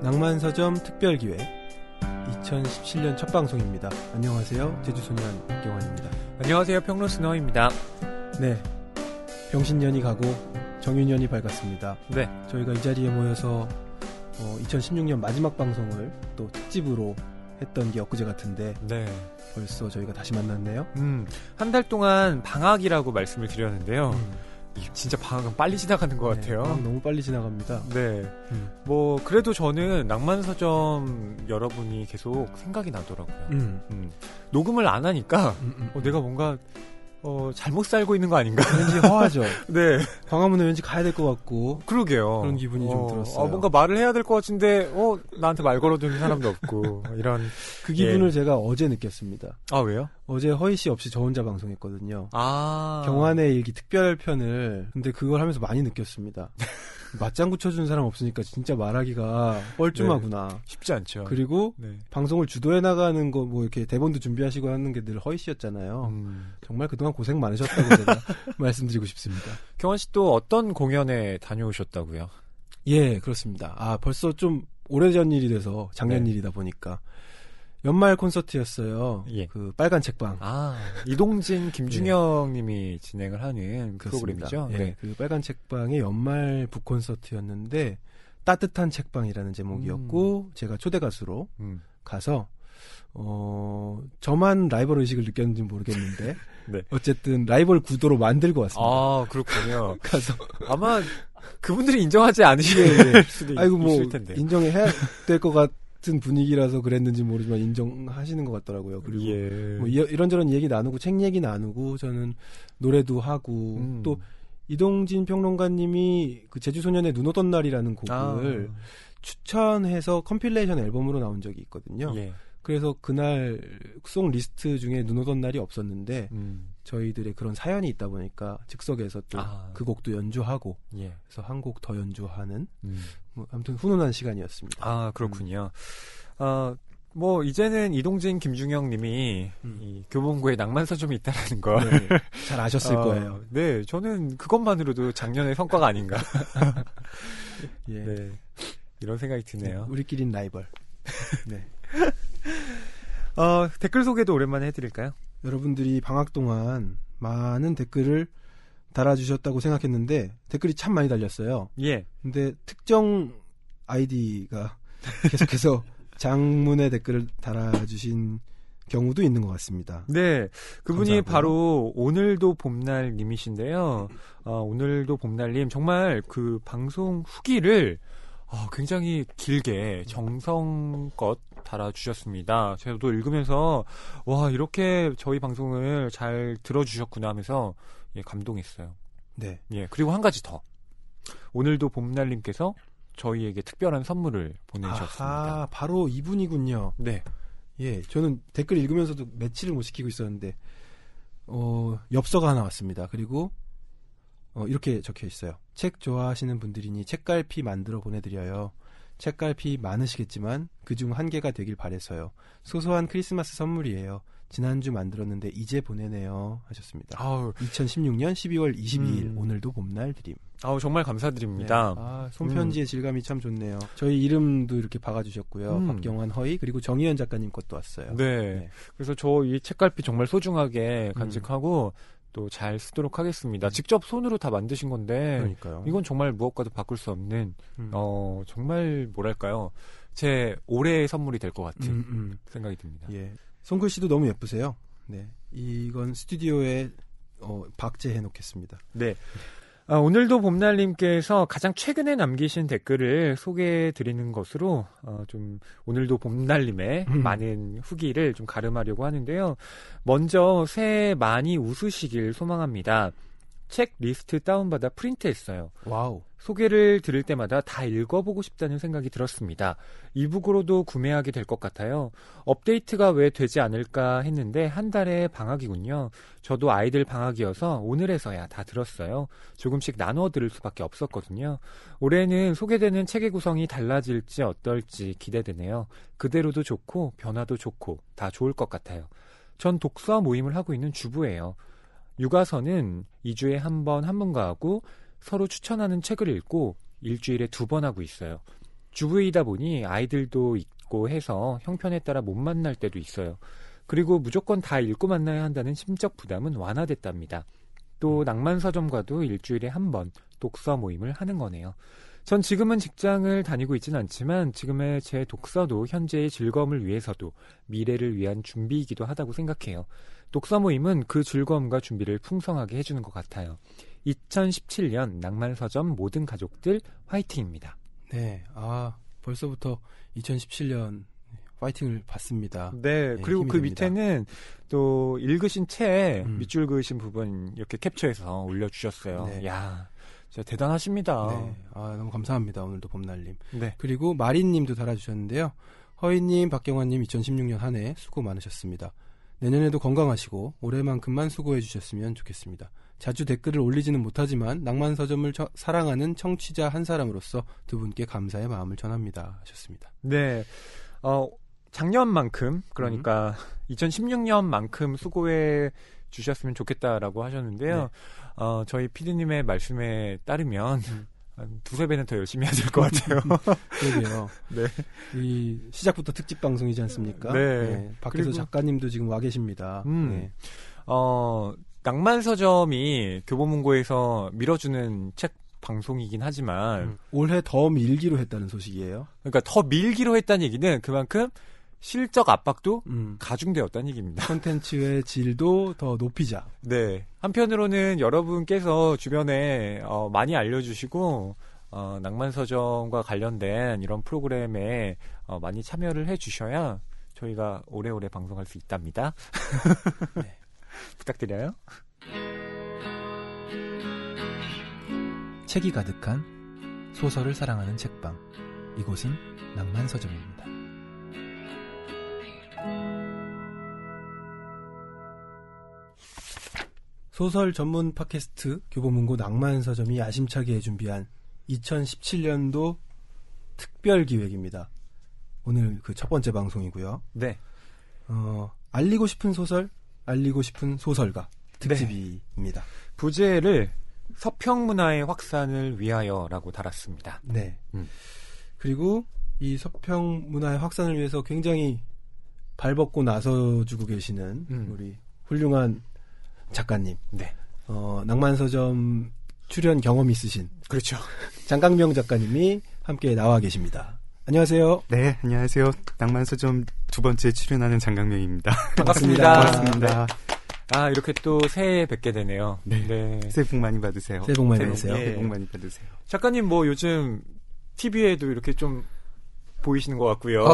낭만서점 특별기획 2017년 첫 방송입니다. 안녕하세요. 제주소년 박경환입니다. 안녕하세요. 평론스너입니다. 네, 병신년이 가고 정유년이 밝았습니다. 네, 저희가 이 자리에 모여서 2016년 마지막 방송을 또 특집으로 했던 게 엊그제 같은데 네. 벌써 저희가 다시 만났네요. 한 달 동안 방학이라고 말씀을 드렸는데요. 진짜 방학은 빨리 지나가는 것 같아요. 방학 너무 빨리 지나갑니다. 네. 뭐 그래도 저는 낭만서점 여러분이 계속 생각이 나더라고요. 녹음을 안 하니까 내가 뭔가 잘못 살고 있는 거 아닌가? 왠지 허하죠. 네. 광화문에 왠지 가야 될 것 같고. 그러게요. 그런 기분이 좀 들었어요. 뭔가 말을 해야 될 것 같은데, 나한테 말 걸어주는 사람도 없고, 이런. 그 기분을 제가 어제 느꼈습니다. 아, 왜요? 어제 허희 씨 없이 저 혼자 방송했거든요. 아. 경환의 일기 특별편을. 근데 그걸 하면서 많이 느꼈습니다. 맞장구 쳐주는 사람 없으니까 진짜 말하기가 뻘쭘하구나. 네, 쉽지 않죠. 그리고 방송을 주도해 나가는 거 뭐 이렇게 대본도 준비하시고 하는 게 늘 허희 씨였잖아요. 정말 그동안 고생 많으셨다고 제가 말씀드리고 싶습니다. 경환 씨 또 어떤 공연에 다녀오셨다고요? 예, 그렇습니다. 아, 벌써 좀 오래전 일이 돼서 작년 일이다 보니까 연말 콘서트였어요. 예. 그 빨간 책방. 아, 이동진, 김중영 님이 진행을 하는 그렇습니다. 프로그램이죠. 네. 그 빨간 책방의 연말 북콘서트였는데 따뜻한 책방이라는 제목이었고 제가 초대 가수로 가서 저만 라이벌 의식을 느꼈는지 모르겠는데 네. 어쨌든 라이벌 구도로 만들고 왔습니다. 아, 그렇군요. 가서 아마 그분들이 인정하지 않으실 수도 아이고 뭐 있을 텐데. 인정해야 될 것 같은 분위기라서 그랬는지 모르지만 인정하시는 것 같더라고요. 그리고 뭐 이런저런 얘기 나누고 책 얘기 나누고 저는 노래도 하고 또 이동진 평론가님이 그 제주소년의 눈 오던 날이라는 곡을 추천해서 컴필레이션 앨범으로 나온 적이 있거든요. 예. 그래서 그날 송 리스트 중에 눈 오던 날이 없었는데 저희들의 그런 사연이 있다 보니까 즉석에서 또 그 곡도 연주하고 그래서 한 곡 더 연주하는 뭐 아무튼 훈훈한 시간이었습니다. 아, 그렇군요. 뭐 이제는 이동진, 김중영 님이 이 교본고에 낭만서점이 있다라는 거 잘 아셨을 거예요. 네, 저는 그것만으로도 작년의 성과가 아닌가. 예. 네, 이런 생각이 드네요. 우리끼린 라이벌. 네. 댓글 소개도 오랜만에 해드릴까요? 여러분들이 방학 동안 많은 댓글을 달아주셨다고 생각했는데 댓글이 참 많이 달렸어요. 예. 근데 특정 아이디가 계속해서 장문의 댓글을 달아주신 경우도 있는 것 같습니다. 네. 그분이 감사하고요. 바로 오늘도 봄날 님이신데요. 오늘도 봄날님 정말 그 방송 후기를 굉장히 길게 정성껏 달아주셨습니다. 저도 읽으면서 와, 이렇게 저희 방송을 잘 들어주셨구나 하면서 감동했어요. 네. 예, 그리고 한 가지 더. 오늘도 봄날님께서 저희에게 특별한 선물을 보내주셨습니다. 아, 바로 이분이군요. 네. 예, 저는 댓글 읽으면서도 매치를 못 시키고 있었는데 엽서가 하나 왔습니다. 그리고 이렇게 적혀 있어요. 책 좋아하시는 분들이니 책갈피 만들어 보내드려요. 책갈피 많으시겠지만 그중 한 개가 되길 바래서요. 소소한 크리스마스 선물이에요. 지난주 만들었는데 이제 보내네요 하셨습니다. 2016년 12월 22일 오늘도 봄날 드림. 정말 감사드립니다. 네. 손편지의 질감이 참 좋네요. 저희 이름도 이렇게 박아주셨고요. 박경환, 허희 그리고 정희연 작가님 것도 왔어요. 네. 그래서 저 이 책갈피 정말 소중하게 간직하고 또 잘 쓰도록 하겠습니다. 직접 손으로 다 만드신 건데 그러니까요. 이건 정말 무엇과도 바꿀 수 없는 정말 뭐랄까요, 제 올해의 선물이 될 것 같은 생각이 듭니다. 예. 손글씨도 너무 예쁘세요. 네, 이건 스튜디오에 박제해 놓겠습니다. 네. 오늘도 봄날님께서 가장 최근에 남기신 댓글을 소개해드리는 것으로 좀 오늘도 봄날님의 많은 후기를 좀 가름하려고 하는데요. 먼저 새해 많이 웃으시길 소망합니다. 책 리스트 다운받아 프린트했어요. 와우. 소개를 들을 때마다 다 읽어보고 싶다는 생각이 들었습니다. 이북으로도 구매하게 될 것 같아요. 업데이트가 왜 되지 않을까 했는데 한 달에 방학이군요. 저도 아이들 방학이어서 오늘에서야 다 들었어요. 조금씩 나눠 들을 수밖에 없었거든요. 올해는 소개되는 책의 구성이 달라질지 어떨지 기대되네요. 그대로도 좋고 변화도 좋고 다 좋을 것 같아요. 전 독서 모임을 하고 있는 주부예요. 육아서는 2주에 한 번 한문가하고 서로 추천하는 책을 읽고 일주일에 2번 하고 있어요. 주부이다 보니 아이들도 있고 해서 형편에 따라 못 만날 때도 있어요. 그리고 무조건 다 읽고 만나야 한다는 심적 부담은 완화됐답니다. 또 낭만서점과도 일주일에 한 번 독서 모임을 하는 거네요. 전 지금은 직장을 다니고 있지는 않지만 지금의 제 독서도 현재의 즐거움을 위해서도 미래를 위한 준비이기도 하다고 생각해요. 독서 모임은 그 즐거움과 준비를 풍성하게 해주는 것 같아요. 2017년 낭만서점 모든 가족들 화이팅입니다. 네, 벌써부터 2017년 파이팅을 받습니다. 네, 그리고 그 됩니다. 밑에는 또 읽으신 채 밑줄 그으신 부분 이렇게 캡처해서 올려주셨어요. 네. 야, 진짜 대단하십니다. 네, 너무 감사합니다. 오늘도 봄날님. 네. 그리고 마린님도 달아주셨는데요. 허희님, 박경환님 2016년 한 해 수고 많으셨습니다. 내년에도 건강하시고 올해만큼만 수고해 주셨으면 좋겠습니다. 자주 댓글을 올리지는 못하지만 낭만서점을 사랑하는 청취자 한 사람으로서 두 분께 감사의 마음을 전합니다. 하셨습니다. 네, 작년만큼 그러니까 2016년만큼 수고해 주셨으면 좋겠다라고 하셨는데요. 네. 저희 PD님의 말씀에 따르면 한 두세 배는 더 열심히 해야 될 것 같아요. 그러게요. 네. 이 시작부터 특집 방송이지 않습니까? 네. 밖에서 그리고 작가님도 지금 와 계십니다. 네. 낭만서점이 교보문고에서 밀어주는 책 방송이긴 하지만 올해 더 밀기로 했다는 소식이에요. 그러니까 더 밀기로 했다는 얘기는 그만큼 실적 압박도 가중되었다는 얘기입니다. 콘텐츠의 질도 더 높이자. 네. 한편으로는 여러분께서 주변에 많이 알려주시고 낭만서점과 관련된 이런 프로그램에 많이 참여를 해주셔야 저희가 오래오래 방송할 수 있답니다. 네. 부탁드려요. 책이 가득한 소설을 사랑하는 책방. 이곳은 낭만서점입니다. 소설 전문 팟캐스트 교보문고 낭만서점이 야심차게 준비한 2017년도 특별 기획입니다. 오늘 그 첫 번째 방송이고요. 네. 알리고 싶은 소설, 알리고 싶은 소설가 특집입니다. 부제를 서평문화의 확산을 위하여라고 달았습니다. 네. 그리고 이 서평문화의 확산을 위해서 굉장히 발벗고 나서주고 계시는 우리 훌륭한 작가님. 네. 낭만서점 출연 경험이 있으신. 그렇죠. 장강명 작가님이 함께 나와 계십니다. 안녕하세요. 네, 안녕하세요. 낭만서점 두 번째 출연하는 장강명입니다. 반갑습니다. 반갑습니다. 아, 이렇게 또 새해 뵙게 되네요. 네. 새해 복 많이 받으세요. 새해 복 많이 받으세요. 새해 복 많이 받으세요. 작가님 뭐 요즘 TV에도 이렇게 좀 보이시는 것 같고요.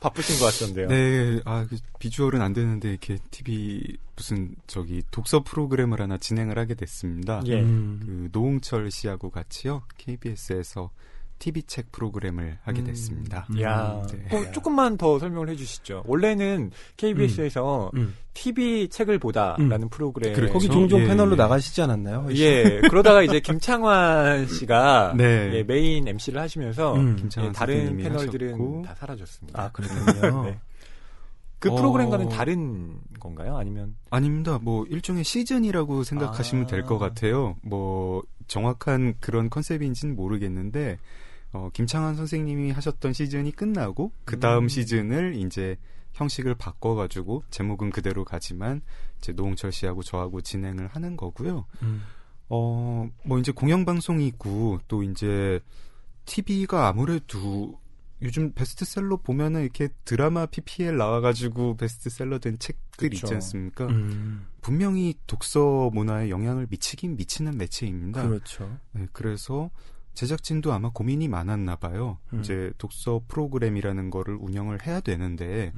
바쁘신 것 같던데요. 네, 그 비주얼은 안 되는데 이렇게 TV 무슨 독서 프로그램을 하나 진행을 하게 됐습니다. 예. 그 노홍철 씨하고 같이요 KBS에서 TV 책 프로그램을 하게 됐습니다. 야, 네. 조금만 더 설명을 해주시죠. 원래는 KBS에서 TV 책을 보다라는 프로그램. 그렇죠. 거기 종종 예, 패널로 예. 나가시지 않았나요? 예, 그러다가 이제 김창완 씨가 네. 예, 메인 MC를 하시면서 김창완 다른 선생님이 패널들은 하셨고. 다 사라졌습니다. 아, 그렇군요. 네. 그 프로그램과는 다른 건가요? 아니면? 아닙니다. 뭐 일종의 시즌이라고 생각하시면 될 것 같아요. 뭐 정확한 그런 컨셉인지는 모르겠는데 김창완 선생님이 하셨던 시즌이 끝나고 그 다음 시즌을 이제 형식을 바꿔가지고 제목은 그대로 가지만 이제 노홍철 씨하고 저하고 진행을 하는 거고요. 뭐 이제 공영방송이 있고 또 이제 TV가 아무래도 요즘 베스트셀러 보면은 이렇게 드라마 PPL 나와가지고 베스트셀러 된 책들 그쵸. 있지 않습니까? 분명히 독서 문화에 영향을 미치는 매체입니다. 그렇죠. 네, 그래서 제작진도 아마 고민이 많았나 봐요. 이제 독서 프로그램이라는 거를 운영을 해야 되는데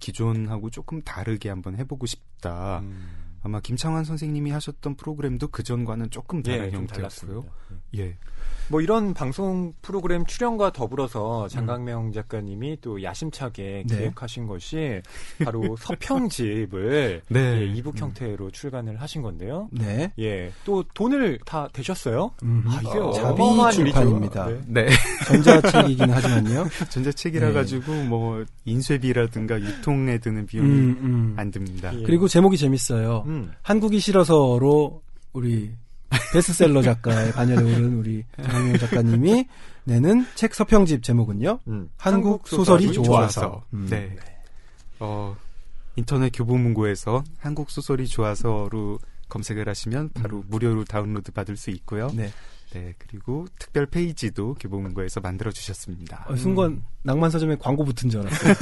기존하고 조금 다르게 한번 해보고 싶다. 아마 김창완 선생님이 하셨던 프로그램도 그전과는 조금 다른 좀 형태였고요. 달랐습니다. 예. 뭐 이런 방송 프로그램 출연과 더불어서 장강명 작가님이 또 야심차게 네. 기획하신 것이 바로 서평집을 네. 예, 이북 형태로 출간을 하신 건데요. 네. 예, 또 돈을 다 대셨어요? 이게 자비 어마어마한 출판입니다. 일이죠. 네. 전자책이긴 하지만요. 전자책이라 네. 가지고 뭐 인쇄비라든가 유통에 드는 비용이 안 듭니다. 예. 그리고 제목이 재밌어요. 한국이 싫어서로 우리 베스트셀러 작가의 반열에 오른 우리 장학명 작가님이 내는 책 서평집 제목은요. 한국 소설이 좋아서. 네. 인터넷 교보문고에서 한국 소설이 좋아서로 검색을 하시면 바로 무료로 다운로드 받을 수 있고요. 네. 네, 그리고 특별 페이지도 교보문고에서 만들어 주셨습니다. 순간 낭만 서점에 광고 붙은 줄 알았어요.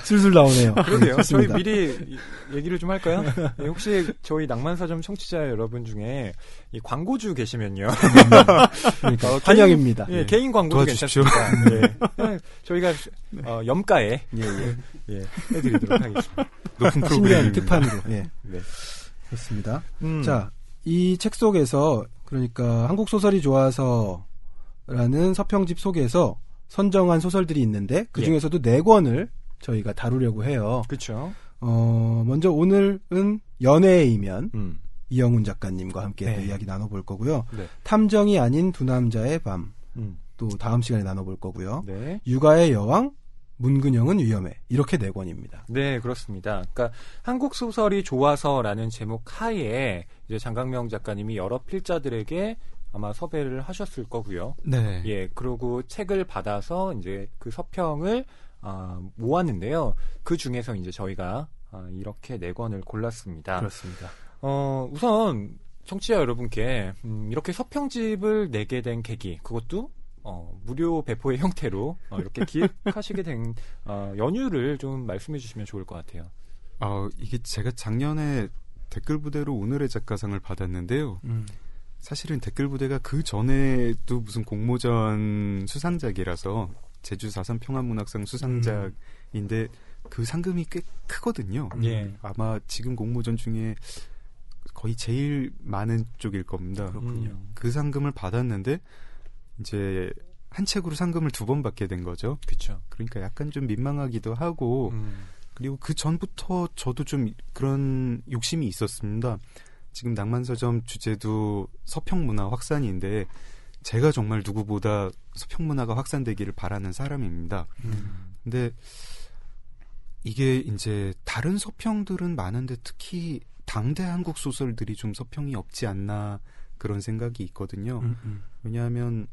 술술 나오네요. 그러게요. 네, 저희 미리 얘기를 좀 할까요? 네, 혹시 저희 낭만서점 청취자 여러분 중에 이 광고주 계시면요. 그러니까 환영입니다. 개인 광고도 도와주십시오. 괜찮습니다. 네. 저희가 염가에 해드리도록 하겠습니다. 높은 신년 프로그램입니다. 특판으로. 예. 네. 그렇습니다. 자, 이 책 속에서 그러니까 한국 소설이 좋아서라는 서평집 속에서 선정한 소설들이 있는데 그 중에서도 4권을 저희가 다루려고 해요. 그렇죠. 먼저 오늘은 연애의 이면 이영훈 작가님과 함께 이야기 나눠볼 거고요. 네. 탐정이 아닌 두 남자의 밤 또 다음 시간에 나눠볼 거고요. 네. 육아의 여왕 문근영은 위험해. 이렇게 4권입니다. 네, 그렇습니다. 그러니까 한국 소설이 좋아서라는 제목 하에 이제 장강명 작가님이 여러 필자들에게 아마 섭외를 하셨을 거고요. 네. 예, 그리고 책을 받아서 이제 그 서평을 모았는데요. 그 중에서 이제 저희가 이렇게 4권을 골랐습니다. 그렇습니다. 우선 청취자 여러분께 이렇게 서평집을 내게 된 계기, 그것도 무료 배포의 형태로 이렇게 기획하시게 된 연유를 좀 말씀해 주시면 좋을 것 같아요. 이게 제가 작년에 댓글 부대로 오늘의 작가상을 받았는데요. 사실은 댓글 부대가 그 전에도 무슨 공모전 수상작이라서 제주 4.3 평화문학상 수상작인데 그 상금이 꽤 크거든요. 예. 아마 지금 공모전 중에 거의 제일 많은 쪽일 겁니다. 그렇군요. 그 상금을 받았는데 이제 한 책으로 상금을 2번 받게 된 거죠. 그렇죠. 그러니까 약간 좀 민망하기도 하고 그리고 그 전부터 저도 좀 그런 욕심이 있었습니다. 지금 낭만서점 주제도 서평문화 확산인데 제가 정말 누구보다 서평문화가 확산되기를 바라는 사람입니다. 근데 이게 이제 다른 서평들은 많은데 특히 당대 한국 소설들이 좀 서평이 없지 않나 그런 생각이 있거든요. 왜냐하면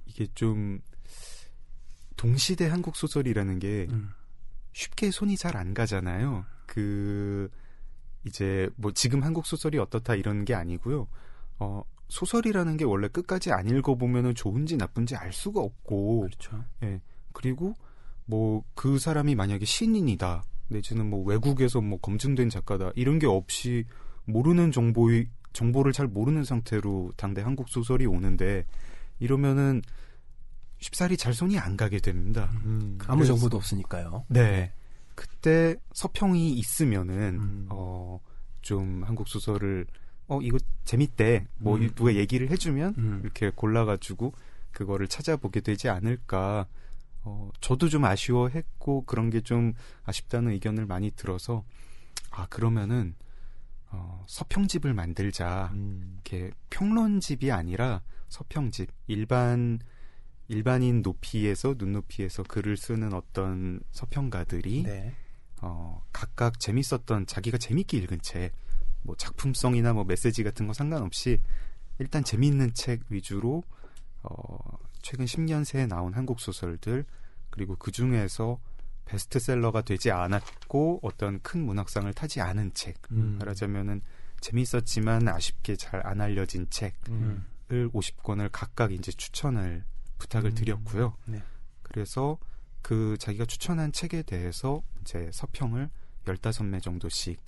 이게 좀 동시대 한국 소설이라는 게 쉽게 손이 잘 안 가잖아요. 이제 뭐 지금 한국 소설이 어떻다 이런 게 아니고요. 소설이라는 게 원래 끝까지 안 읽어보면은 좋은지 나쁜지 알 수가 없고, 그렇죠. 예. 그리고 뭐 그 사람이 만약에 신인이다, 내지는 뭐 외국에서 뭐 검증된 작가다 이런 게 없이 모르는 정보를 잘 모르는 상태로 당대 한국 소설이 오는데 이러면은 쉽사리 잘 손이 안 가게 됩니다. 아무 정보도 없으니까요. 네. 그때 서평이 있으면은 좀 한국 소설을 이거 재밌대 뭐 누가 얘기를 해주면 이렇게 골라가지고 그거를 찾아보게 되지 않을까. 저도 좀 아쉬워했고 그런 게 좀 아쉽다는 의견을 많이 들어서 그러면은 서평집을 만들자. 이렇게 평론집이 아니라 서평집, 일반인 높이에서 눈높이에서 글을 쓰는 어떤 서평가들이 각각 재밌었던 자기가 재밌게 읽은 책, 뭐 작품성이나 뭐 메시지 같은 거 상관없이 일단 재미있는 책 위주로 최근 10년 새에 나온 한국 소설들, 그리고 그 중에서 베스트셀러가 되지 않았고 어떤 큰 문학상을 타지 않은 책, 말하자면은 재미있었지만 아쉽게 잘 안 알려진 책을 50권을 각각 이제 추천을 부탁을 드렸고요. 네. 그래서 그 자기가 추천한 책에 대해서 이제 서평을 15매 정도씩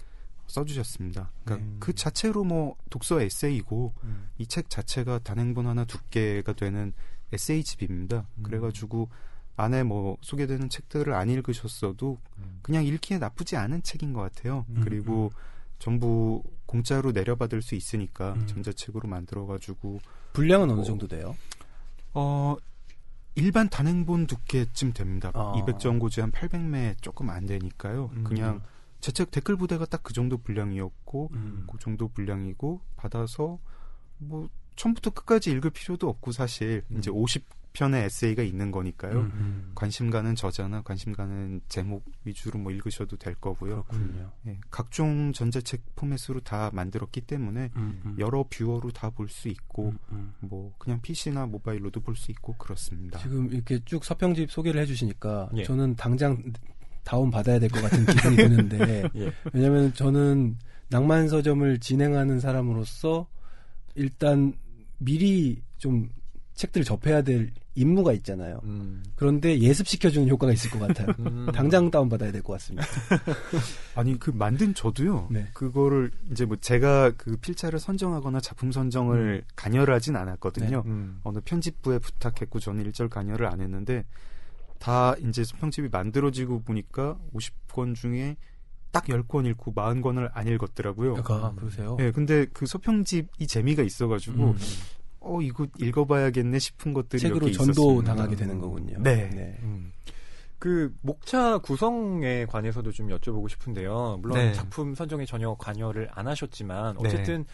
써주셨습니다. 그러니까 그 자체로 뭐 독서 에세이고 이 책 자체가 단행본 하나 두께가 되는 에세이집입니다. 그래가지고 안에 뭐 소개되는 책들을 안 읽으셨어도 그냥 읽기에 나쁘지 않은 책인 것 같아요. 그리고 전부 공짜로 내려받을 수 있으니까 전자책으로 만들어가지고 분량은 어느 정도 돼요? 일반 단행본 두께쯤 됩니다. 200정고지 한 800매 조금 안 되니까요. 그냥 제 책 댓글 부대가 딱 그 정도 분량이었고 그 정도 분량이고 받아서 뭐 처음부터 끝까지 읽을 필요도 없고 사실 이제 편의 에세이가 있는 거니까요. 관심 가는 저자나 관심 가는 제목 위주로 뭐 읽으셔도 될 거고요. 그렇군요. 예, 각종 전자책 포맷으로 다 만들었기 때문에 여러 뷰어로 다 볼 수 있고 뭐 그냥 PC나 모바일로도 볼 수 있고 그렇습니다. 지금 이렇게 쭉 서평집 소개를 해주시니까 예. 저는 당장 다운 받아야 될 것 같은 기분이 드는데 예. 왜냐하면 저는 낭만 서점을 진행하는 사람으로서 일단 미리 좀 책들을 접해야 될 임무가 있잖아요. 그런데 예습시켜주는 효과가 있을 것 같아요. 당장 다운받아야 될 것 같습니다. 아니 그 만든 저도요. 네. 그거를 이제 뭐 제가 그 필자를 선정하거나 작품 선정을 관여하진 않았거든요. 어느 편집부에 부탁했고 저는 일절 관여를 안 했는데 다 이제 서평집이 만들어지고 보니까 50권 중에 딱 10권 읽고 40권을 안 읽었더라고요. 그러세요? 네, 근데 그 서평집이 재미가 있어가지고 이거 읽어봐야겠네 싶은 것들이 책으로 몇 개 있었습니다. 전도당하게 되는 거군요. 네. 그 목차 구성에 관해서도 좀 여쭤보고 싶은데요. 물론 네. 작품 선정에 전혀 관여를 안 하셨지만 네. 어쨌든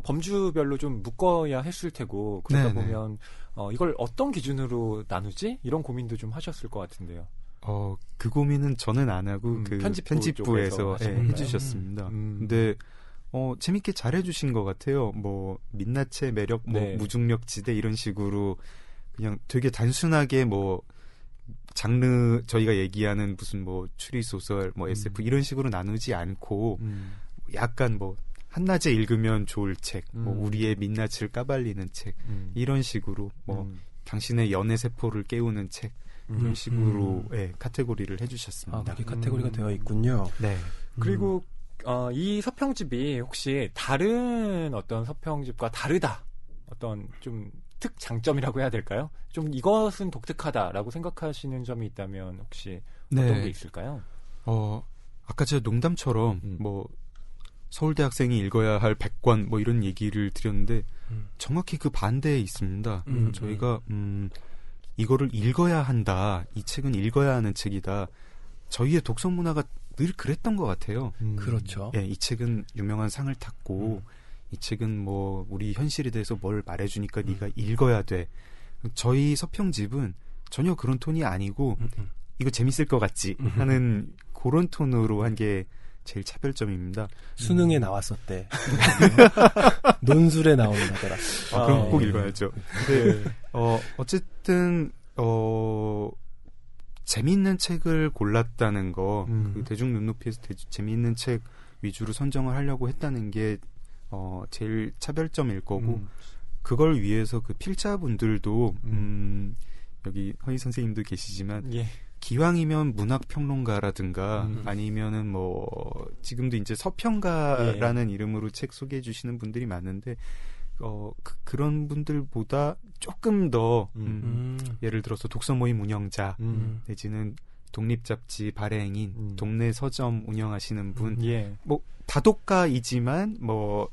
범주별로 좀 묶어야 했을 테고 그러다 네, 네. 보면 이걸 어떤 기준으로 나누지? 이런 고민도 좀 하셨을 것 같은데요. 그 고민은 저는 안 하고 그 편집부에서 편집부에서 하신 건가요? 해주셨습니다. 근데 재밌게 잘 해주신 것 같아요. 뭐 민낯의 매력, 뭐 네. 무중력 지대 이런 식으로 그냥 되게 단순하게 뭐 장르 저희가 얘기하는 무슨 뭐 추리 소설, 뭐 SF 이런 식으로 나누지 않고 약간 뭐 한낮에 읽으면 좋을 책, 뭐 우리의 민낯을 까발리는 책 이런 식으로 뭐 당신의 연애 세포를 깨우는 책 이런 식으로 예, 카테고리를 해주셨습니다. 그게 카테고리가 되어 있군요. 네. 그리고 이 서평집이 혹시 다른 어떤 서평집과 다르다 어떤 좀 특장점이라고 해야 될까요? 좀 이것은 독특하다라고 생각하시는 점이 있다면 혹시 어떤 게 있을까요? 아까 제가 농담처럼 뭐 서울대학생이 읽어야 할 100권 뭐 이런 얘기를 드렸는데 정확히 그 반대에 있습니다. 저희가 이거를 읽어야 한다. 이 책은 읽어야 하는 책이다. 저희의 독서 문화가 늘 그랬던 것 같아요. 그렇죠. 예, 이 책은 유명한 상을 탔고 이 책은 뭐 우리 현실에 대해서 뭘 말해주니까 네가 읽어야 돼. 저희 서평집은 전혀 그런 톤이 아니고 이거 재밌을 것 같지 하는 그런 톤으로 한 게 제일 차별점입니다. 수능에 나왔었대. 논술에 나온다더라. 그럼 꼭 읽어야죠. 근데 어쨌든 재미있는 책을 골랐다는 거, 그 대중 눈높이에서 재미있는 책 위주로 선정을 하려고 했다는 게 제일 차별점일 거고 그걸 위해서 그 필자분들도 여기 허희 선생님도 계시지만 예. 기왕이면 문학평론가라든가 아니면은 뭐 지금도 이제 서평가라는 이름으로 책 소개해 주시는 분들이 많은데 그런 분들보다 조금 더 예를 들어서 독서 모임 운영자 내지는 독립잡지 발행인 동네 서점 운영하시는 분 예. 뭐 다독가이지만 뭐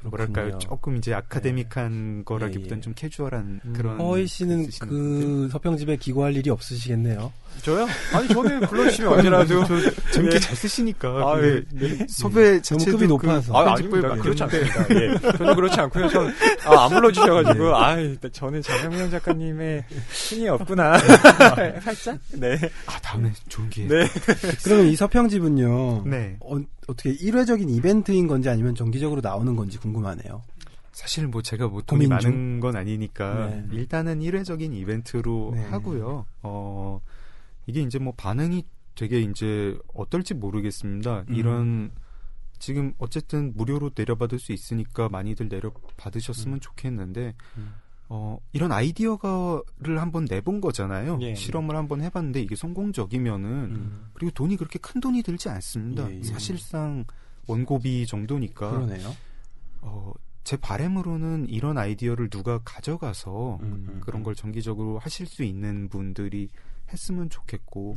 뭐랄까요 조금 이제 아카데믹한 거라기보다는 좀 캐주얼한 그런 허희 씨는 그 서평집에 기고할 일이 없으시겠네요. 저요? 아니 저는 불러주시면 언제라도 재밌게 예. 잘 쓰시니까. 예. 섭외 자체도 급이 높아서. 아닙니다. 그렇지 않습니다. 예. 저는 그렇지 않고요. 저는 안 불러주셔가지고 저는 장명명 작가님의 신이 없구나. 살짝. 네. 다음에 좋은 기회. 네. 그러면 이 서평집은요. 네. 어떻게 일회적인 이벤트인 건지 아니면 정기적으로 나오는 건지 궁금하네요. 사실 뭐 제가 뭐 돈이 많은 건 아니니까 네. 일단은 일회적인 이벤트로 네. 하고요. 이게 이제 뭐 반응이 되게 이제 어떨지 모르겠습니다. 이런 지금 어쨌든 무료로 내려받을 수 있으니까 많이들 내려받으셨으면 좋겠는데 이런 아이디어를 한번 내본 거잖아요. 예. 실험을 한번 해봤는데 이게 성공적이면은 그리고 돈이 그렇게 큰 돈이 들지 않습니다. 예. 사실상 원고비 정도니까. 그러네요. 제 바람으로는 이런 아이디어를 누가 가져가서 그런 걸 정기적으로 하실 수 있는 분들이 했으면 좋겠고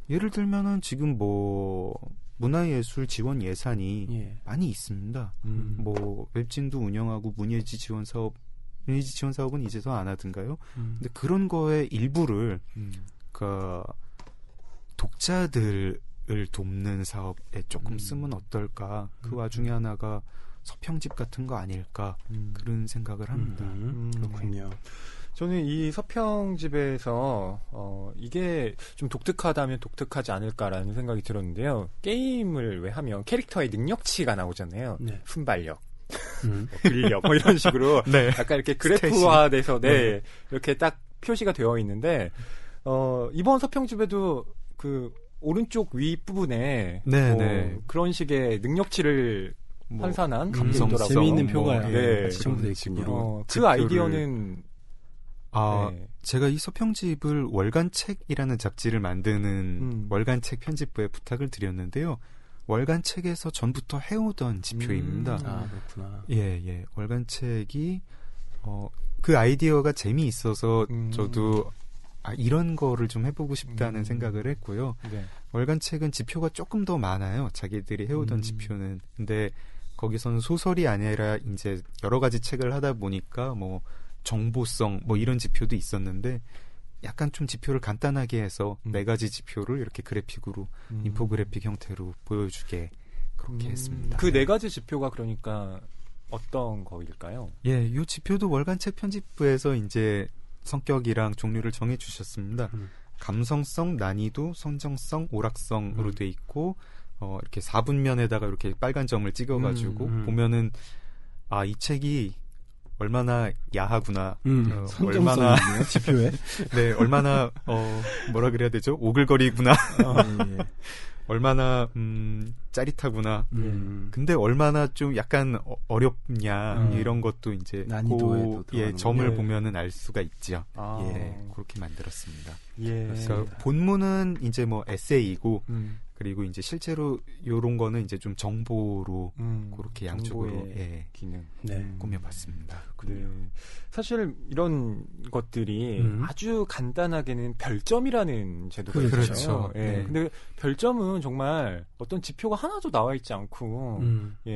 예를 들면은 지금 뭐 문화예술 지원 예산이 많이 있습니다. 뭐 웹진도 운영하고 문예지 지원 사업은 이제 더 안 하던가요? 근데 그런 거의 일부를 그 독자들을 돕는 사업에 조금 쓰면 어떨까? 그 와중에 하나가 서평집 같은 거 아닐까? 그런 생각을 합니다. 그렇군요. 저는 이 서평집에서 이게 좀 독특하다면 독특하지 않을까라는 생각이 들었는데요. 게임을 왜 하면 캐릭터의 능력치가 나오잖아요. 네. 순발력, 근력 뭐 이런 식으로 네. 약간 이렇게 그래프화돼서 네, 이렇게 딱 표시가 되어 있는데 이번 서평집에도 그 오른쪽 윗부분에 네, 네. 그런 식의 능력치를 환산한 감성더라고요. 재미있는 표가 네. 같이 첨부되어 있군요. 그 아이디어는 제가 이 서평집을 월간책이라는 잡지를 만드는 월간책 편집부에 부탁을 드렸는데요. 월간책에서 전부터 해오던 지표입니다. 그렇구나. 예. 월간책이 그 아이디어가 재미있어서 저도 이런 거를 좀 해보고 싶다는 생각을 했고요. 네. 월간책은 지표가 조금 더 많아요. 자기들이 해오던 지표는. 근데 거기서는 소설이 아니라 이제 여러 가지 책을 하다 보니까 뭐 정보성 뭐 이런 지표도 있었는데 약간 좀 지표를 간단하게 해서 4가지 지표를 이렇게 그래픽으로 인포그래픽 형태로 보여주게 그렇게 했습니다. 그 4가지 지표가 그러니까 어떤 거일까요? 예, 이 지표도 월간책 편집부에서 이제 성격이랑 종류를 정해 주셨습니다. 감성성, 난이도, 선정성, 오락성으로 돼 있고 이렇게 4분면에다가 이렇게 빨간 점을 찍어가지고 보면은 이 책이 얼마나 야하구나. 얼마나 지표에 네, 얼마나 뭐라 그래야 되죠? 오글거리구나. 예. 얼마나 짜릿하구나. 근데 얼마나 좀 약간 어렵냐 이런 것도 이제 난이도에도 점을 보면은 알 수가 있죠. 예, 그렇게 만들었습니다. 그러니까 본문은 이제 뭐 에세이고 그리고 이제 실제로 요런 거는 이제 좀 정보로 그렇게 양쪽으로 기능 꾸며봤습니다. 네. 사실 이런 것들이 아주 간단하게는 별점이라는 제도가 그렇죠. 있잖아요. 예. 근데 별점은 정말 어떤 지표가 하나도 나와 있지 않고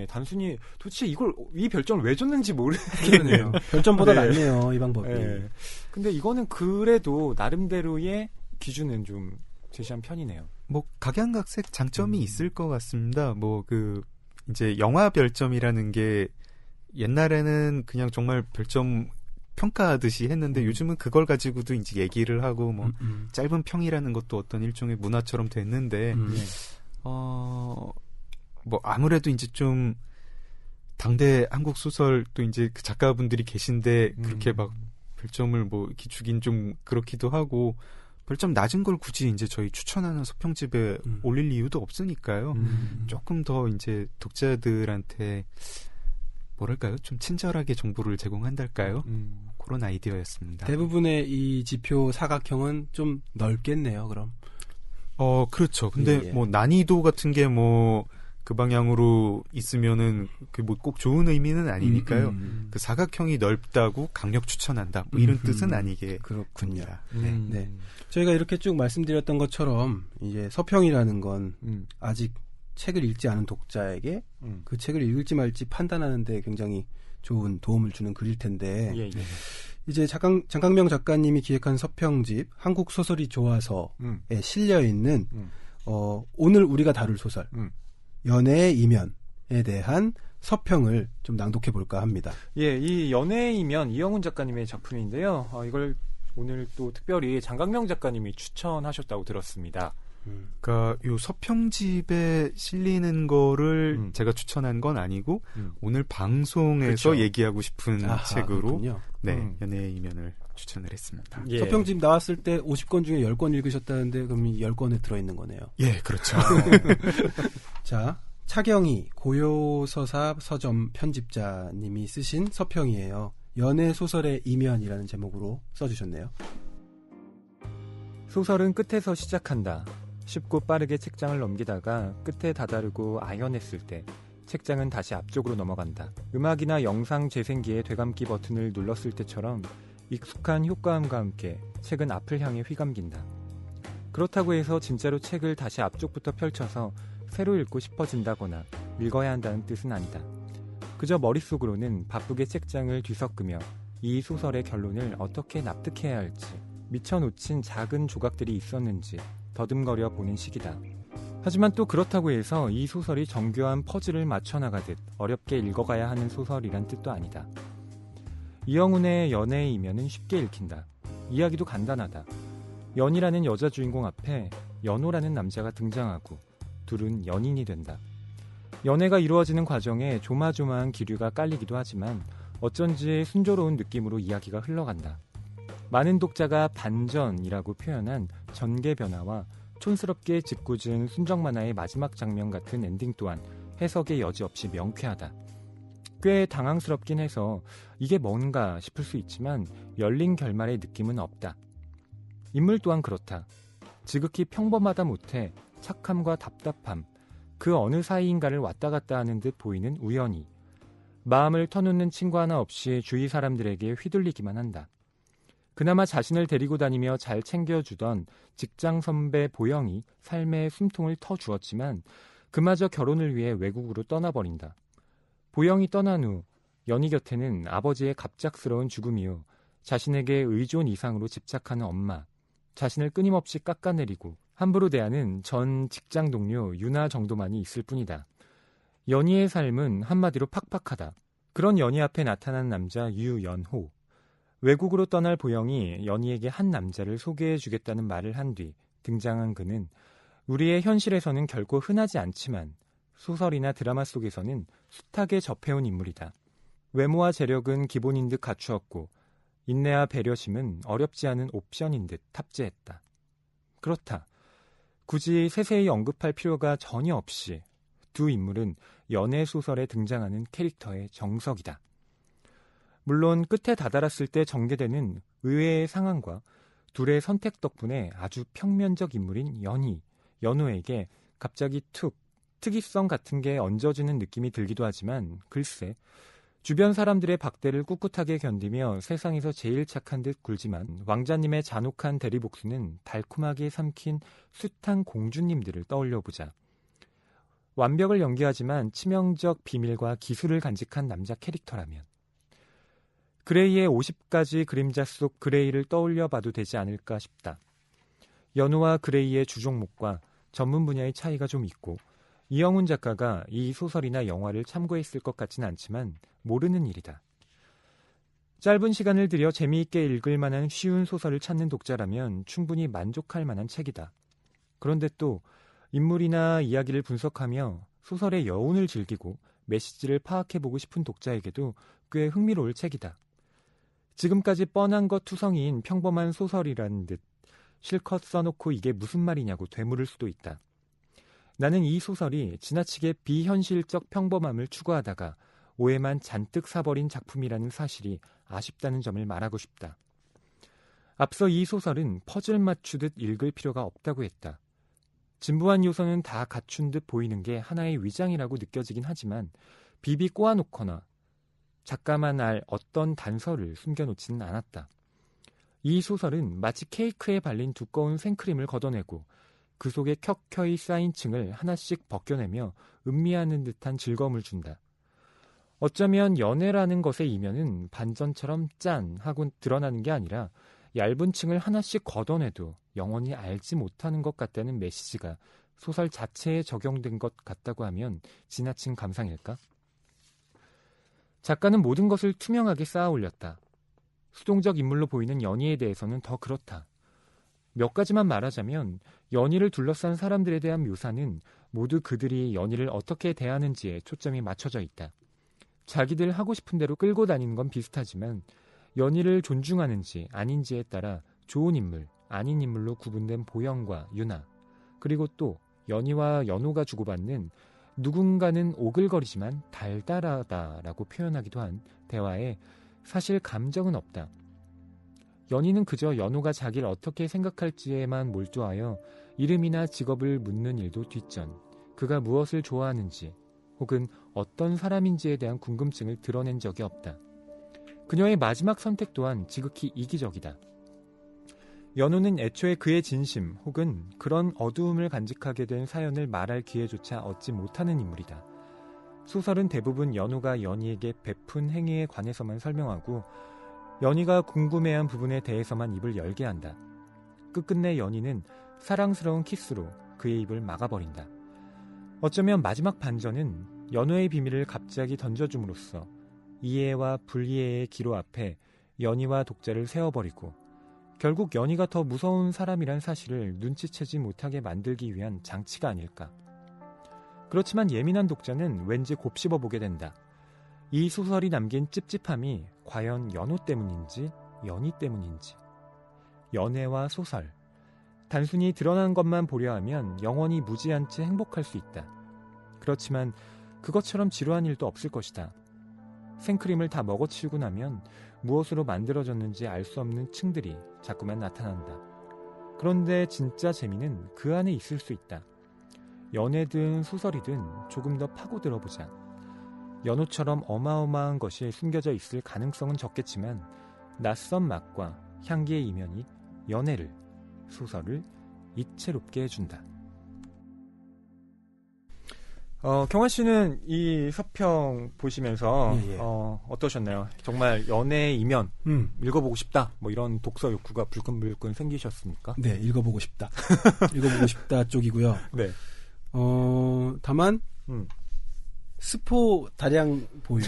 단순히 도대체 이 별점을 왜 줬는지 모르겠네요. 별점보다 낫네요, 이 방법이. 근데 이거는 그래도 나름대로의 기준은 좀 제시한 편이네요. 뭐 각양각색 장점이 있을 것 같습니다. 뭐 이제 영화 별점이라는 게 옛날에는 그냥 정말 별점 평가하듯이 했는데 요즘은 그걸 가지고도 이제 얘기를 하고 뭐 짧은 평이라는 것도 어떤 일종의 문화처럼 됐는데 뭐 아무래도 이제 좀 당대 한국 소설 또 이제 그 작가분들이 계신데 그렇게 막 별점을 뭐 이렇게 주긴 좀 그렇기도 하고 별점 낮은 걸 굳이 이제 저희 추천하는 서평집에 올릴 이유도 없으니까요. 조금 더 이제 독자들한테 뭐랄까요? 좀 친절하게 정보를 제공한달까요? 그런 아이디어였습니다. 대부분의 이 지표 사각형은 좀 넓겠네요, 그럼. 그렇죠. 근데 뭐 난이도 같은 게 뭐 그 방향으로 있으면은 그 뭐 꼭 좋은 의미는 아니니까요. 그 사각형이 넓다고 강력 추천한다. 뭐 이런 뜻은 아니게 그렇군요. 네. 저희가 이렇게 쭉 말씀드렸던 것처럼 이제 서평이라는 건 아직 책을 읽지 않은 독자에게 그 책을 읽을지 말지 판단하는데 굉장히 좋은 도움을 주는 글일 텐데 이제 장강명 작가님이 기획한 서평집 한국 소설이 좋아서에 실려 있는 오늘 우리가 다룰 소설 연애의 이면에 대한 서평을 좀 낭독해 볼까 합니다. 예, 이 연애의 이면 이영훈 작가님의 작품인데요. 이걸 오늘 또 특별히 장강명 작가님이 추천하셨다고 들었습니다. 그러니까 요 서평집에 실리는 거를 제가 추천한 건 아니고 오늘 방송에서 그렇죠. 얘기하고 싶은 책으로 그렇군요. 연애의 이면을 추천을 했습니다. 예. 서평집 나왔을 때 50권 중에 10권 읽으셨다는데 그럼 이 10권에 들어있는 거네요. 예, 그렇죠. 자, 차경희 고요서사 서점 편집자님이 쓰신 서평이에요. 연애 소설의 이면이라는 제목으로 써주셨네요. 소설은 끝에서 시작한다. 쉽고 빠르게 책장을 넘기다가 끝에 다다르고 아연했을 때 책장은 다시 앞쪽으로 넘어간다. 음악이나 영상 재생기의 되감기 버튼을 눌렀을 때처럼 익숙한 효과음과 함께 책은 앞을 향해 휘감긴다. 그렇다고 해서 진짜로 책을 다시 앞쪽부터 펼쳐서 새로 읽고 싶어진다거나 읽어야 한다는 뜻은 아니다. 그저 머릿속으로는 바쁘게 책장을 뒤섞으며 이 소설의 결론을 어떻게 납득해야 할지, 미쳐놓친 작은 조각들이 있었는지 더듬거려 보는 시기다. 하지만 또 그렇다고 해서 이 소설이 정교한 퍼즐을 맞춰나가듯 어렵게 읽어가야 하는 소설이란 뜻도 아니다. 이영훈의 연애의 이면은 쉽게 읽힌다. 이야기도 간단하다. 연이라는 여자 주인공 앞에 연호라는 남자가 등장하고 둘은 연인이 된다. 연애가 이루어지는 과정에 조마조마한 기류가 깔리기도 하지만 어쩐지 순조로운 느낌으로 이야기가 흘러간다. 많은 독자가 반전이라고 표현한 전개 변화와 촌스럽게 짓궂은 순정 만화의 마지막 장면 같은 엔딩 또한 해석의 여지 없이 명쾌하다. 꽤 당황스럽긴 해서 이게 뭔가 싶을 수 있지만 열린 결말의 느낌은 없다. 인물 또한 그렇다. 지극히 평범하다 못해 착함과 답답함, 그 어느 사이인가를 왔다 갔다 하는 듯 보이는 우연히 마음을 터놓는 친구 하나 없이 주위 사람들에게 휘둘리기만 한다. 그나마 자신을 데리고 다니며 잘 챙겨주던 직장 선배 보영이 삶의 숨통을 터주었지만 그마저 결혼을 위해 외국으로 떠나버린다. 보영이 떠난 후 연희 곁에는 아버지의 갑작스러운 죽음 이후 자신에게 의존 이상으로 집착하는 엄마, 자신을 끊임없이 깎아내리고 함부로 대하는 전 직장 동료 유나 정도만이 있을 뿐이다. 연희의 삶은 한마디로 팍팍하다. 그런 연희 앞에 나타난 남자 유연호. 외국으로 떠날 보영이 연희에게 한 남자를 소개해주겠다는 말을 한 뒤 등장한 그는 우리의 현실에서는 결코 흔하지 않지만 소설이나 드라마 속에서는 숱하게 접해온 인물이다. 외모와 재력은 기본인 듯 갖추었고 인내와 배려심은 어렵지 않은 옵션인 듯 탑재했다. 그렇다. 굳이 세세히 언급할 필요가 전혀 없이 두 인물은 연애 소설에 등장하는 캐릭터의 정석이다. 물론 끝에 다다랐을 때 전개되는 의외의 상황과 둘의 선택 덕분에 아주 평면적 인물인 연희, 연호에게 갑자기 툭 특이성 같은 게 얹어지는 느낌이 들기도 하지만 글쎄 주변 사람들의 박대를 꿋꿋하게 견디며 세상에서 제일 착한 듯 굴지만 왕자님의 잔혹한 대리복수는 달콤하게 삼킨 숱한 공주님들을 떠올려보자. 완벽을 연기하지만 치명적 비밀과 기술을 간직한 남자 캐릭터라면 그레이의 50가지 그림자 속 그레이를 떠올려봐도 되지 않을까 싶다. 연호와 그레이의 주종목과 전문 분야의 차이가 좀 있고 이영훈 작가가 이 소설이나 영화를 참고했을 것 같진 않지만 모르는 일이다. 짧은 시간을 들여 재미있게 읽을 만한 쉬운 소설을 찾는 독자라면 충분히 만족할 만한 책이다. 그런데 또 인물이나 이야기를 분석하며 소설의 여운을 즐기고 메시지를 파악해보고 싶은 독자에게도 꽤 흥미로울 책이다. 지금까지 뻔한 것 투성이인 평범한 소설이라는 듯 실컷 써놓고 이게 무슨 말이냐고 되물을 수도 있다. 나는 이 소설이 지나치게 비현실적 평범함을 추구하다가 오해만 잔뜩 사버린 작품이라는 사실이 아쉽다는 점을 말하고 싶다. 앞서 이 소설은 퍼즐 맞추듯 읽을 필요가 없다고 했다. 진부한 요소는 다 갖춘 듯 보이는 게 하나의 위장이라고 느껴지긴 하지만 비비 꼬아놓거나 작가만 알 어떤 단서를 숨겨놓지는 않았다. 이 소설은 마치 케이크에 발린 두꺼운 생크림을 걷어내고 그 속에 켜켜이 쌓인 층을 하나씩 벗겨내며 음미하는 듯한 즐거움을 준다. 어쩌면 연애라는 것의 이면은 반전처럼 짠 하고 드러나는 게 아니라 얇은 층을 하나씩 걷어내도 영원히 알지 못하는 것 같다는 메시지가 소설 자체에 적용된 것 같다고 하면 지나친 감상일까? 작가는 모든 것을 투명하게 쌓아 올렸다. 수동적 인물로 보이는 연희에 대해서는 더 그렇다. 몇 가지만 말하자면 연희를 둘러싼 사람들에 대한 묘사는 모두 그들이 연희를 어떻게 대하는지에 초점이 맞춰져 있다. 자기들 하고 싶은 대로 끌고 다니는 건 비슷하지만 연희를 존중하는지 아닌지에 따라 좋은 인물, 아닌 인물로 구분된 보영과 유나, 그리고 또 연희와 연호가 주고받는 누군가는 오글거리지만 달달하다라고 표현하기도 한 대화에 사실 감정은 없다. 연희는 그저 연호가 자기를 어떻게 생각할지에만 몰두하여 이름이나 직업을 묻는 일도 뒷전, 그가 무엇을 좋아하는지 혹은 어떤 사람인지에 대한 궁금증을 드러낸 적이 없다. 그녀의 마지막 선택 또한 지극히 이기적이다. 연호는 애초에 그의 진심 혹은 그런 어두움을 간직하게 된 사연을 말할 기회조차 얻지 못하는 인물이다. 소설은 대부분 연호가 연희에게 베푼 행위에 관해서만 설명하고 연희가 궁금해한 부분에 대해서만 입을 열게 한다. 끝끝내 연희는 사랑스러운 키스로 그의 입을 막아버린다. 어쩌면 마지막 반전은 연호의 비밀을 갑자기 던져줌으로써 이해와 불이해의 기로 앞에 연희와 독자를 세워버리고 결국 연희가 더 무서운 사람이란 사실을 눈치채지 못하게 만들기 위한 장치가 아닐까. 그렇지만 예민한 독자는 왠지 곱씹어보게 된다. 이 소설이 남긴 찝찝함이 과연 연호 때문인지 연희 때문인지. 연애와 소설. 단순히 드러난 것만 보려 하면 영원히 무지한치 행복할 수 있다. 그렇지만 그것처럼 지루한 일도 없을 것이다. 생크림을 다 먹어치우고 나면 무엇으로 만들어졌는지 알 수 없는 층들이 자꾸만 나타난다. 그런데 진짜 재미는 그 안에 있을 수 있다. 연애든 소설이든 조금 더 파고들어보자. 연호처럼 어마어마한 것이 숨겨져 있을 가능성은 적겠지만 낯선 맛과 향기의 이면이 연애를, 소설을 이채롭게 해준다. 경환 씨는 이 서평 보시면서 예. 어떠셨나요? 정말 연애의 이면 읽어보고 싶다. 뭐 이런 독서 욕구가 불끈불끈 생기셨습니까? 네, 읽어보고 싶다. 읽어보고 싶다 쪽이고요. 네. 다만 스포 다량 보유.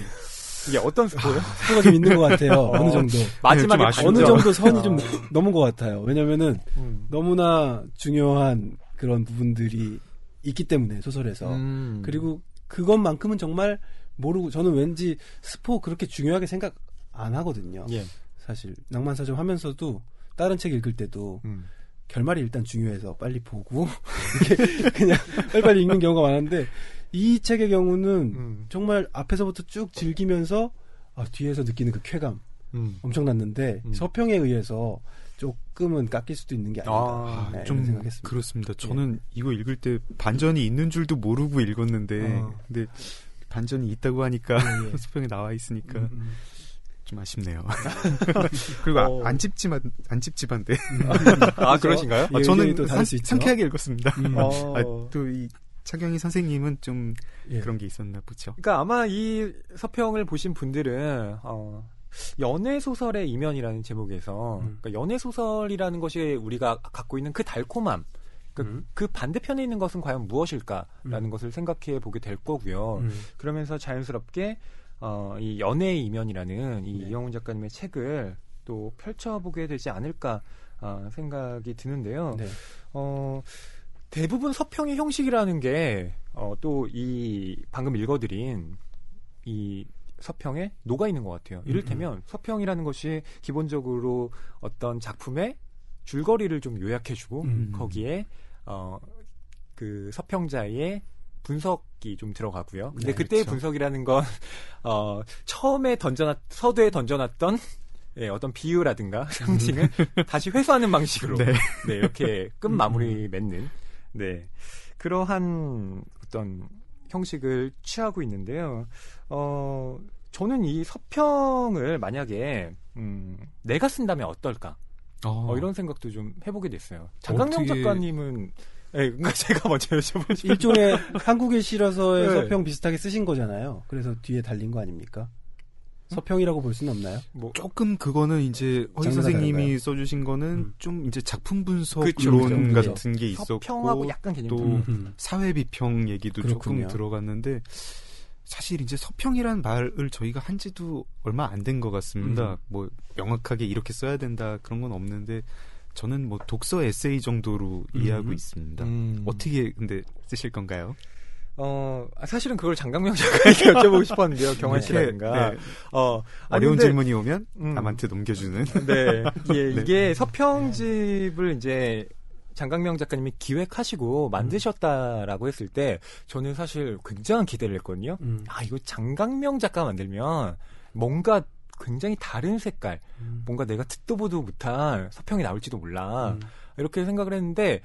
이게 어떤 스포요? 스포가 좀 있는 것 같아요. 어느 정도. 마지막에 네, 좀 어느 정도 선이 좀 어. 넘은 것 같아요. 왜냐면은 너무나 중요한 그런 부분들이 있기 때문에 소설에서. 그리고 그것만큼은 정말 모르고 저는 왠지 스포 그렇게 중요하게 생각 안 하거든요. 예. 사실 낭만서점 하면서도 다른 책 읽을 때도 결말이 일단 중요해서 빨리 보고 이렇게 그냥 빨리빨리 읽는 경우가 많은데 이 책의 경우는 정말 앞에서부터 쭉 즐기면서 뒤에서 느끼는 그 쾌감 엄청났는데 서평에 의해서 조금은 깎일 수도 있는 게 아닌가 네, 좀 생각했습니다. 그렇습니다. 저는 이거 읽을 때 반전이 있는 줄도 모르고 읽었는데 근데 반전이 있다고 하니까 서평에 나와 있으니까 좀 아쉽네요. 그리고 안 찝찝한데. 그러신가요? 저는 또 다를 수 있죠. 상쾌하게 읽었습니다. 또 이 차경희 선생님은 좀 그런 게 있었나 보죠. 그러니까 아마 이 서평을 보신 분들은 연애 소설의 이면이라는 제목에서 그러니까 연애 소설이라는 것이 우리가 갖고 있는 그 달콤함, 그 반대편에 있는 것은 과연 무엇일까라는 것을 생각해 보게 될 거고요. 그러면서 자연스럽게 이 연애의 이면이라는 이 이영훈 작가님의 책을 또 펼쳐보게 되지 않을까 생각이 드는데요. 네. 대부분 서평의 형식이라는 게 또 이 방금 읽어드린 이 서평에 녹아 있는 것 같아요. 이를테면 서평이라는 것이 기본적으로 어떤 작품의 줄거리를 좀 요약해주고 거기에 그 서평자의 분석이 좀 들어가고요. 근데 네, 그때의 그렇죠. 분석이라는 건 처음에 서두에 던져놨던 어떤 비유라든가 상징을 다시 회수하는 방식으로 네. 네, 이렇게 끝 마무리 맺는 그러한 어떤 형식을 취하고 있는데요. 저는 이 서평을 만약에 내가 쓴다면 어떨까? 이런 생각도 좀 해보게 됐어요. 장강명 어떻게... 작가님은 그러니까 제가 먼저 여쭤보죠. 일종의 한국의 실어서의 네. 서평 비슷하게 쓰신 거잖아요. 그래서 뒤에 달린 거 아닙니까? 서평이라고 볼 수는 없나요? 조금 그거는 이제 허희 선생님이 써주신 거는 좀 이제 작품 분석론 그렇죠. 같은 게 있었고 서평하고 약간 개념이 또 사회 비평 얘기도 그렇군요. 조금 들어갔는데 사실 이제 서평이라는 말을 저희가 한지도 얼마 안 된 것 같습니다. 뭐 명확하게 이렇게 써야 된다 그런 건 없는데 저는 뭐 독서 에세이 정도로 이해하고 있습니다. 어떻게 근데 쓰실 건가요? 사실은 그걸 장강명 작가에게 여쭤보고 싶었는데요. 경환 씨라든가. 네. 아니, 어려운 근데, 질문이 오면 남한테 넘겨주는. 네. 네. 이게 서평집을 이제 장강명 작가님이 기획하시고 만드셨다라고 했을 때 저는 사실 굉장한 기대를 했거든요. 이거 장강명 작가 만들면 뭔가 굉장히 다른 색깔, 뭔가 내가 듣도 보도 못한 서평이 나올지도 몰라. 이렇게 생각을 했는데,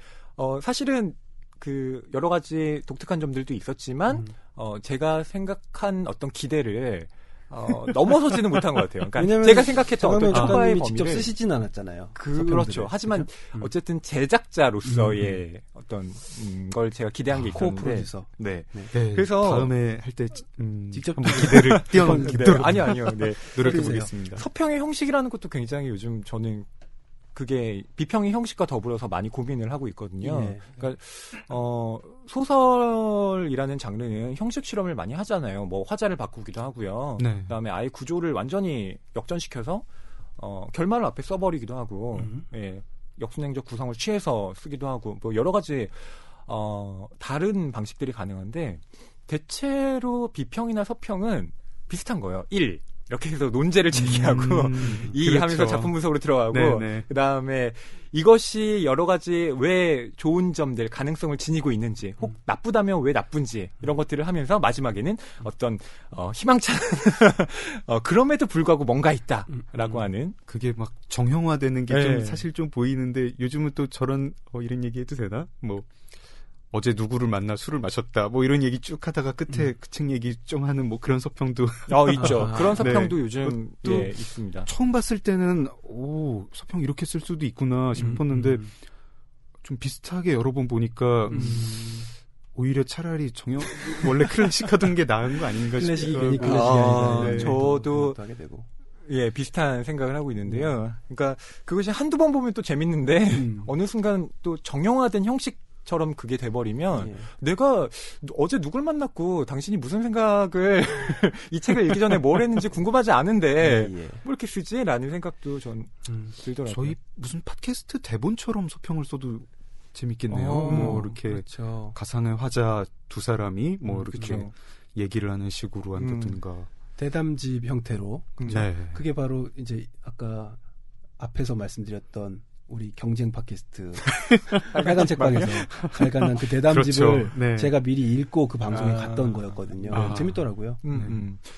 사실은 그 여러 가지 독특한 점들도 있었지만, 제가 생각한 어떤 기대를 넘어서지는 못한 것 같아요. 그러니까 제가 생각했던 어떤 초과의 범위를 직접 쓰시진 않았잖아요. 그렇죠. 하지만 어쨌든 제작자로서의 어떤 걸 제가 기대한 게 있었는데, 프로듀서. 네. 그래서 다음에 할 때 직접 한번 기대를 띄워놓도록 아니요. 네. 노력해 보겠습니다. 서평의 형식이라는 것도 굉장히 요즘 저는 그게 비평의 형식과 더불어서 많이 고민을 하고 있거든요. 예. 그러니까 소설이라는 장르는 형식 실험을 많이 하잖아요. 뭐 화자를 바꾸기도 하고요. 네. 그다음에 아예 구조를 완전히 역전시켜서 결말을 앞에 써버리기도 하고, 예, 역순행적 구성을 취해서 쓰기도 하고, 뭐 여러 가지 다른 방식들이 가능한데 대체로 비평이나 서평은 비슷한 거예요. 1. 이렇게 해서 논제를 제기하고 2 그렇죠. 하면서 작품 분석으로 들어가고 네네. 그다음에 이것이 여러 가지 왜 좋은 점들 가능성을 지니고 있는지 혹 나쁘다면 왜 나쁜지 이런 것들을 하면서 마지막에는 어떤 희망찬 그럼에도 불구하고 뭔가 있다라고 하는 그게 막 정형화되는 게 좀 네. 사실 좀 보이는데 요즘은 또 저런 이런 얘기 해도 되나? 뭐 어제 누구를 만나 술을 마셨다 뭐 이런 얘기 쭉 하다가 끝에 그 책 얘기 좀 하는 뭐 그런 서평도 있죠. 그런 서평도 네. 요즘 또 예, 있습니다. 처음 봤을 때는 오 서평 이렇게 쓸 수도 있구나 싶었는데 좀 비슷하게 여러 번 보니까 오히려 차라리 원래 클래식 하던 게 나은 거 아닌가 클래식이 싶어요. 괜히 클래식이 아, 아니다. 저도 하게 되고. 예, 비슷한 생각을 하고 있는데요. 그러니까 그것이 한두 번 보면 또 재밌는데 어느 순간 또 정형화된 형식처럼 그게 돼버리면 예. 내가 어제 누굴 만났고 당신이 무슨 생각을 이 책을 읽기 전에 뭘 했는지 궁금하지 않은데 예. 뭐 이렇게 쓰지? 라는 생각도 전 들더라고요. 저희 무슨 팟캐스트 대본처럼 서평을 써도 재밌겠네요. 어, 뭐 이렇게 그렇죠. 가상의 화자 두 사람이 뭐 이렇게 그렇죠. 얘기를 하는 식으로 한다든가. 대담집 형태로. 네. 그게 바로 이제 아까 앞에서 말씀드렸던 우리 경쟁 팟캐스트 빨간 책방에서 발간한 그 대담집을 그렇죠. 네. 제가 미리 읽고 그 방송에 아. 갔던 거였거든요. 아. 재밌더라고요.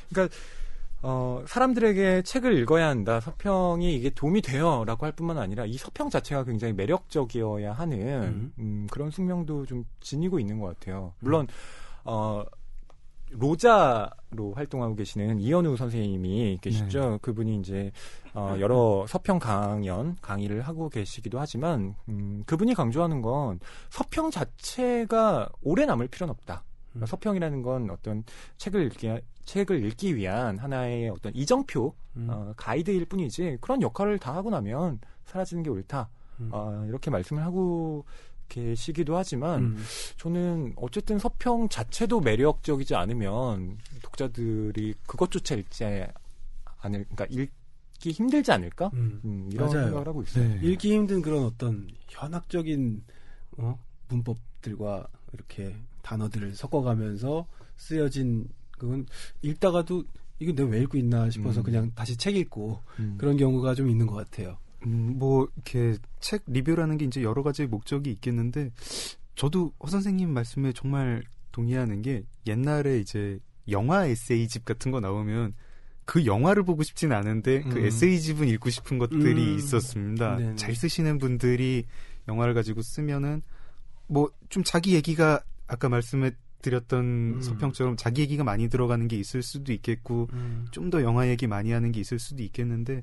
그러니까 사람들에게 책을 읽어야 한다. 서평이 이게 도움이 돼요라고 할 뿐만 아니라 이 서평 자체가 굉장히 매력적이어야 하는 그런 숙명도 좀 지니고 있는 것 같아요. 물론 로자로 활동하고 계시는 이현우 선생님이 계시죠. 그분이 이제 여러 서평 강의를 하고 계시기도 하지만 그분이 강조하는 건 서평 자체가 오래 남을 필요는 없다. 그러니까 서평이라는 건 어떤 책을 읽기 위한 하나의 어떤 이정표, 가이드일 뿐이지 그런 역할을 다 하고 나면 사라지는 게 옳다. 이렇게 말씀을 하고 계시기도 하지만 저는 어쨌든 서평 자체도 매력적이지 않으면 독자들이 그것조차 그러니까 읽기 힘들지 않을까? 이런 맞아요. 생각을 하고 있어요. 네. 읽기 힘든 그런 어떤 현학적인 문법들과 이렇게 단어들을 섞어가면서 쓰여진 그건 읽다가도 이거 내가 왜 읽고 있나 싶어서 그냥 다시 책 읽고 그런 경우가 좀 있는 것 같아요. 뭐 이렇게 책 리뷰라는 게 이제 여러 가지 목적이 있겠는데 저도 허 선생님 말씀에 정말 동의하는 게 옛날에 이제 영화 에세이집 같은 거 나오면 그 영화를 보고 싶진 않은데 그 에세이집은 읽고 싶은 것들이 있었습니다. 네네. 잘 쓰시는 분들이 영화를 가지고 쓰면은 뭐 좀 자기 얘기가 아까 말씀해 드렸던 서평처럼 자기 얘기가 많이 들어가는 게 있을 수도 있겠고 좀 더 영화 얘기 많이 하는 게 있을 수도 있겠는데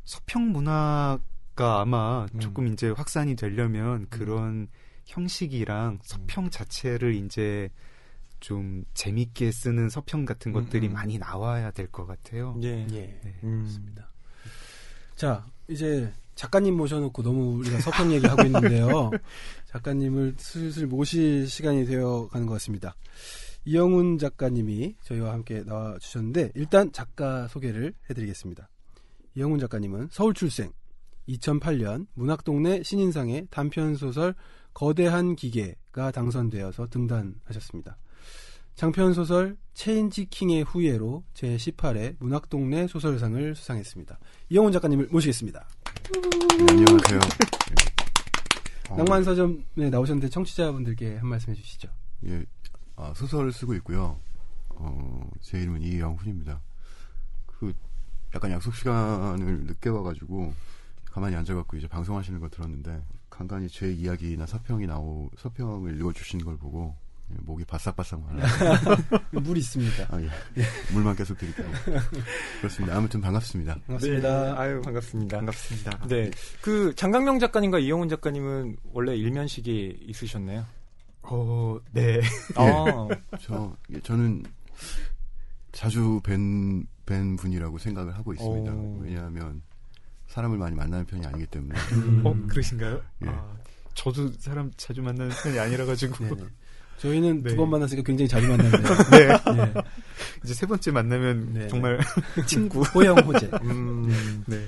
서평 문화가 아마 조금 이제 확산이 되려면 그런 형식이랑 서평 자체를 이제 좀 재밌게 쓰는 서평 같은 것들이 많이 나와야 될 것 같아요. 예. 네, 그렇습니다. 자, 이제 작가님 모셔놓고 너무 우리가 서평 얘기하고 있는데요. 작가님을 슬슬 모실 시간이 되어가는 것 같습니다. 이영훈 작가님이 저희와 함께 나와주셨는데 일단 작가 소개를 해드리겠습니다. 이영훈 작가님은 서울 출생, 2008년 문학동네 신인상의 단편소설 거대한 기계가 당선되어서 등단하셨습니다. 장편소설 체인지 킹의 후예로 제18회 문학동네 소설상을 수상했습니다. 이영훈 작가님을 모시겠습니다. 네, 안녕하세요. 낭만서점에 나오셨는데 청취자분들께 한 말씀 해주시죠. 예, 소설을 쓰고 있고요. 제 이름은 이영훈입니다. 약간 약속 시간을 늦게 와가지고 가만히 앉아갖고 이제 방송하시는 거 들었는데 간간히 제 이야기나 서평을 읽어주시는 걸 보고 목이 바싹바싹 말라요. 물 있습니다. 예. 물만 계속 드릴게요. 그렇습니다. 아무튼 반갑습니다. 반갑습니다. 네, 아유, 반갑습니다. 반갑습니다. 네. 그 장강명 작가님과 이영훈 작가님은 원래 일면식이 있으셨나요? 네. 저는 자주 뵌 분이라고 생각을 하고 있습니다. 오. 왜냐하면 사람을 많이 만나는 편이 아니기 때문에. 그러신가요? 예. 저도 사람 자주 만나는 편이 아니라가지고. 네네. 저희는 네. 2번 만났으니까 굉장히 자주 만났네요. 네. 네. 이제 3번째 만나면 네. 정말 친구. 호영 호재. 네.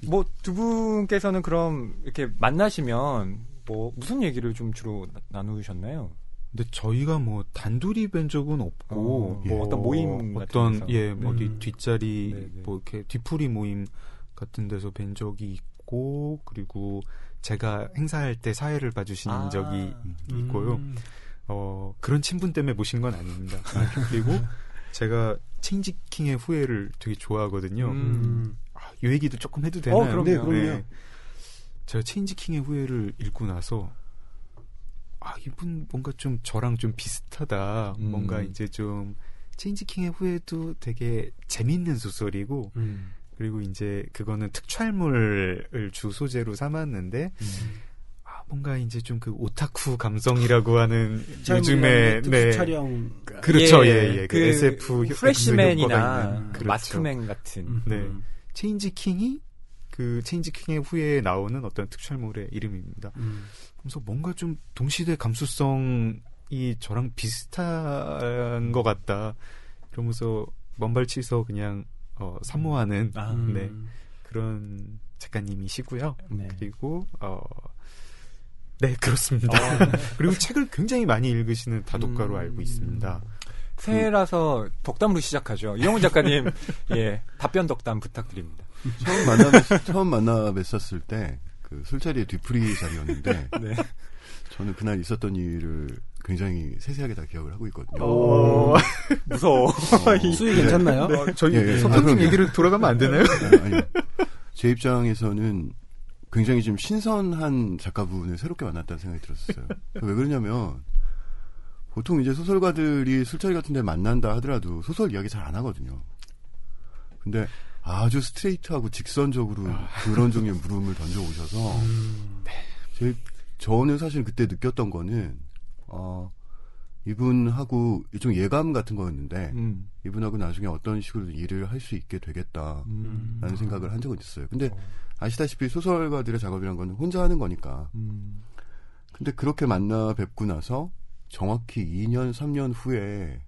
뭐 두 분께서는 그럼 이렇게 만나시면 뭐 무슨 얘기를 좀 주로 나누셨나요? 근데 저희가 뭐 단둘이 뵌 적은 없고 뭐 어떤 모임 같은 어떤 데서. 어디 뒷자리 네, 네. 뭐 이렇게 뒤풀이 모임 같은 데서 뵌 적이 있고 그리고 제가 행사할 때 사회를 봐주신 적이 있고요. 그런 친분 때문에 모신 건 아닙니다. 그리고 제가 체인지킹의 후예를 되게 좋아하거든요. 이 얘기도 조금 해도 되나요? 그럼요. 네, 그럼요. 제가 체인지킹의 후예를 읽고 나서 이분 뭔가 좀 저랑 좀 비슷하다. 뭔가 이제 좀 체인지킹의 후예도 되게 재밌는 소설이고 그리고 이제 그거는 특촬물을 주 소재로 삼았는데 뭔가 이제 좀 그 오타쿠 감성이라고 하는 요즘에 특수 촬영. 그렇죠. 예. 그 그 SF 프레시맨이나 그렇죠. 마스크맨 같은. 네. 체인지킹이 그 체인지킹의 후에 나오는 어떤 특촬물의 이름입니다. 그래서 뭔가 좀 동시대 감수성이 저랑 비슷한 것 같다. 그러면서 먼발치서 그냥 사모하는 네, 그런 작가님이시고요. 네. 그리고 네, 그렇습니다. 그리고 책을 굉장히 많이 읽으시는 다독가로 알고 있습니다. 새해라서 덕담으로 시작하죠. 이영훈 작가님, 예, 답변 덕담 부탁드립니다. 처음 만나 뵀었을 때, 그 술자리의 뒤풀이 자리였는데, 네. 저는 그날 있었던 일을 굉장히 세세하게 다 기억을 하고 있거든요. 무서워. 수위 괜찮나요? 저희 예, 예. 서평님 얘기를 돌아가면 안 되나요? 아니, 제 입장에서는 굉장히 좀 신선한 작가분을 새롭게 만났다는 생각이 들었어요. 왜 그러냐면, 보통 이제 소설가들이 술자리 같은 데 만난다 하더라도 소설 이야기 잘 안 하거든요. 근데 아주 스트레이트하고 직선적으로 그런 종류의 물음을 던져오셔서 저는 사실 그때 느꼈던 거는 이분하고 일종의 예감 같은 거였는데 이분하고 나중에 어떤 식으로 일을 할 수 있게 되겠다라는 생각을 한 적은 있어요. 근데 아시다시피 소설가들의 작업이란 건 혼자 하는 거니까. 근데 그렇게 만나 뵙고 나서 정확히 2년, 3년 후에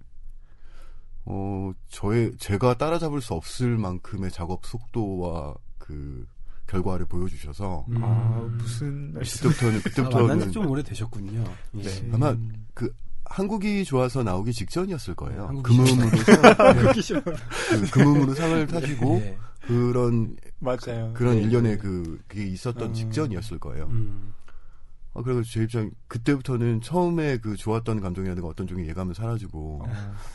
제가 따라잡을 수 없을 만큼의 작업 속도와 그 결과를 보여주셔서 무슨 그때부터는 만난 지 좀 오래 되셨군요. 예. 네. 아마 그 한국이 좋아서 나오기 직전이었을 거예요. 네, 금음으로 상을 타시고 예. 그런 맞아요. 그런 네. 일련의 그게 있었던 직전이었을 거예요. 그래서 제 입장 그때부터는 처음에 그 좋았던 감정이라든가 어떤 종의 예감은 사라지고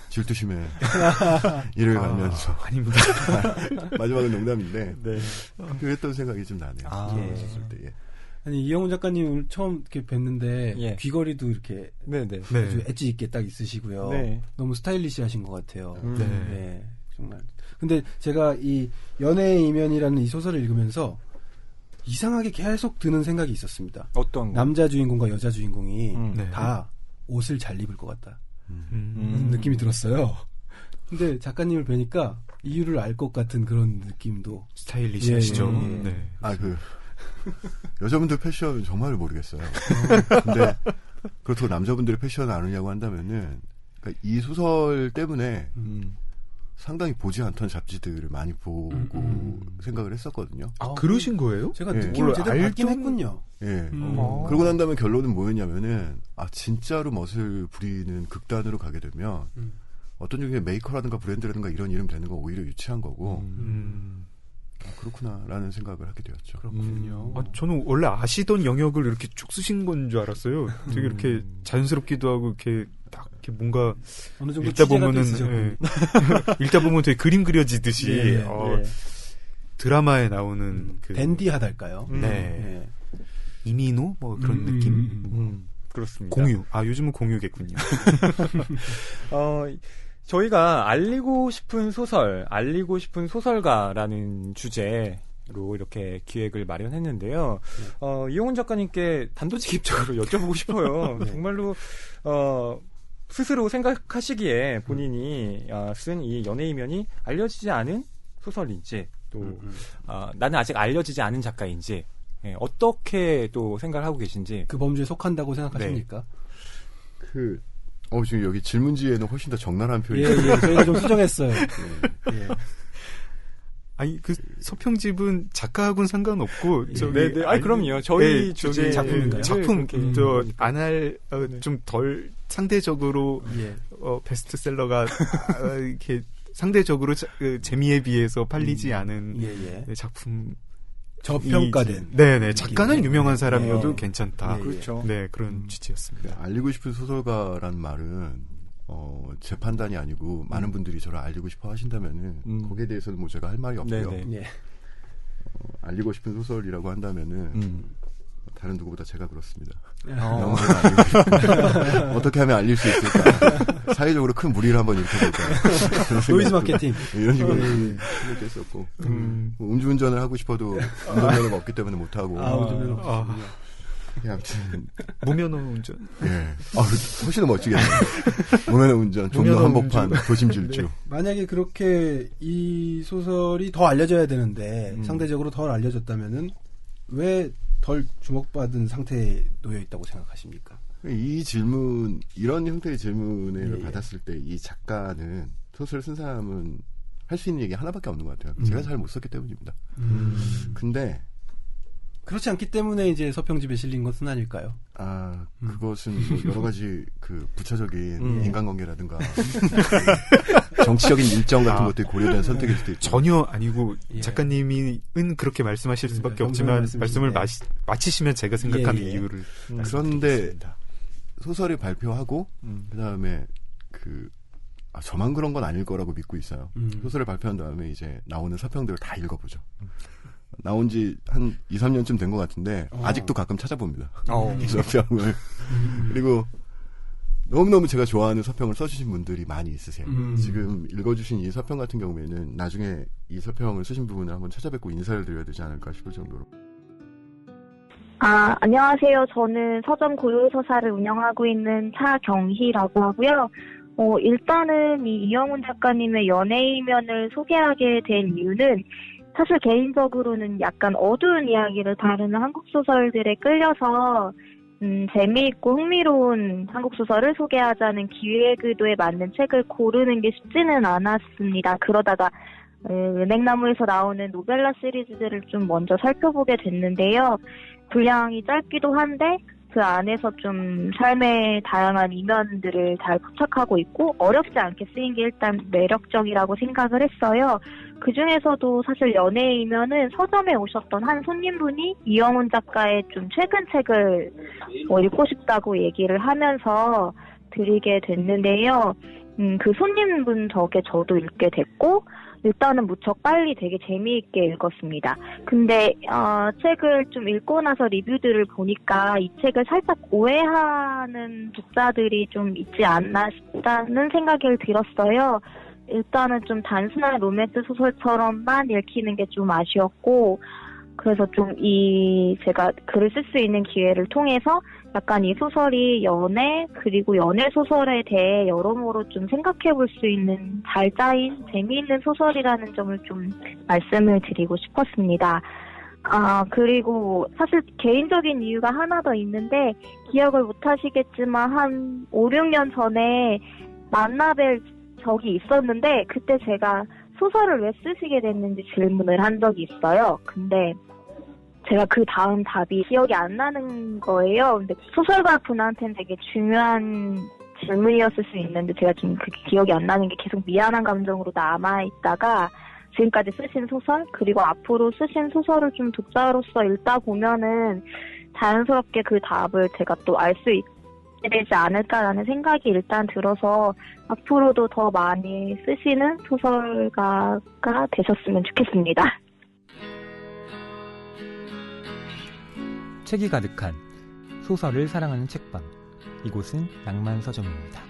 질투심에 이를 갈면서 아닙니다. 마지막은 농담인데 네. 그랬던 생각이 좀 나네요. 예. 있을 때, 예. 아니 이영훈 작가님 처음 이렇게 뵀는데 예. 귀걸이도 이렇게 네네. 아주 엣지 있게 딱 있으시고요. 네. 너무 스타일리시하신 것 같아요. 네. 네, 정말. 근데 제가 이 연애의 이면이라는 이 소설을 읽으면서 이상하게 계속 드는 생각이 있었습니다. 어떤 남자 주인공과 여자 주인공이 네. 다 옷을 잘 입을 것 같다. 음. 느낌이 들었어요. 근데 작가님을 뵈니까 이유를 알 것 같은 그런 느낌도. 스타일리시하시죠. 예, 예, 예. 네. 여자분들 패션은 정말 모르겠어요. 근데 그렇다고 남자분들의 패션을 아느냐고 한다면은 그러니까 이 소설 때문에 상당히 보지 않던 잡지들을 많이 보고 생각을 했었거든요. 그러신 거예요? 제가 예. 느낌을 제대로 원래 받긴 알던- 했군요. 예. 그러고 난 다음에 결론은 뭐였냐면은 진짜로 멋을 부리는 극단으로 가게 되면 어떤 종류의 메이커라든가 브랜드라든가 이런 이름 되는 건 오히려 유치한 거고 그렇구나라는 생각을 하게 되었죠. 그렇군요. 저는 원래 아시던 영역을 이렇게 쭉 쓰신 건 줄 알았어요. 되게 이렇게 자연스럽기도 하고 이렇게 딱 이렇게 뭔가 어느 정도 읽다 취재가 또 보면은 있으셨군요. 읽다 보면 되게 그림 그려지듯이 예, 예. 드라마에 나오는 그 댄디하달까요? 네. 예. 이민호 뭐 그런 느낌. 그렇습니다. 공유. 요즘은 공유겠군요. 저희가 알리고 싶은 소설, 알리고 싶은 소설가라는 주제로 이렇게 기획을 마련했는데요. 이용훈 작가님께 단도직입적으로 여쭤보고 싶어요. 정말로 스스로 생각하시기에 본인이 쓴 이 연애이면이 알려지지 않은 소설인지 또 나는 아직 알려지지 않은 작가인지 예, 어떻게 또 생각을 하고 계신지. 그 범주에 속한다고 생각하십니까? 지금 여기 질문지에는 훨씬 더 적나라한 표현이. 예, 저희가 좀 수정했어요. 예. 아니 그 서평집은 작가하고는 상관없고 네네. 아니 그럼요. 저희 주제 작품인가요? 작품 저 안할 좀 덜 상대적으로 예. 베스트셀러가 이렇게 상대적으로 재미에 비해서 팔리지 않은 예. 작품. 저평가된. 네네. 작가는 유명한 사람이어도 네. 괜찮다. 그렇죠. 네, 그런 취지였습니다. 알리고 싶은 소설가라는 말은 제 판단이 아니고 많은 분들이 저를 알리고 싶어 하신다면은 거기에 대해서는 뭐 제가 할 말이 없고요. 네네. 예. 알리고 싶은 소설이라고 한다면은 다른 누구보다 제가 그렇습니다. 어. 어떻게 하면 알릴 수 있을까? 사회적으로 큰 무리를 한번 일으켜볼까? 노이즈 마케팅. 이런 식으로 생각했었고 음주운전을 하고 싶어도 운전면허가 없기 때문에 못하고. 운전면허 없군요. 아무튼 무면허 운전. 예. 훨씬 더 멋지겠네요. 무면허 운전, 종로 한복판, 도심질주. 네. 만약에 그렇게 이 소설이 더 알려져야 되는데 상대적으로 덜 알려졌다면은 왜 덜 주목받은 상태에 놓여 있다고 생각하십니까? 이 질문, 이런 형태의 질문을 예. 받았을 때 이 작가는 소설을 쓴 사람은 할 수 있는 얘기 하나밖에 없는 것 같아요. 제가 잘 못 썼기 때문입니다. 근데 그렇지 않기 때문에 이제 서평집에 실린 것은 아닐까요? 그것은 뭐 여러 가지 그 부차적인 인간관계라든가 정치적인 일정 같은 것들이 고려된 선택일 수도 있고. 전혀 아니고 예. 작가님은 그렇게 말씀하실 수밖에 없지만 말씀을 마치시면 제가 생각하는 이유를 그런데 소설을 발표하고 그다음에 저만 그런 건 아닐 거라고 믿고 있어요. 소설을 발표한 다음에 이제 나오는 서평들을 다 읽어보죠. 나온 지 한 2, 3년쯤 된 것 같은데 아직도 가끔 찾아봅니다. 이 서평을. 그리고 너무너무 제가 좋아하는 서평을 써주신 분들이 많이 있으세요. 지금 읽어주신 이 서평 같은 경우에는 나중에 이 서평을 쓰신 부분을 한번 찾아뵙고 인사를 드려야 되지 않을까 싶을 정도로. 안녕하세요. 저는 서점 고요서사를 운영하고 있는 차경희라고 하고요. 일단은 이 이영훈 작가님의 연애이면을 소개하게 된 이유는 사실 개인적으로는 약간 어두운 이야기를 다루는 한국 소설들에 끌려서 재미있고 흥미로운 한국 소설을 소개하자는 기획 의도에 맞는 책을 고르는 게 쉽지는 않았습니다. 그러다가 은행나무에서 나오는 노벨라 시리즈들을 좀 먼저 살펴보게 됐는데요. 분량이 짧기도 한데 그 안에서 좀 삶의 다양한 이면들을 잘 포착하고 있고 어렵지 않게 쓰인 게 일단 매력적이라고 생각을 했어요. 그 중에서도 사실 연애이면은 서점에 오셨던 한 손님분이 이영훈 작가의 좀 최근 책을 읽고 싶다고 얘기를 하면서 드리게 됐는데요. 그 손님분 덕에 저도 읽게 됐고 일단은 무척 빨리 되게 재미있게 읽었습니다. 근데 책을 좀 읽고 나서 리뷰들을 보니까 이 책을 살짝 오해하는 독자들이 좀 있지 않나 싶다는 생각이 들었어요. 일단은 좀 단순한 로맨스 소설처럼만 읽히는 게 좀 아쉬웠고 그래서 좀 제가 글을 쓸 수 있는 기회를 통해서 약간 이 소설이 연애 그리고 연애 소설에 대해 여러모로 좀 생각해 볼 수 있는 잘 짜인 재미있는 소설이라는 점을 좀 말씀을 드리고 싶었습니다. 그리고 사실 개인적인 이유가 하나 더 있는데 기억을 못 하시겠지만 한 5, 6년 전에 만나뵐 적이 있었는데 그때 제가 소설을 왜 쓰시게 됐는지 질문을 한 적이 있어요. 근데 제가 그 다음 답이 기억이 안 나는 거예요. 근데 소설가 분한테는 되게 중요한 질문이었을 수 있는데 제가 좀 그게 기억이 안 나는 게 계속 미안한 감정으로 남아있다가 지금까지 쓰신 소설 그리고 앞으로 쓰신 소설을 좀 독자로서 읽다 보면은 자연스럽게 그 답을 제가 또 알 수 있게 되지 않을까라는 생각이 일단 들어서 앞으로도 더 많이 쓰시는 소설가가 되셨으면 좋겠습니다. 책이 가득한 소설을 사랑하는 책방. 이곳은 낭만서점입니다.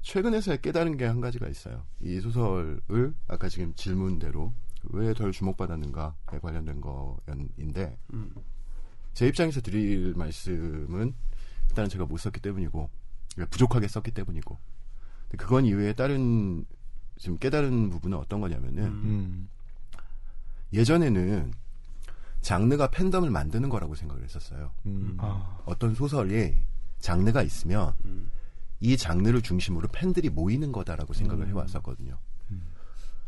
최근에서 깨달은 게 한 가지가 있어요. 이 소설을 아까 지금 질문대로 왜 덜 주목받았는가에 관련된 거인데 제 입장에서 드릴 말씀은 일단은 제가 못 썼기 때문이고 부족하게 썼기 때문이고. 근데 그건 이외에 다른 지금 깨달은 부분은 어떤 거냐면은 예전에는 장르가 팬덤을 만드는 거라고 생각을 했었어요. 어떤 소설에 장르가 있으면 이 장르를 중심으로 팬들이 모이는 거다라고 생각을 해왔었거든요.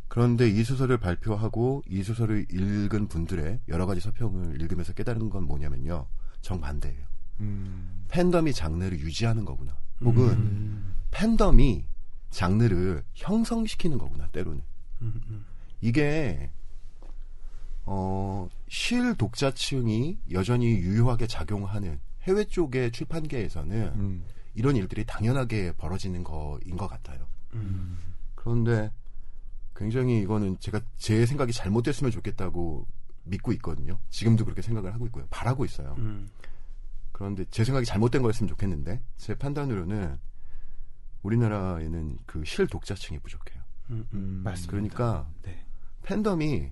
그런데 이 소설을 발표하고 이 소설을 읽은 분들의 여러 가지 서평을 읽으면서 깨달은 건 뭐냐면요. 정반대예요. 팬덤이 장르를 유지하는 거구나. 혹은 팬덤이 장르를 형성시키는 거구나. 때로는. 이게 실 독자층이 여전히 유효하게 작용하는 해외 쪽의 출판계에서는 이런 일들이 당연하게 벌어지는 거인 것 같아요. 그런데 굉장히 이거는 제가 제 생각이 잘못됐으면 좋겠다고 믿고 있거든요. 지금도 그렇게 생각을 하고 있고요. 바라고 있어요. 그런데 제 생각이 잘못된 거였으면 좋겠는데 제 판단으로는 우리나라에는 그 실 독자층이 부족해요. 맞습니다. 그러니까 네. 팬덤이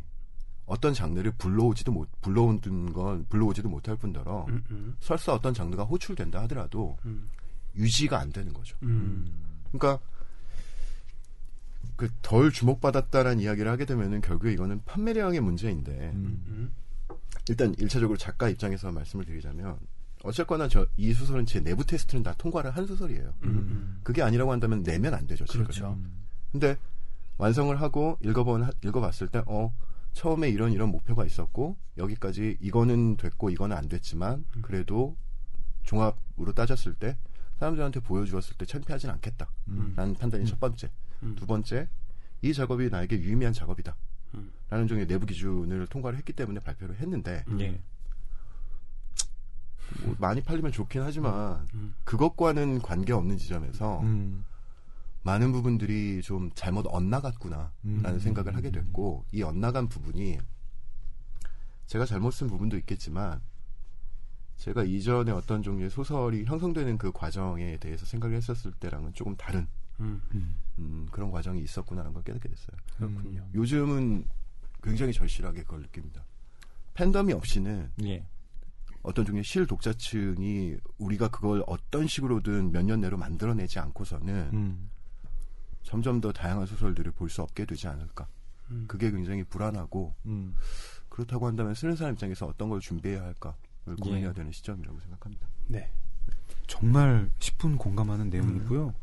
어떤 장르를 불러오지도 못할 뿐더러 설사 어떤 장르가 호출된다 하더라도 유지가 안 되는 거죠. 그러니까 그 덜 주목받았다라는 이야기를 하게 되면은 결국에 이거는 판매량의 문제인데 일단 1차적으로 작가 입장에서 말씀을 드리자면 어쨌거나 이 소설은 제 내부 테스트는 다 통과를 한 소설이에요. 그게 아니라고 한다면 내면 안 되죠. 지금. 그렇죠. 근데 완성을 하고 읽어봤을 때 처음에 이런 목표가 있었고 여기까지 이거는 됐고 이거는 안 됐지만 그래도 종합으로 따졌을 때 사람들한테 보여주었을 때 창피하진 않겠다 라는 판단이 첫 번째. 두 번째, 이 작업이 나에게 유의미한 작업이다 라는 종의 내부 기준을 통과를 했기 때문에 발표를 했는데 뭐 많이 팔리면 좋긴 하지만 그것과는 관계없는 지점에서 많은 부분들이 좀 잘못 엇나갔구나 라는 생각을 하게 됐고 이 엇나간 부분이 제가 잘못 쓴 부분도 있겠지만 제가 이전에 어떤 종류의 소설이 형성되는 그 과정에 대해서 생각을 했었을 때랑은 조금 다른 그런 과정이 있었구나라는 걸 깨닫게 됐어요. 그렇군요. 요즘은 굉장히 절실하게 그걸 느낍니다. 팬덤이 없이는 어떤 종류의 실 독자층이 우리가 그걸 어떤 식으로든 몇 년 내로 만들어내지 않고서는 점점 더 다양한 소설들을 볼 수 없게 되지 않을까. 그게 굉장히 불안하고 그렇다고 한다면 쓰는 사람 입장에서 어떤 걸 준비해야 할까를 고민해야 되는 시점이라고 생각합니다. 네. 정말 10분 공감하는 내용이고요.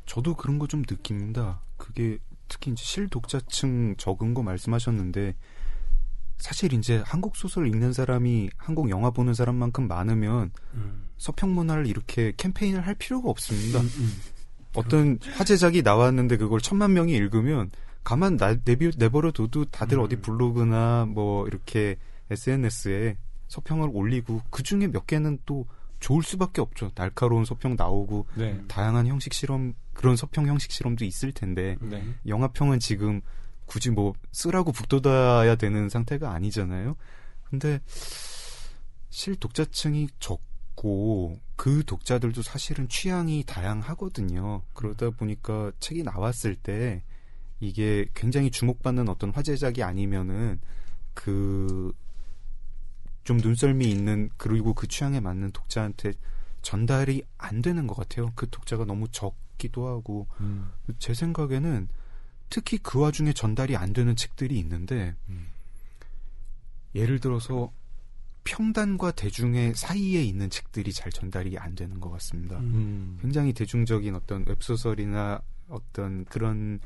저도 그런 거 좀 느낍니다. 그게 특히 이제 실 독자층 적은 거 말씀하셨는데 사실 이제 한국 소설 읽는 사람이 한국 영화 보는 사람만큼 많으면 서평 문화를 이렇게 캠페인을 할 필요가 없습니다. 어떤 화제작이 나왔는데 그걸 1000만 명이 읽으면 가만 내버려둬도 다들 어디 블로그나 뭐 이렇게 SNS에 서평을 올리고 그 중에 몇 개는 또 좋을 수밖에 없죠. 날카로운 서평 나오고 다양한 형식 실험 그런 서평 형식 실험도 있을 텐데 영화평은 지금 굳이 뭐 쓰라고 북돋아야 되는 상태가 아니잖아요. 근데 실 독자층이 적고 그 독자들도 사실은 취향이 다양하거든요. 그러다 보니까 책이 나왔을 때 이게 굉장히 주목받는 어떤 화제작이 아니면은 그 좀 눈썰미 있는 그리고 그 취향에 맞는 독자한테 전달이 안 되는 것 같아요. 그 독자가 너무 적기도 하고 제 생각에는 특히 그 와중에 전달이 안 되는 책들이 있는데 예를 들어서 평단과 대중의 사이에 있는 책들이 잘 전달이 안 되는 것 같습니다. 굉장히 대중적인 어떤 웹소설이나 어떤 그런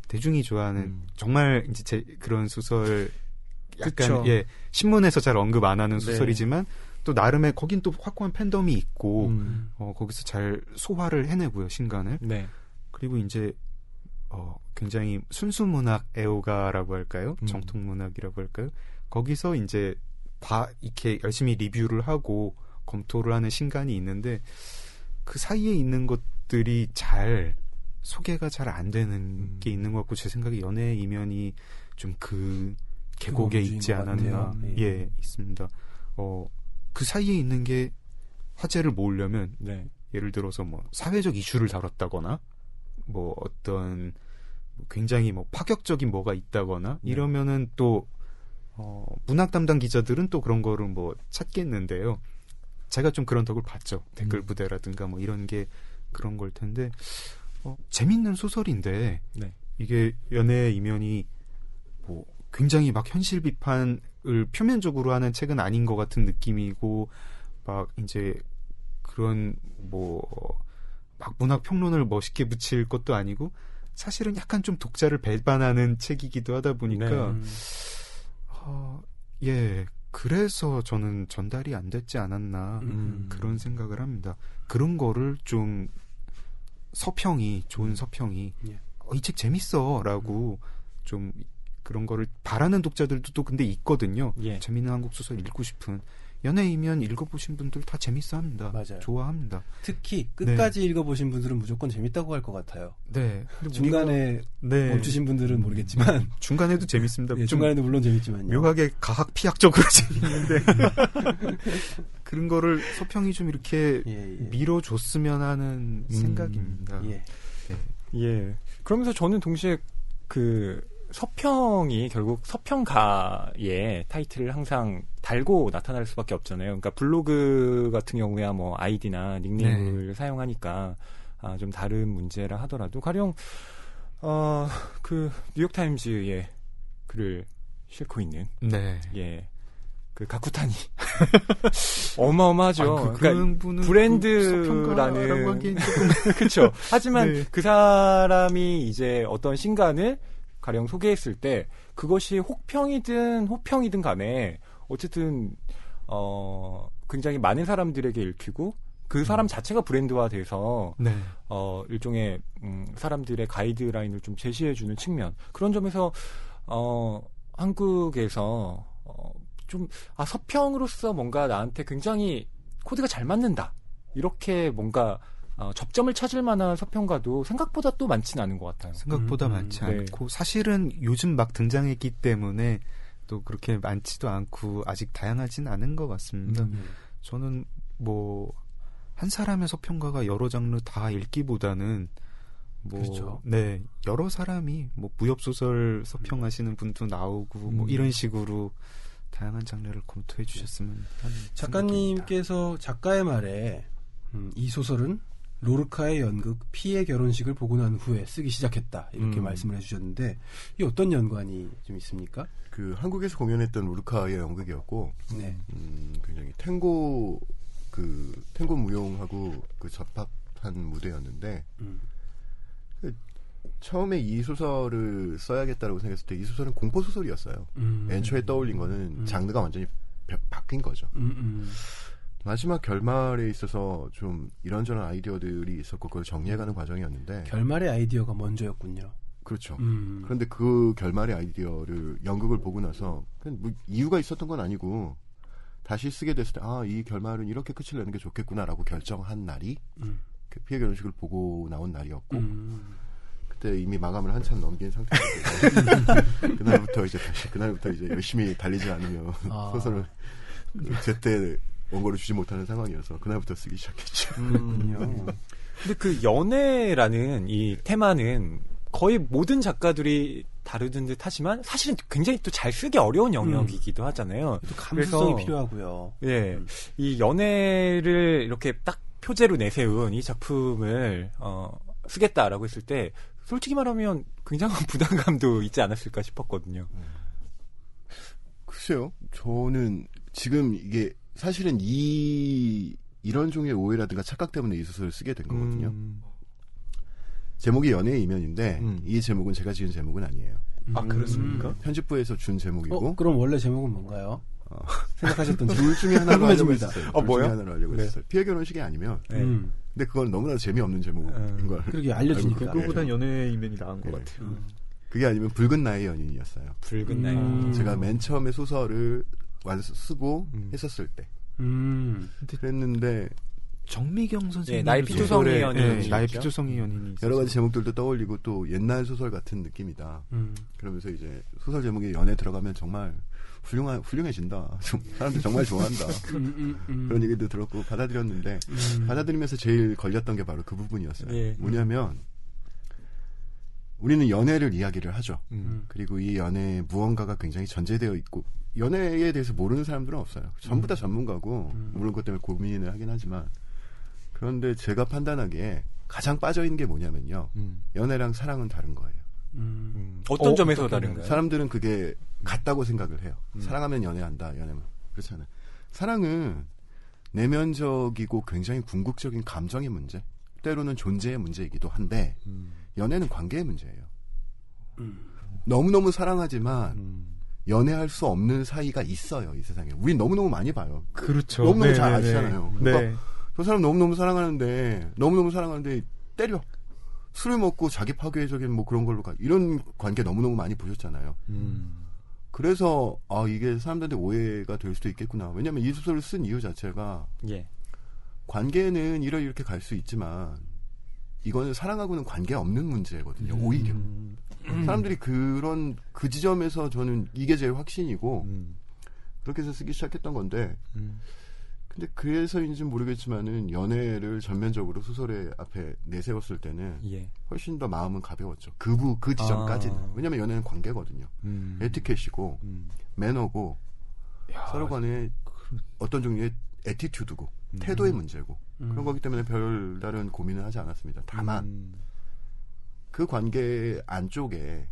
대중이 좋아하는 정말 이제 그런 소설 약간 신문에서 잘 언급 안 하는 소설이지만 또 나름의 거긴 또 확고한 팬덤이 있고 거기서 잘 소화를 해내고요 신간을. 그리고 이제 굉장히 순수 문학 애호가라고 할까요? 정통 문학이라고 할까요? 거기서 이제 이렇게 열심히 리뷰를 하고 검토를 하는 신간이 있는데 그 사이에 있는 것들이 잘 소개가 잘 안 되는 게 있는 것 같고 제 생각에 연애 이면이 좀 그 계곡에 있지 않았나 있습니다. 그 사이에 있는 게 화제를 모으려면 예를 들어서 뭐 사회적 이슈를 다뤘다거나 뭐 어떤 굉장히 뭐 파격적인 뭐가 있다거나 이러면은 또 문학 담당 기자들은 또 그런 거를 뭐 찾겠는데요. 제가 좀 그런 덕을 봤죠. 댓글 부대라든가 뭐 이런 게 그런 걸 텐데 재밌는 소설인데 네. 이게 연애 이면이 뭐 굉장히 막 현실 비판을 표면적으로 하는 책은 아닌 것 같은 느낌이고 막 이제 그런 뭐 막 문학 평론을 멋있게 붙일 것도 아니고 사실은 약간 좀 독자를 배반하는 책이기도 하다 보니까 예 그래서 저는 전달이 안 됐지 않았나 그런 생각을 합니다. 그런 거를 좀 서평이 좋은 서평이 이 책 재밌어라고 좀 그런 거를 바라는 독자들도 또 근데 있거든요. 예. 재밌는 한국 소설 읽고 싶은 연애이면 읽어보신 분들 다 재밌어합니다. 맞아요. 좋아합니다. 특히 끝까지 읽어보신 분들은 무조건 재밌다고 할 것 같아요. 네. 근데 중간에 네. 멈추신 분들은 모르겠지만 중간에도 재밌습니다. 예, 중간에도 물론 재밌지만요. 묘하게 가학 피학적으로 재밌는데 그런 거를 서평이 좀 이렇게 밀어줬으면 하는 생각입니다. 예. 예. 그러면서 저는 동시에 그 서평이 결국 서평가의 타이틀을 항상 달고 나타날 수밖에 없잖아요. 그러니까 블로그 같은 경우야 뭐 아이디나 닉네임을 사용하니까 좀 다른 문제라 하더라도 가령 그 뉴욕타임즈의 글을 싣고 있는 네. 그 가쿠타니 어마어마하죠. 그러니까 브랜드라는 하기엔 조금 그렇죠. 하지만 그 사람이 이제 어떤 신간을 가령 소개했을 때 그것이 혹평이든 호평이든 간에 어쨌든 굉장히 많은 사람들에게 읽히고 그 사람 자체가 브랜드화돼서 일종의 사람들의 가이드라인을 좀 제시해주는 측면 그런 점에서 한국에서 좀 서평으로서 뭔가 나한테 굉장히 코드가 잘 맞는다 이렇게 뭔가 접점을 찾을 만한 서평가도 생각보다 또 많지는 않은 것 같아요. 생각보다 많지 않고 사실은 요즘 막 등장했기 때문에 또 그렇게 많지도 않고 아직 다양하진 않은 것 같습니다. 저는 뭐 한 사람의 서평가가 여러 장르 다 읽기보다는 뭐 그렇죠. 네 여러 사람이 뭐 무협 소설 서평하시는 분도 나오고 뭐 이런 식으로 다양한 장르를 검토해 주셨으면 하는 작가님께서 작가의 말에 이 소설은 로르카의 연극 피의 결혼식을 보고 난 후에 쓰기 시작했다 이렇게 말씀을 해주셨는데 이 어떤 연관이 좀 있습니까? 그 한국에서 공연했던 로르카의 연극이었고 굉장히 탱고 무용하고 그 접합한 무대였는데 처음에 이 소설을 써야겠다라고 생각했을 때 이 소설은 공포 소설이었어요. 애초에 떠올린 거는 장르가 완전히 바뀐 거죠. 마지막 결말에 있어서 좀 이런저런 아이디어들이 있었고 그걸 정리해가는 과정이었는데 결말의 아이디어가 먼저였군요. 그렇죠. 그런데 그 결말의 아이디어를 연극을 보고 나서 뭐 이유가 있었던 건 아니고 다시 쓰게 됐을 때 이 결말은 이렇게 끝을 내는 게 좋겠구나라고 결정한 날이 그 피해 결혼식을 보고 나온 날이었고 그때 이미 마감을 한참 넘긴 상태였고 그날부터 이제 열심히 달리지 않으면 소설을 제때 원고를 주지 못하는 상황이어서 그날부터 쓰기 시작했죠. 근데 그 연애라는 이 테마는 거의 모든 작가들이 다루는 듯 하지만 사실은 굉장히 또 잘 쓰기 어려운 영역이기도 하잖아요. 또 감수성이 필요하고요. 예. 이 연애를 이렇게 딱 표제로 내세운 이 작품을 쓰겠다라고 했을 때 솔직히 말하면 굉장한 부담감도 있지 않았을까 싶었거든요. 글쎄요. 저는 지금 이게 사실은 이런 종의 오해라든가 착각 때문에 이 소설을 쓰게 된 거거든요. 제목이 연애의 이면인데 이 제목은 제가 지은 제목은 아니에요. 그렇습니까? 편집부에서 준 제목이고. 그럼 원래 제목은 뭔가요? 생각하셨던 둘 중에 하나로 하려고 궁금해집니다. 했어요. 둘 중에 하나로 하려고 했어요. 피해 결혼식이 아니면. 근데 그건 너무나도 재미없는 제목인 걸. 그러게 알려주니까. 그거보단 연애의 이면이 나은 것 같아요. 그게 아니면 붉은 나의 연인이었어요. 붉은 나의. 제가 맨 처음에 소설을 쓰고 했었을 때. 그랬는데 정미경 선생님 나의 피투성이 연인이 나의 피투성이 연인이 여러 가지 제목들도 떠올리고 또 옛날 소설 같은 느낌이다. 그러면서 이제 소설 제목에 연애 들어가면 정말 훌륭해진다. 사람들 정말 좋아한다. 그런 얘기도 들었고 받아들였는데 받아들이면서 제일 걸렸던 게 바로 그 부분이었어요. 뭐냐면 우리는 연애를 이야기를 하죠. 그리고 이 연애에 무언가가 굉장히 전제되어 있고 연애에 대해서 모르는 사람들은 없어요. 전부 다 전문가고 물론 그것 때문에 고민을 하긴 하지만 그런데 제가 판단하기에 가장 빠져있는 게 뭐냐면요. 연애랑 사랑은 다른 거예요. 어떤 점에서 다른가요? 사람들은 그게 같다고 생각을 해요. 사랑하면 연애한다. 연애면. 그렇잖아요. 사랑은 내면적이고 굉장히 궁극적인 감정의 문제, 때로는 존재의 문제이기도 한데 연애는 관계의 문제예요. 너무너무 사랑하지만 연애할 수 없는 사이가 있어요. 이 세상에. 우린 너무너무 많이 봐요. 그렇죠. 너무너무 잘 네네네. 아시잖아요. 그러니까 저 사람 너무너무 사랑하는데 때려. 술을 먹고 자기 파괴적인 뭐 그런 걸로 이런 관계 너무너무 많이 보셨잖아요. 그래서 이게 사람들한테 오해가 될 수도 있겠구나. 왜냐하면 이 소설을 쓴 이유 자체가 예. 관계는 이렇게 갈 수 있지만 이거는 사랑하고는 관계 없는 문제거든요. 오히려 사람들이 그 지점에서 저는 이게 제일 확신이고 그렇게 해서 쓰기 시작했던 건데 근데 그래서인지는 모르겠지만은 연애를 전면적으로 소설의 앞에 내세웠을 때는 예. 훨씬 더 마음은 가벼웠죠. 그 지점까지는. 왜냐하면 연애는 관계거든요. 에티켓이고 매너고 서로 간에 어떤 종류의 애티튜드고 태도의 문제고 그런 거기 때문에 별다른 고민을 하지 않았습니다. 다만 그 관계 안쪽에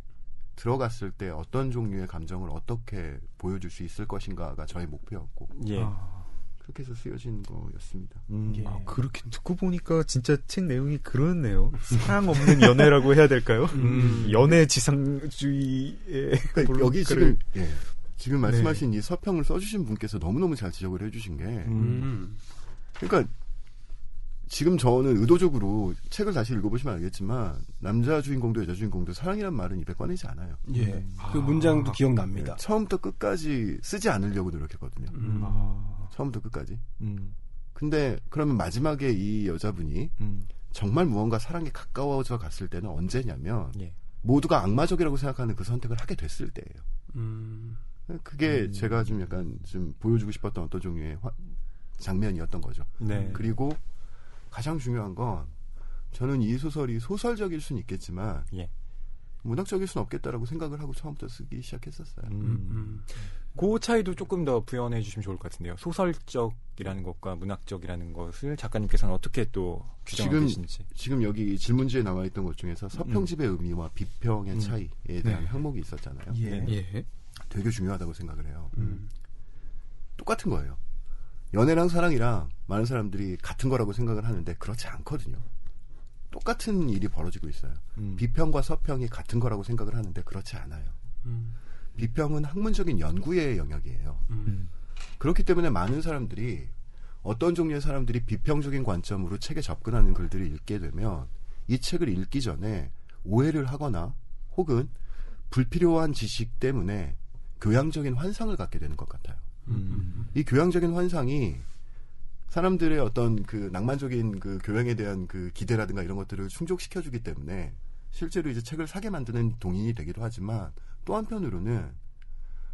들어갔을 때 어떤 종류의 감정을 어떻게 보여줄 수 있을 것인가가 저의 목표였고 예. 그렇게 해서 쓰여진 거였습니다. 예. 그렇게 듣고 보니까 진짜 책 내용이 그렇네요. 사랑 없는 연애라고 해야 될까요? 연애 지상주의의 그러니까 여기 지금 말씀하신 이 서평을 써주신 분께서 너무너무 잘 지적을 해주신 게 그러니까 지금 저는 의도적으로 책을 다시 읽어보시면 알겠지만 남자 주인공도 여자 주인공도 사랑이란 말은 입에 꺼내지 않아요. 예. 그 문장도 기억납니다. 처음부터 끝까지 쓰지 않으려고 노력했거든요. 처음부터 끝까지. 근데 그러면 마지막에 이 여자분이 정말 무언가 사랑에 가까워져 갔을 때는 언제냐면 예. 모두가 악마적이라고 생각하는 그 선택을 하게 됐을 때예요. 그게 제가 좀 약간 좀 보여주고 싶었던 어떤 종류의 장면이었던 거죠. 네. 그리고 가장 중요한 건 저는 이 소설이 소설적일 수는 있겠지만 예. 문학적일 수는 없겠다라고 생각을 하고 처음부터 쓰기 시작했었어요. 그 차이도 조금 더 부연해 주시면 좋을 것 같은데요. 소설적이라는 것과 문학적이라는 것을 작가님께서는 어떻게 또 규정하고 계신지. 지금 여기 질문지에 나와 있던 것 중에서 서평집의 의미와 비평의 차이에 대한 항목이 있었잖아요. 예. 되게 중요하다고 생각을 해요. 똑같은 거예요. 연애랑 사랑이랑 많은 사람들이 같은 거라고 생각을 하는데 그렇지 않거든요. 똑같은 일이 벌어지고 있어요. 비평과 서평이 같은 거라고 생각을 하는데 그렇지 않아요. 비평은 학문적인 연구의 영역이에요. 그렇기 때문에 많은 사람들이 어떤 종류의 사람들이 비평적인 관점으로 책에 접근하는 글들을 읽게 되면 이 책을 읽기 전에 오해를 하거나 혹은 불필요한 지식 때문에 교양적인 환상을 갖게 되는 것 같아요. 이 교양적인 환상이 사람들의 어떤 그 낭만적인 그 교양에 대한 그 기대라든가 이런 것들을 충족시켜주기 때문에 실제로 이제 책을 사게 만드는 동인이 되기도 하지만 또 한편으로는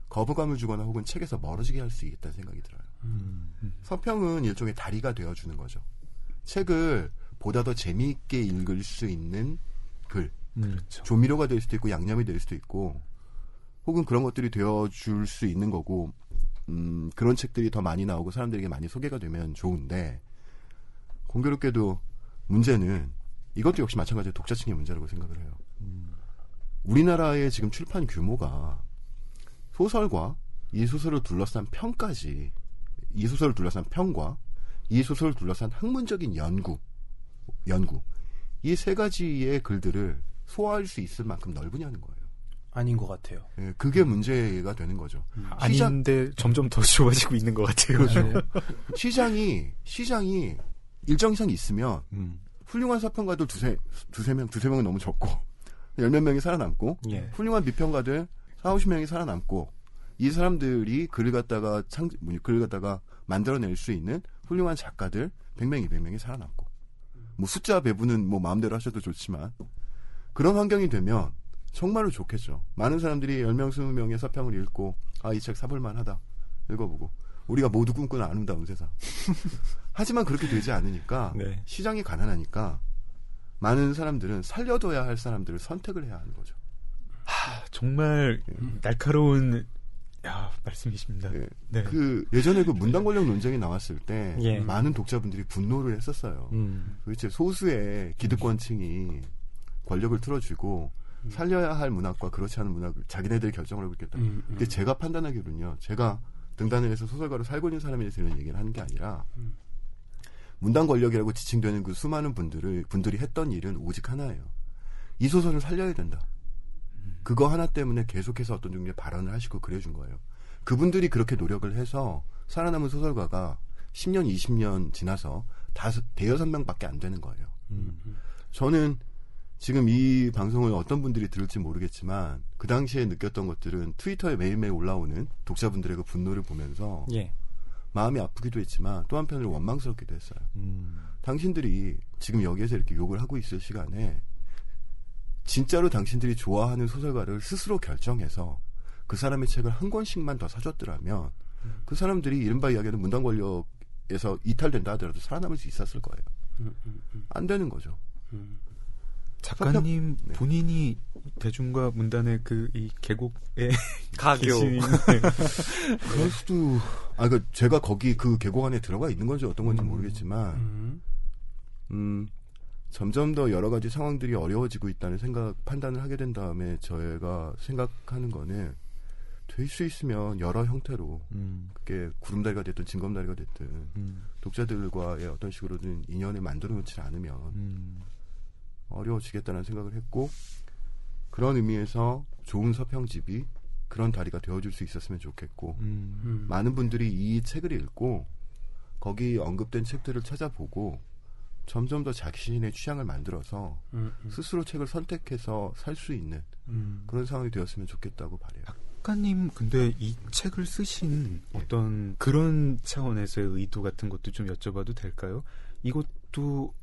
거부감을 주거나 혹은 책에서 멀어지게 할 수 있다는 생각이 들어요. 서평은 일종의 다리가 되어주는 거죠. 책을 보다 더 재미있게 읽을 수 있는 글, 그렇죠. 조미료가 될 수도 있고 양념이 될 수도 있고 혹은 그런 것들이 되어줄 수 있는 거고 그런 책들이 더 많이 나오고 사람들에게 많이 소개가 되면 좋은데 공교롭게도 문제는 이것도 역시 마찬가지로 독자층의 문제라고 생각을 해요. 우리나라의 지금 출판 규모가 소설과 이 소설을 둘러싼 평까지 이 소설을 둘러싼 평과 이 소설을 둘러싼 학문적인 연구 이 세 가지의 글들을 소화할 수 있을 만큼 넓으냐는 거예요. 아닌 것 같아요. 예, 그게 문제가 되는 거죠. 아닌데 점점 더 좋아지고 있는 것 같아요. 그렇죠. 시장이 일정 이상 있으면 훌륭한 서평가들 두세 명은 너무 적고 10몇 명이 살아남고 예. 훌륭한 비평가들 40-50명이 살아남고 이 사람들이 글을 갖다가 만들어낼 수 있는 훌륭한 작가들 100명, 200명이 살아남고 뭐 숫자 배분은 뭐 마음대로 하셔도 좋지만 그런 환경이 되면 정말로 좋겠죠. 많은 사람들이 10명, 20명의 서평을 읽고 이 책 사볼만하다 읽어보고 우리가 모두 꿈꾸는 아름다운 세상. 하지만 그렇게 되지 않으니까 네. 시장이 가난하니까 많은 사람들은 살려둬야 할 사람들을 선택을 해야 하는 거죠. 정말 날카로운 야, 말씀이십니다. 예. 네. 그 예전에 그 문단 권력 논쟁이 나왔을 때 예. 많은 독자분들이 분노를 했었어요. 도대체 소수의 기득권층이 권력을 틀어쥐고 살려야 할 문학과 그렇지 않은 문학을 자기네들이 결정을 하고 있겠다. 근데 제가 판단하기로는요. 제가 등단을 해서 소설가로 살고 있는 사람에 대해서 이런 얘기를 하는 게 아니라 문단 권력이라고 지칭되는 그 수많은 분들이 했던 일은 오직 하나예요. 이 소설을 살려야 된다. 그거 하나 때문에 계속해서 어떤 종류의 발언을 하시고 그래준 거예요. 그분들이 그렇게 노력을 해서 살아남은 소설가가 10년, 20년 지나서 대여섯 명밖에 안 되는 거예요. 저는 지금 이 방송을 어떤 분들이 들을지 모르겠지만 그 당시에 느꼈던 것들은 트위터에 매일매일 올라오는 독자분들의 그 분노를 보면서 예. 마음이 아프기도 했지만 또 한편으로 원망스럽기도 했어요. 당신들이 지금 여기에서 이렇게 욕을 하고 있을 시간에 진짜로 당신들이 좋아하는 소설가를 스스로 결정해서 그 사람의 책을 한 권씩만 더 사줬더라면 그 사람들이 이른바 이야기하는 문단 권력에서 이탈된다 하더라도 살아남을 수 있었을 거예요. 안 되는 거죠. 작가님 네. 본인이 대중과 문단의 이 계곡에 가교. 그럴 수도. 그러니까 제가 거기 그 계곡 안에 들어가 있는 건지 어떤 건지 모르겠지만, 점점 더 여러 가지 상황들이 어려워지고 있다는 판단을 하게 된 다음에 저희가 생각하는 거는 될 수 있으면 여러 형태로 그게 구름다리가 됐든 징검다리가 됐든 독자들과의 어떤 식으로든 인연을 만들어 놓지 않으면 어려워지겠다는 생각을 했고 그런 의미에서 좋은 서평집이 그런 다리가 되어줄 수 있었으면 좋겠고 많은 분들이 이 책을 읽고 거기 언급된 책들을 찾아보고 점점 더 자신의 취향을 만들어서 스스로 책을 선택해서 살 수 있는 그런 상황이 되었으면 좋겠다고 바라요. 작가님 근데 이 책을 쓰신 어떤 그런 차원에서의 의도 같은 것도 좀 여쭤봐도 될까요? 이것도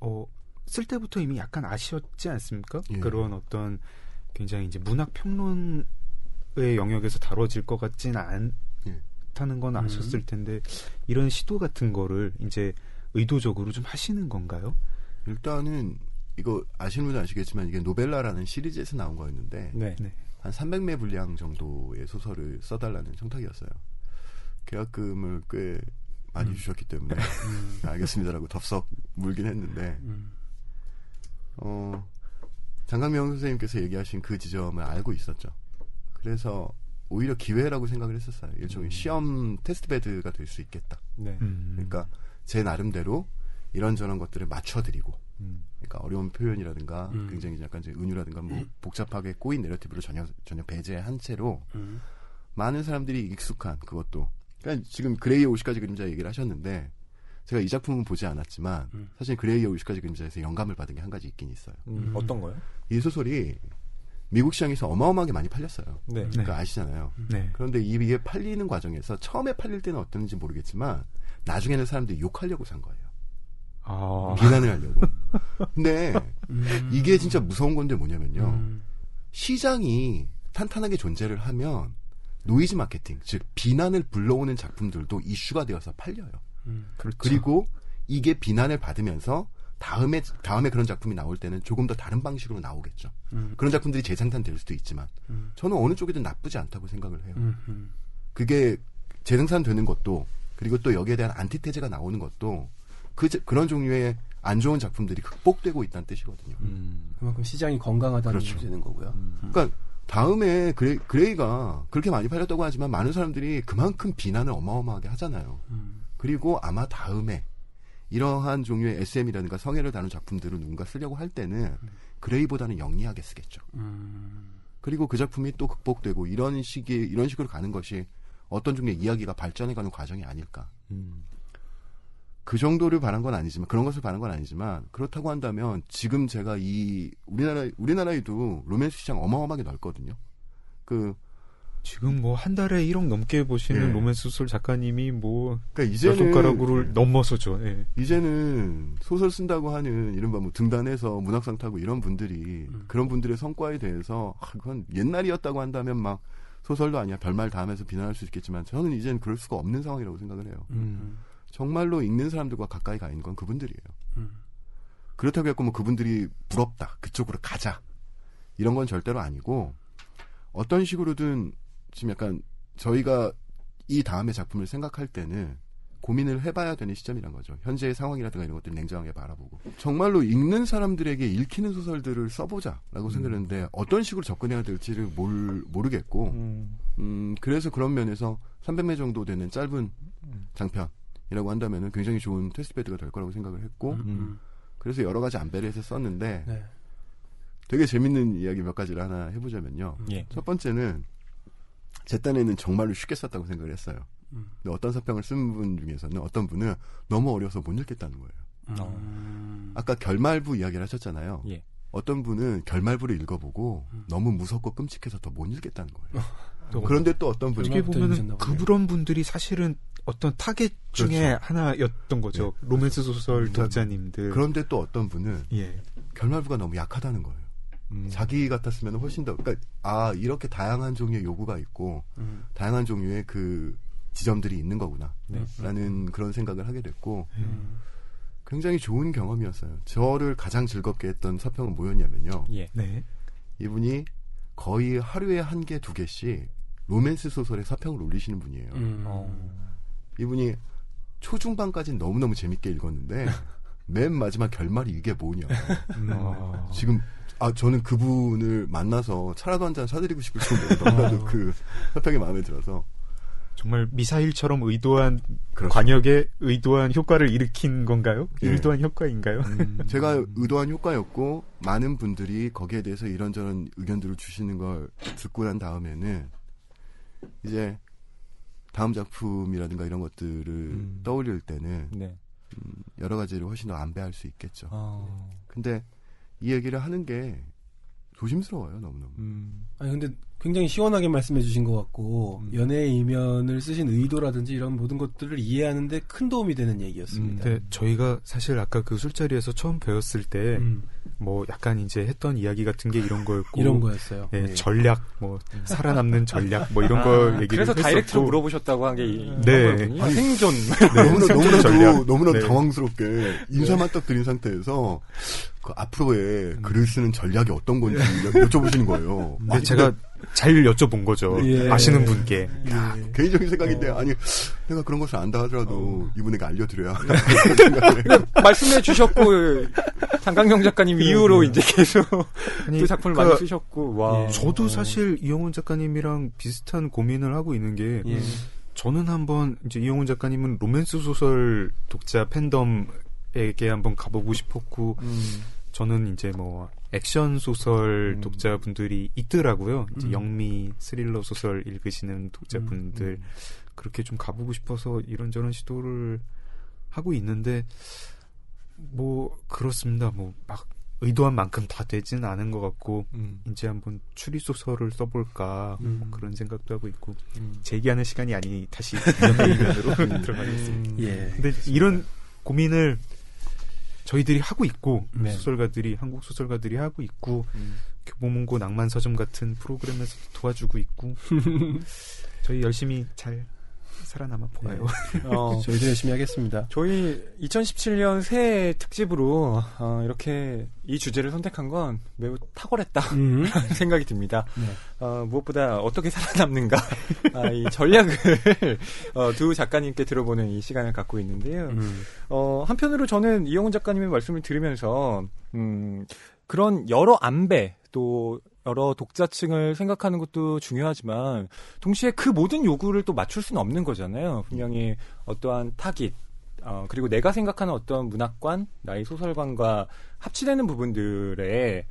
쓸 때부터 이미 약간 아쉬웠지 않습니까? 예. 그런 어떤 굉장히 이제 문학 평론의 영역에서 다뤄질 것 같진 않다는 건 아셨을 텐데 이런 시도 같은 거를 이제 의도적으로 좀 하시는 건가요? 일단은 이거 아시는 분은 아시겠지만 이게 노벨라라는 시리즈에서 나온 거였는데 네. 한 300매 분량 정도의 소설을 써달라는 청탁이었어요. 계약금을 꽤 많이 주셨기 때문에 알겠습니다라고 덥석 물긴 했는데 장강명 선생님께서 얘기하신 그 지점을 알고 있었죠. 그래서 오히려 기회라고 생각을 했었어요. 일종의 시험 테스트베드가 될 수 있겠다. 네. 그러니까 제 나름대로 이런저런 것들을 맞춰드리고 그러니까 어려운 표현이라든가 굉장히 약간 이제 은유라든가 뭐 복잡하게 꼬인 내러티브를 전혀 배제한 채로 많은 사람들이 익숙한 그것도 그러니까 지금 그레이의 50가지 그림자 얘기를 하셨는데 제가 이 작품은 보지 않았지만 사실 그레이의 50가지 그림자에서 영감을 받은 게 한 가지 있긴 있어요. 어떤 거요? 이 소설이 미국 시장에서 어마어마하게 많이 팔렸어요. 네. 그러니까 아시잖아요. 네. 그런데 이게 팔리는 과정에서 처음에 팔릴 때는 어땠는지 모르겠지만 나중에는 사람들이 욕하려고 산 거예요. 비난을 하려고. 근데 이게 진짜 무서운 건데 뭐냐면요. 시장이 탄탄하게 존재를 하면 노이즈 마케팅, 즉 비난을 불러오는 작품들도 이슈가 되어서 팔려요. 그렇죠. 그리고 이게 비난을 받으면서 다음에 그런 작품이 나올 때는 조금 더 다른 방식으로 나오겠죠. 그런 작품들이 재생산될 수도 있지만 저는 어느 쪽이든 나쁘지 않다고 생각을 해요. 그게 재생산되는 것도 그리고 또 여기에 대한 안티테제가 나오는 것도 그런 종류의 안 좋은 작품들이 극복되고 있다는 뜻이거든요. 그만큼 시장이 건강하다는 그렇죠. 문제는 거고요. 그러니까 다음에 그레이가 그렇게 많이 팔렸다고 하지만 많은 사람들이 그만큼 비난을 어마어마하게 하잖아요. 그리고 아마 다음에 이러한 종류의 SM이라든가 성애를 다룬 작품들을 누군가 쓰려고 할 때는 그레이보다는 영리하게 쓰겠죠. 그리고 그 작품이 또 극복되고 이런 식으로 가는 것이 어떤 종류의 이야기가 발전해가는 과정이 아닐까. 그 정도를 바란 건 아니지만 그런 것을 바란 건 아니지만 그렇다고 한다면 지금 제가 이 우리나라에도 로맨스 시장 어마어마하게 넓거든요. 지금 뭐 한 달에 1억 넘게 보시는 예. 로맨스 소설 작가님이 뭐 그러니까 열 이제는 손가락으로 넘어서죠. 예. 이제는 소설 쓴다고 하는 이른바 뭐 등단해서 문학상 타고 이런 분들이 그런 분들의 성과에 대해서 그건 옛날이었다고 한다면 막 소설도 아니야 별말 다 하면서 비난할 수 있겠지만 저는 이제는 그럴 수가 없는 상황이라고 생각을 해요. 정말로 읽는 사람들과 가까이 가 있는 건 그분들이에요. 그렇다고 해서 뭐 그분들이 부럽다 그쪽으로 가자 이런 건 절대로 아니고 어떤 식으로든 지금 약간 저희가 이 다음의 작품을 생각할 때는 고민을 해봐야 되는 시점이란 거죠. 현재의 상황이라든가 이런 것들을 냉정하게 바라보고 정말로 읽는 사람들에게 읽히는 소설들을 써보자라고 생각했는데 어떤 식으로 접근해야 될지를 모르겠고 그래서 그런 면에서 300매 정도 되는 짧은 장편이라고 한다면은 굉장히 좋은 테스트베드가 될 거라고 생각을 했고 그래서 여러 가지 안배를 해서 썼는데 네. 되게 재밌는 이야기 몇 가지를 하나 해보자면요. 예. 첫 번째는 제 딴에는 정말로 쉽게 썼다고 생각을 했어요. 근데 어떤 서평을 쓴 분 중에서는 어떤 분은 너무 어려워서 못 읽겠다는 거예요. 아까 결말부 이야기를 하셨잖아요. 예. 어떤 분은 결말부를 읽어보고 너무 무섭고 끔찍해서 더 못 읽겠다는 거예요. 그런데 또 어떤 분이 어떻게 보면은 읽으셨나 보네요. 그런 분들이 사실은 어떤 타겟 중에 그렇죠. 하나였던 거죠. 네. 로맨스 소설 독자님들. 그런데 또 어떤 분은 예. 결말부가 너무 약하다는 거예요. 자기 같았으면 훨씬 더 그러니까 이렇게 다양한 종류의 요구가 있고 다양한 종류의 그 지점들이 있는 거구나 라는 그런 생각을 하게 됐고 굉장히 좋은 경험이었어요. 저를 가장 즐겁게 했던 서평은 뭐였냐면요. 예. 네. 이분이 거의 하루에 1개, 2개씩 로맨스 소설의 서평을 올리시는 분이에요. 이분이 초중반까지는 너무너무 재밌게 읽었는데 맨 마지막 결말이 이게 뭐냐. 지금 저는 그분을 만나서 차라도 한 잔 사드리고 싶을 정도로 너무나도 그 서평이 마음에 들어서 정말 미사일처럼 의도한 그렇죠. 관역에 의도한 효과를 일으킨 건가요? 예. 의도한 효과인가요? 제가 의도한 효과였고 많은 분들이 거기에 대해서 이런저런 의견들을 주시는 걸 듣고 난 다음에는 이제 다음 작품이라든가 이런 것들을 떠올릴 때는 네. 여러 가지를 훨씬 더 안배할 수 있겠죠. 근데 이 얘기를 하는 게 조심스러워요, 너무너무. 아니 근데 굉장히 시원하게 말씀해 주신 것 같고 연애의 이면을 쓰신 의도라든지 이런 모든 것들을 이해하는데 큰 도움이 되는 얘기였습니다. 근데 저희가 사실 아까 그 술자리에서 처음 배웠을 때 뭐 약간 이제 했던 이야기 같은 게 이런 거였고 이런 거였어요. 예, 네. 전략 뭐 살아남는 전략 뭐 이런 거 얘기를 그래서 했었고. 다이렉트로 물어보셨다고 한 게 네. 아니, 생존. 너무나도 네. 당황스럽게 인사만 딱 드린 상태에서 그 앞으로의 글을 쓰는 전략이 어떤 건지 여쭤보시는 거예요. 근데 제가 잘 여쭤본 거죠. 예. 아시는 분께. 개인적인 생각인데 아니 내가 그런 것을 안다 하더라도 이분에게 알려드려야 말씀해 주셨고 장강경 작가님 이후로 이제 계속 아니, 그 작품을 많이 쓰셨고 와. 저도 사실 이영훈 작가님이랑 비슷한 고민을 하고 있는 게 저는 한번 이제 이영훈 작가님은 로맨스 소설 독자 팬덤에게 한번 가보고 싶었고 저는 이제 뭐 액션 소설 독자분들이 있더라고요. 이제 영미 스릴러 소설 읽으시는 독자분들 그렇게 좀 가보고 싶어서 이런저런 시도를 하고 있는데 뭐 그렇습니다. 뭐 막 의도한 만큼 다 되지는 않은 것 같고 이제 한번 추리 소설을 써볼까 뭐 그런 생각도 하고 있고 제기하는 시간이 아니니 다시 연예인으로 들어가겠습니다. 예. 근데 이런 고민을 저희들이 하고 있고 네. 소설가들이 한국 소설가들이 하고 있고 교보문고 낭만서점 같은 프로그램에서 도와주고 있고 저희 열심히 잘 살아남아 보아요. 저희도 열심히 하겠습니다. 저희 2017년 새해 특집으로 이렇게 이 주제를 선택한 건 매우 탁월했다 생각이 듭니다. 무엇보다 어떻게 살아남는가 이 전략을 두 작가님께 들어보는 이 시간을 갖고 있는데요. 한편으로 저는 이영훈 작가님의 말씀을 들으면서 그런 여러 안배 또 여러 독자층을 생각하는 것도 중요하지만 동시에 그 모든 요구를 또 맞출 수는 없는 거잖아요. 분명히 어떠한 타깃 그리고 내가 생각하는 어떤 문학관, 나의 소설관과 합치되는 부분들에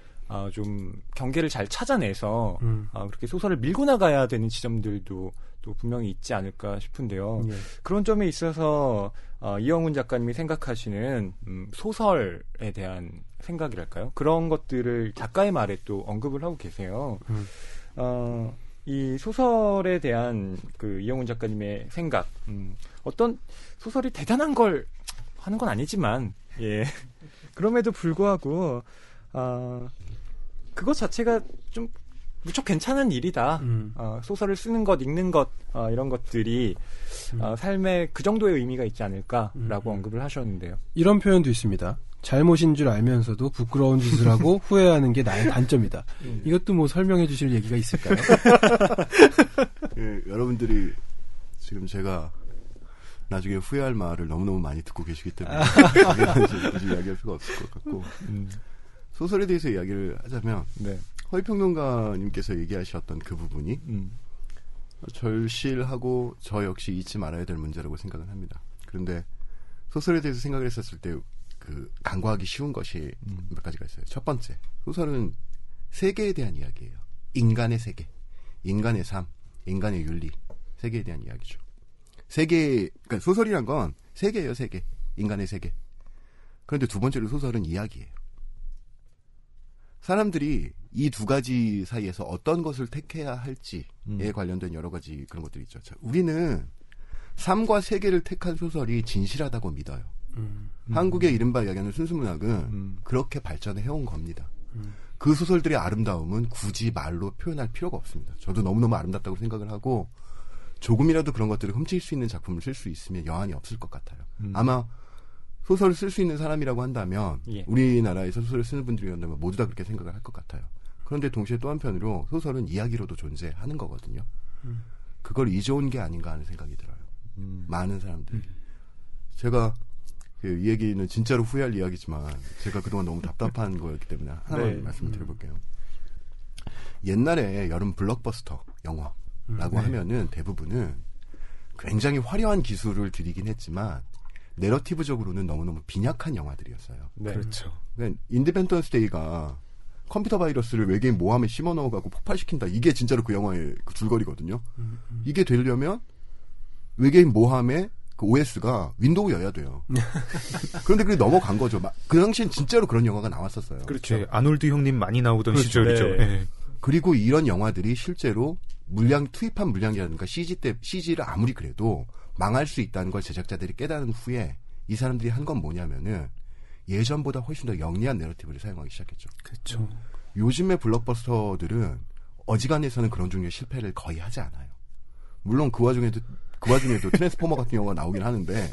좀 경계를 잘 찾아내서 그렇게 소설을 밀고 나가야 되는 지점들도 또 분명히 있지 않을까 싶은데요. 그런 점에 있어서 이영훈 작가님이 생각하시는 소설에 대한 생각이랄까요? 그런 것들을 작가의 말에 또 언급을 하고 계세요. 이 소설에 대한 그 이영훈 작가님의 생각, 어떤 소설이 대단한 걸 하는 건 아니지만, 예. 그럼에도 불구하고, 그것 자체가 좀 무척 괜찮은 일이다. 소설을 쓰는 것, 읽는 것, 이런 것들이 삶에 그 정도의 의미가 있지 않을까라고 언급을 하셨는데요. 이런 표현도 있습니다. 잘못인 줄 알면서도 부끄러운 짓을 하고 후회하는 게 나의 단점이다. 이것도 뭐 설명해 주실 얘기가 있을까요? 예, 여러분들이 지금 제가 나중에 후회할 말을 너무너무 많이 듣고 계시기 때문에 굳이 이야기할 필요가 없을 것 같고 소설에 대해서 이야기를 하자면 네. 허위평론가님께서 얘기하셨던 그 부분이 절실하고 저 역시 잊지 말아야 될 문제라고 생각은 합니다. 그런데 소설에 대해서 생각을 했었을 때 그 간과하기 쉬운 것이 몇 가지가 있어요. 첫 번째, 소설은 세계에 대한 이야기예요. 인간의 세계, 인간의 삶, 인간의 윤리, 세계에 대한 이야기죠. 세계, 그러니까 소설이란 건 세계예요, 세계. 인간의 세계. 그런데 두 번째로 소설은 이야기예요. 사람들이 이 두 가지 사이에서 어떤 것을 택해야 할지에 관련된 여러 가지 그런 것들이 있죠. 자, 우리는 삶과 세계를 택한 소설이 진실하다고 믿어요. 한국의 이른바 이야기하는 순수문학은 그렇게 발전해 해온 겁니다. 그 소설들의 아름다움은 굳이 말로 표현할 필요가 없습니다. 저도 너무너무 아름답다고 생각을 하고 조금이라도 그런 것들을 훔칠 수 있는 작품을 쓸 수 있으면 여한이 없을 것 같아요. 아마 소설을 쓸 수 있는 사람이라고 한다면 예. 우리나라에서 소설을 쓰는 분들이란다면 모두 다 그렇게 생각을 할 것 같아요. 그런데 동시에 또 한편으로 소설은 이야기로도 존재하는 거거든요. 그걸 잊어온 게 아닌가 하는 생각이 들어요. 많은 사람들이. 제가 이 얘기는 진짜로 후회할 이야기지만 제가 그동안 너무 답답한 거였기 때문에 하나만 네. 말씀을 드려볼게요. 옛날에 여름 블록버스터 영화라고 하면은 대부분은 굉장히 화려한 기술을 들이긴 했지만 내러티브적으로는 너무너무 빈약한 영화들이었어요. 네. 그렇죠. 그러니까 인디펜던스 데이가 컴퓨터 바이러스를 외계인 모함에 심어 넣어가고 폭발시킨다. 이게 진짜로 그 영화의 그 줄거리거든요. 이게 되려면 외계인 모함에 그 OS가 윈도우여야 돼요. 그런데 그게 넘어간 거죠. 그 당시엔 진짜로 그런 영화가 나왔었어요. 그렇죠. 네, 아놀드 형님 많이 나오던 그렇죠. 시절이죠. 네. 네. 그리고 이런 영화들이 실제로 투입한 물량이라든가 CG를 아무리 그래도 망할 수 있다는 걸 제작자들이 깨달은 후에 이 사람들이 한 건 뭐냐면은 예전보다 훨씬 더 영리한 내러티브를 사용하기 시작했죠. 그렇죠. 요즘의 블록버스터들은 어지간해서는 그런 종류의 실패를 거의 하지 않아요. 물론 그 와중에도 트랜스포머 같은 영화가 나오긴 하는데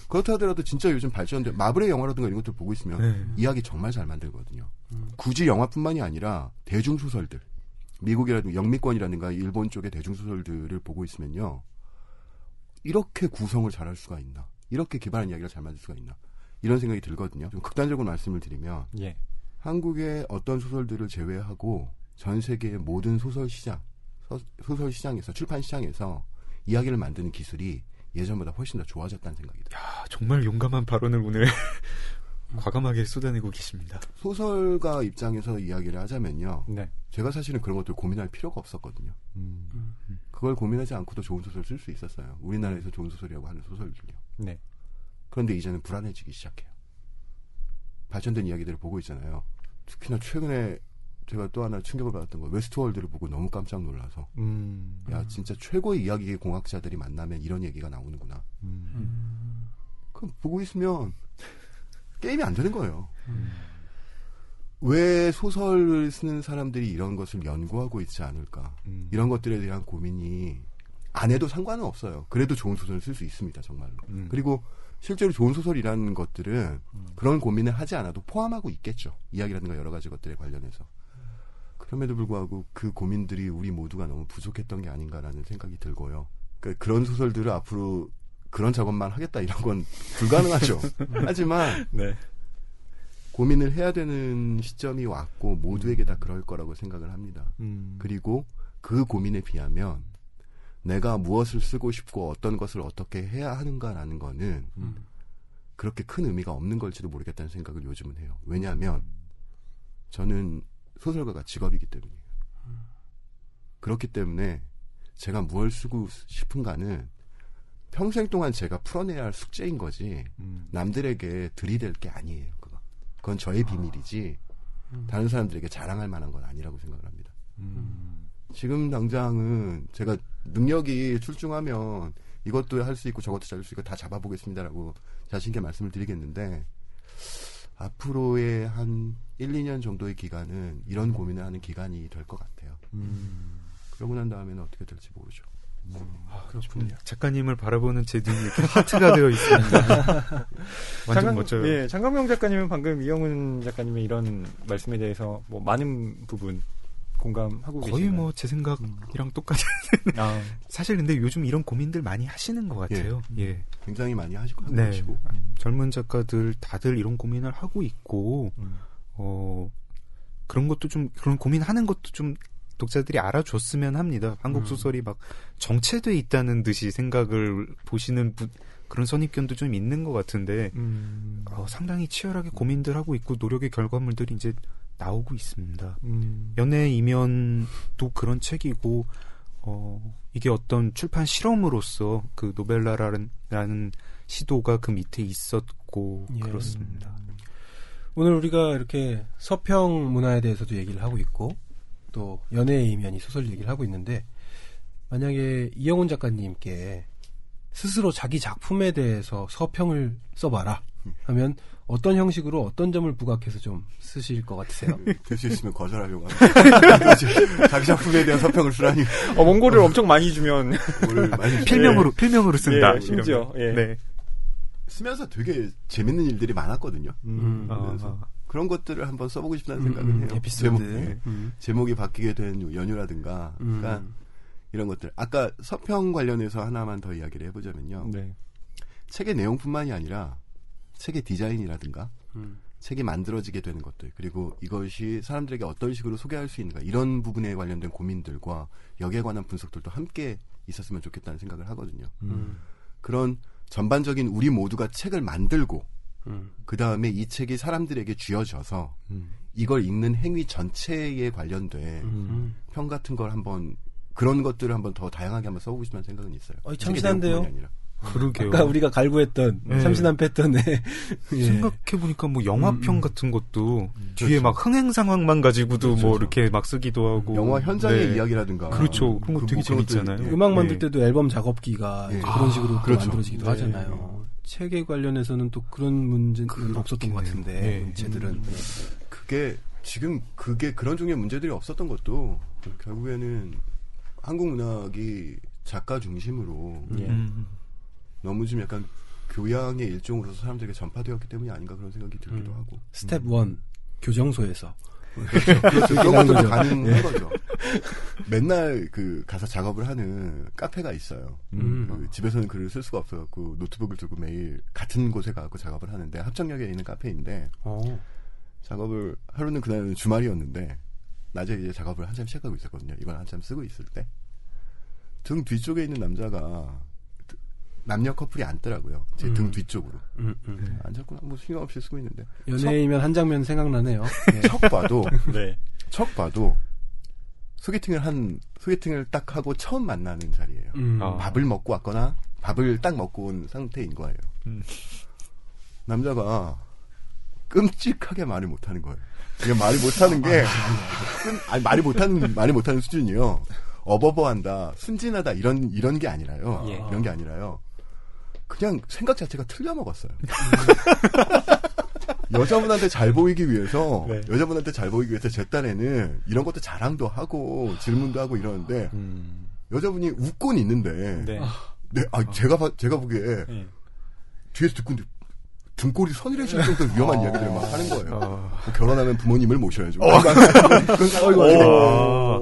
그렇다 하더라도 진짜 요즘 발전된 마블의 영화라든가 이런 것들 보고 있으면 이야기 정말 잘 만들거든요. 굳이 영화뿐만이 아니라 대중소설들 미국이라든가 영미권이라든가 일본 쪽의 대중소설들을 보고 있으면요. 이렇게 구성을 잘할 수가 있나? 이렇게 기발한 이야기를 잘 만들 수가 있나? 이런 생각이 들거든요. 좀 극단적으로 말씀을 드리면 예. 한국의 어떤 소설들을 제외하고 전 세계의 모든 소설 시장에서 출판 시장에서 이야기를 만드는 기술이 예전보다 훨씬 더 좋아졌다는 생각이 들어요. 야, 정말 용감한 발언을 오늘 과감하게 쏟아내고 계십니다. 소설가 입장에서 이야기를 하자면요. 네. 제가 사실은 그런 것들 고민할 필요가 없었거든요. 그걸 고민하지 않고도 좋은 소설 쓸 수 있었어요. 우리나라에서 좋은 소설이라고 하는 소설들요. 네. 그런데 이제는 불안해지기 시작해요. 발전된 이야기들을 보고 있잖아요. 특히나 최근에 제가 또 하나 충격을 받았던 거 웨스트월드를 보고 너무 깜짝 놀라서 야 진짜 최고의 이야기의 공학자들이 만나면 이런 얘기가 나오는구나. 그럼 보고 있으면 게임이 안 되는 거예요. 왜 소설을 쓰는 사람들이 이런 것을 연구하고 있지 않을까. 이런 것들에 대한 고민이 안 해도 상관은 없어요. 그래도 좋은 소설을 쓸 수 있습니다. 정말로. 그리고 실제로 좋은 소설이라는 것들은 그런 고민을 하지 않아도 포함하고 있겠죠. 이야기라든가 여러 가지 것들에 관련해서. 그럼에도 불구하고 그 고민들이 우리 모두가 너무 부족했던 게 아닌가라는 생각이 들고요. 그런 소설들을 앞으로 그런 작업만 하겠다 이런 건 불가능하죠. 하지만 네. 고민을 해야 되는 시점이 왔고 모두에게 다 그럴 거라고 생각을 합니다. 그리고 그 고민에 비하면 내가 무엇을 쓰고 싶고 어떤 것을 어떻게 해야 하는가라는 거는 그렇게 큰 의미가 없는 걸지도 모르겠다는 생각을 요즘은 해요. 왜냐하면 저는 소설가가 직업이기 때문이에요. 그렇기 때문에 제가 무엇을 쓰고 싶은가는 평생 동안 제가 풀어내야 할 숙제인 거지 남들에게 들이댈 게 아니에요. 그건 저의 비밀이지 다른 사람들에게 자랑할 만한 건 아니라고 생각을 합니다. 지금 당장은 제가 능력이 출중하면 이것도 할 수 있고 저것도 잘 수 있고 다 잡아보겠습니다라고 자신있게 말씀을 드리겠는데 앞으로의 한 1, 2년 정도의 기간은 이런 고민을 하는 기간이 될 것 같아요. 그러고 난 다음에는 어떻게 될지 모르죠. 그렇군요. 작가님을 바라보는 제 눈이 이렇게 하트가 되어 있습니다. 완전 멋져요. 예, 장강명 작가님은 방금 이영훈 작가님의 이런 말씀에 대해서 뭐 많은 부분 공감하고 계시나요? 거의 뭐 제 생각이랑 똑같은. 사실 근데 요즘 이런 고민들 많이 하시는 것 같아요. 예. 굉장히 많이 하시고. 네. 젊은 작가들 다들 이런 고민을 하고 있고, 그런 것도 좀, 그런 고민하는 것도 좀 독자들이 알아줬으면 합니다. 한국 소설이 막 정체돼 있다는 듯이 생각을 보시는 그런 선입견도 좀 있는 것 같은데, 상당히 치열하게 고민들 하고 있고, 노력의 결과물들이 이제 나오고 있습니다. 연애 이면도 그런 책이고, 이게 어떤 출판 실험으로서 그 노벨라라는 시도가 그 밑에 있었고, 그렇습니다. 오늘 우리가 이렇게 서평 문화에 대해서도 얘기를 하고 있고, 또 연애의 이면이 소설 얘기를 하고 있는데, 만약에 이영훈 작가님께 스스로 자기 작품에 대해서 서평을 써봐라 하면 어떤 형식으로 어떤 점을 부각해서 좀 쓰실 것 같으세요? 될 수 있으면 거절하려고 합니다. 자기 작품에 대한 서평을 쓰라니. 원고를 엄청 많이 주면 많이 필명으로 쓴다. 심지어. 네. 쓰면서 되게 재밌는 일들이 많았거든요. 그런 것들을 한번 써보고 싶다는 생각을 해요. 에피소드. 제목이 바뀌게 된 연유라든가, 그러니까 이런 것들. 아까 서평 관련해서 하나만 더 이야기를 해보자면요. 네. 책의 내용뿐만이 아니라 책의 디자인이라든가, 책이 만들어지게 되는 것들, 그리고 이것이 사람들에게 어떤 식으로 소개할 수 있는가, 이런 부분에 관련된 고민들과 여기에 관한 분석들도 함께 있었으면 좋겠다는 생각을 하거든요. 그런 전반적인 우리 모두가 책을 만들고, 그 다음에 이 책이 사람들에게 쥐어져서 이걸 읽는 행위 전체에 관련된 평 같은 걸 한번, 그런 것들을 한번 더 다양하게 한번 써보고 싶다는 생각은 있어요. 참신한데요? 그러게요. 아까 우리가 갈구했던 참신한 패턴에 생각해보니까 뭐 영화평 같은 것도 뒤에 막 흥행 상황만 가지고도 뭐 이렇게 막 쓰기도 하고, 영화 현장의 이야기라든가, 그렇죠. 그런 거 되게 재밌잖아요. 음악 만들 때도 앨범 작업기가 그런 식으로 만들어지기도 하잖아요. 책에 관련해서는 또 그런 문제는 없었던 것 같은데, 문제들은. 그게 지금 그런 종류의 문제들이 없었던 것도 결국에는 한국 문학이 작가 중심으로 너무 좀 약간 교양의 일종으로서 사람들에게 전파되었기 때문이 아닌가, 그런 생각이 들기도 하고. 스텝 1 교정소에서 그렇죠. 그런 것들도 가능한 거죠. 맨날 가서 작업을 하는 카페가 있어요. 집에서는 글을 쓸 수가 없어갖고 노트북을 들고 매일 같은 곳에 가서 작업을 하는데, 합정역에 있는 카페인데, 작업을 하루는 그날은 주말이었는데 낮에 이제 작업을 한참 시작하고 있었거든요. 이걸 한참 쓰고 있을 때 등 뒤쪽에 있는 남자가, 남녀 커플이 앉더라고요. 제 등 뒤쪽으로. 앉았구나. 뭐 신경 없이 쓰고 있는데. 연예이면 한 장면 생각나네요. 척 봐도 소개팅을 딱 하고 처음 만나는 자리예요. 밥을 먹고 왔거나 밥을 딱 먹고 온 상태인 거예요. 남자가 끔찍하게 말을 못하는 거예요. 그냥 말을 못하는 게 말이 못하는 수준이요. 어버버한다, 순진하다, 이런 게 아니라요. 이런 게 아니라요. 그냥 생각 자체가 틀려 먹었어요. 여자분한테 잘 보이기 위해서 제 딴에는 이런 것도 자랑도 하고 질문도 하고 이러는데, 여자분이 웃고는 있는데, 제가 보기에 뒤에서 듣고 있는데 등골이 서늘해질 정도로 위험한 이야기들을 막 하는 거예요. 결혼하면 부모님을 모셔야죠.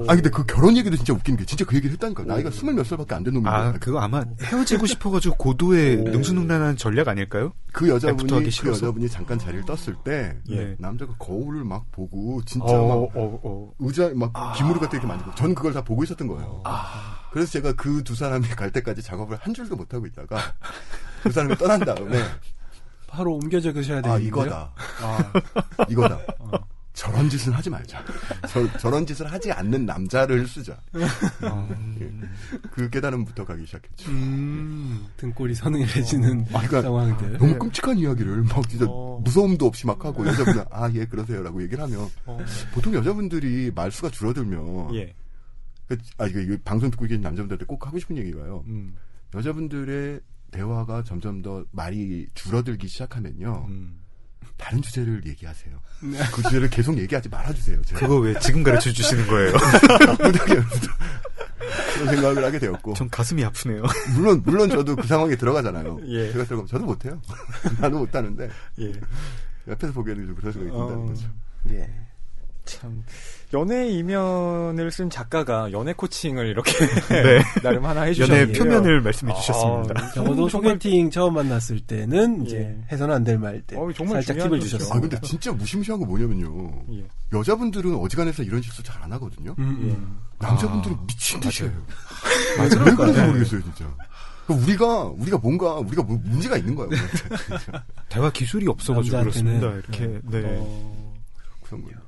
근데 그 결혼 얘기도 진짜 웃긴 게, 진짜 그 얘기를 했다니까. 나이가 20몇 살밖에 안 된 놈인데. 그거 아마 헤어지고 싶어가지고 고도의 능수능란한 전략 아닐까요? 그 여자분이 잠깐 자리를 떴을 때, 남자가 거울을 막 보고, 진짜 의자 기무리 같은 이렇게 만지고, 전 그걸 다 보고 있었던 거예요. 그래서 제가 그 두 사람이 갈 때까지 작업을 한 줄도 못 하고 있다가, 그 사람이 떠난 다음에, 바로 옮겨 적으셔야 되는데요. 이거다. 저런 짓은 하지 말자. 저런 짓을 하지 않는 남자를 쓰자. 그 깨달음부터 가기 시작했죠. 등골이 서늘해지는 상황들. 너무 끔찍한 이야기를 막 진짜 무서움도 없이 막 하고, 여자분은 예 그러세요라고 얘기를 하면, 보통 여자분들이 말수가 줄어들면, 이거 방송 듣고 계신 남자분들한테 꼭 하고 싶은 얘기가요. 여자분들의 대화가 점점 더 말이 줄어들기 시작하면요, 다른 주제를 얘기하세요. 그 주제를 계속 얘기하지 말아주세요. 그거 왜 지금 가르쳐 주시는 거예요? 그런 생각을 하게 되었고. 전 가슴이 아프네요. 물론 저도 그 상황에 들어가잖아요. 예. 제가 들어가면 저도 못해요. 나도 못하는데. 예. 옆에서 보기에는 좀 그런 생각이 든다는 거죠. 예. 참 연애 이면을 쓴 작가가 연애 코칭을 이렇게 네. 나름 하나 해주셨는데요. 연애 표면을 말씀해 주셨습니다. 적어도 소개팅 처음 만났을 때는 이제 예. 해서는 안 될 말들 정말 살짝 중요한 팁을 거죠. 주셨어요. 근데 진짜 무시무시한 거 뭐냐면요. 예. 여자분들은 어지간해서 이런 실수 잘 안 하거든요. 남자분들은 미친 듯이 해요. 맞아요. 왜 그런지 모르겠어요, 진짜. 우리가 문제가 있는 거예요. 대화 기술이 없어가지고 남자한테는, 그렇습니다. 이렇게. 네. 그런 거예요.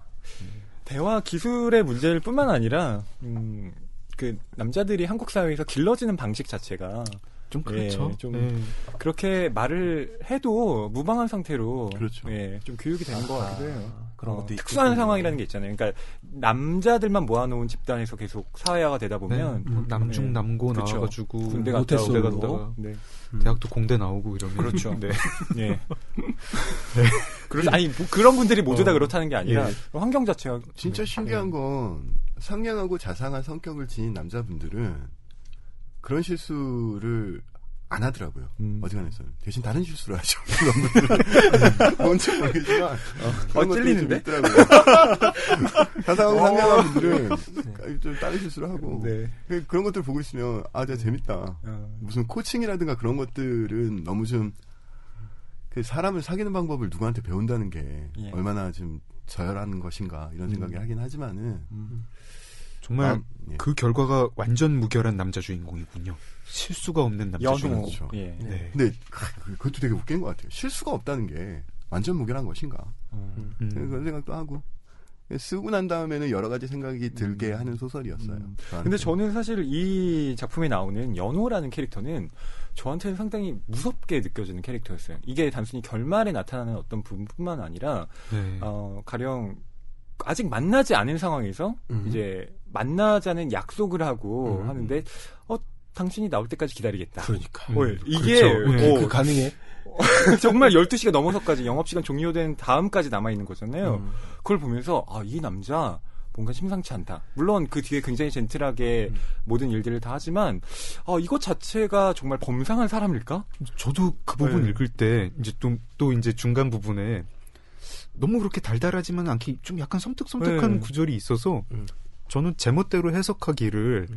대화 기술의 문제일 뿐만 아니라 그 남자들이 한국 사회에서 길러지는 방식 자체가 좀 그렇죠. 예, 좀 그렇게 말을 해도 무방한 상태로 그렇죠. 예, 좀 교육이 되는 것 같기도 해요. 그런 것도 특수한 있겠군요. 상황이라는 게 있잖아요. 그러니까 남자들만 모아놓은 집단에서 계속 사회화가 되다 보면 남중 남고 그쵸. 나와가지고 군대 갔다 오고 군대 갔다가 네. 대학도 공대 나오고 이러면 그렇죠. 네. 예. 그래서 아니 뭐 그런 분들이 모두 다 그렇다는 게 아니라 환경 자체가 진짜 신기한 건 상냥하고 자상한 성격을 지닌 남자분들은 그런 실수를 안 하더라고요. 어지간해서는. 대신 다른 실수를 하죠. 뭔지 모르겠지만. 찔리는데? 있더라고요. 자상하고 상냥한 분들은 좀 다른 실수를 하고. 네. 그런 것들 보고 있으면, 진짜 재밌다. 무슨 코칭이라든가 그런 것들은 너무 좀, 그 사람을 사귀는 방법을 누구한테 배운다는 게 얼마나 좀 저열한 것인가, 이런 생각이 하긴 하지만은. 정말 그 결과가 완전 무결한 남자 주인공이군요. 실수가 없는 남자 주인공. 그렇죠. 예. 네. 근데 그것도 되게 웃긴 것 같아요. 실수가 없다는 게 완전 무결한 것인가. 그런 생각도 하고. 쓰고 난 다음에는 여러 가지 생각이 들게 하는 소설이었어요. 근데 저는 사실 이 작품에 나오는 연호라는 캐릭터는 저한테는 상당히 무섭게 느껴지는 캐릭터였어요. 이게 단순히 결말에 나타나는 어떤 부분뿐만 아니라 가령 아직 만나지 않은 상황에서 이제 만나자는 약속을 하고 하는데 당신이 나올 때까지 기다리겠다. 그러니까. 이게 그렇죠. 가능해. 정말 12시가 넘어서까지 영업시간 종료된 다음까지 남아있는 거잖아요. 그걸 보면서 이 남자 뭔가 심상치 않다. 물론 그 뒤에 굉장히 젠틀하게 모든 일들을 다 하지만 이것 자체가 정말 범상한 사람일까? 저도 그 부분 읽을 때 이제 또 이제 중간 부분에 너무 그렇게 달달하지만 않게 좀 약간 섬뜩섬뜩한 구절이 있어서 저는 제멋대로 해석하기를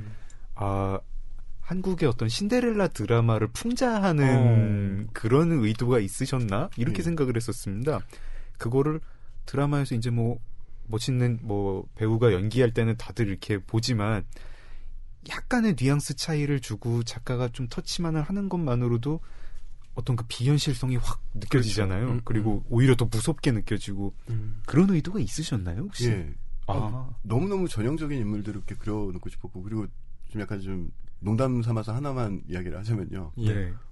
한국의 어떤 신데렐라 드라마를 풍자하는 그런 의도가 있으셨나? 이렇게 생각을 했었습니다. 그거를 드라마에서 이제 멋있는 배우가 연기할 때는 다들 이렇게 보지만 약간의 뉘앙스 차이를 주고 작가가 좀 터치만을 하는 것만으로도 어떤 그 비현실성이 확 느껴지잖아요. 그렇죠. 그리고 오히려 더 무섭게 느껴지고 그런 의도가 있으셨나요, 혹시? 예. 너무너무 전형적인 인물들을 이렇게 그려놓고 싶었고 그리고 좀 약간 좀 농담 삼아서 하나만 이야기를 하자면요.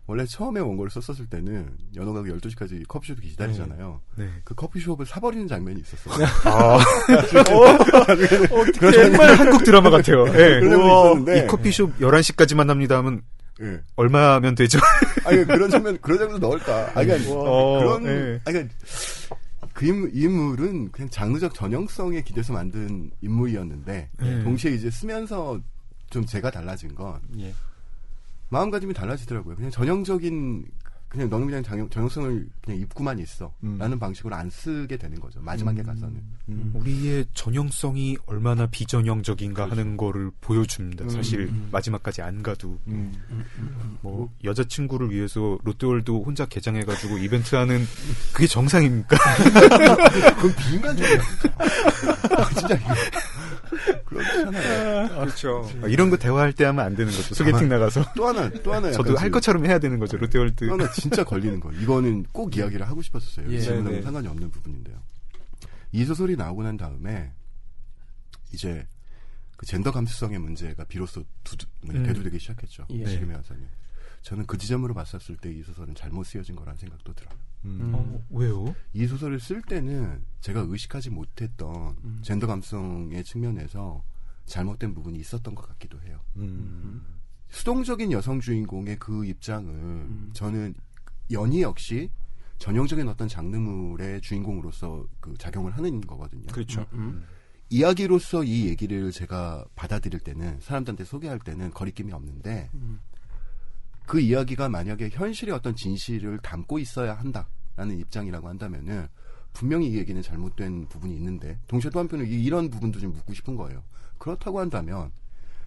원래 처음에 원고를 썼었을 때는 연호가 12시까지 커피숍에 기다리잖아요. 그 커피숍을 사버리는 장면이 있었어요. 정말 한국 드라마 같아요. 그런 장면이 있었는데 이 커피숍 11시까지만 합니다 하면 얼마면 되죠? 그런 장면 넣을까? 그 인물은 그냥 장르적 전형성에 기대서 만든 인물이었는데 동시에 이제 쓰면서 좀 제가 달라진 건 마음가짐이 달라지더라고요. 그냥 전형적인 너는 그냥 전형성을 그냥 입고만 있어 라는 방식으로 안 쓰게 되는 거죠. 마지막에 가서는. 우리의 전형성이 얼마나 비전형적인가 하는 거를 보여줍니다. 사실 마지막까지 안 가도 여자친구를 위해서 롯데월드 혼자 개장해가지고 이벤트하는 그게 정상입니까? 그건 비인간적이야 진짜. 그렇잖아요. 그렇죠. 이런 거 대화할 때 하면 안 되는 거죠. 소개팅 나가서. 또 하나. 저도 할 것처럼 해야 되는 거죠. 롯데월드. 또 하나 진짜 걸리는 거. 이거는 꼭 이야기를 하고 싶었어요. 지금은 상관이 없는 부분인데요. 이 소설이 나오고 난 다음에 이제 그 젠더 감수성의 문제가 비로소 대두되기 시작했죠. 지금에 와서는. 저는 그 지점으로 봤었을 때 이 소설은 잘못 쓰여진 거라는 생각도 들어요. 왜요? 이 소설을 쓸 때는 제가 의식하지 못했던 젠더 감성의 측면에서 잘못된 부분이 있었던 것 같기도 해요. 수동적인 여성 주인공의 그 입장을 저는 연희 역시 전형적인 어떤 장르물의 주인공으로서 그 작용을 하는 거거든요. 그렇죠. 이야기로서 이 얘기를 제가 받아들일 때는 사람들한테 소개할 때는 거리낌이 없는데 그 이야기가 만약에 현실의 어떤 진실을 담고 있어야 한다라는 입장이라고 한다면은 분명히 이 얘기는 잘못된 부분이 있는데 동시에 또 한편으로 이런 부분도 좀 묻고 싶은 거예요. 그렇다고 한다면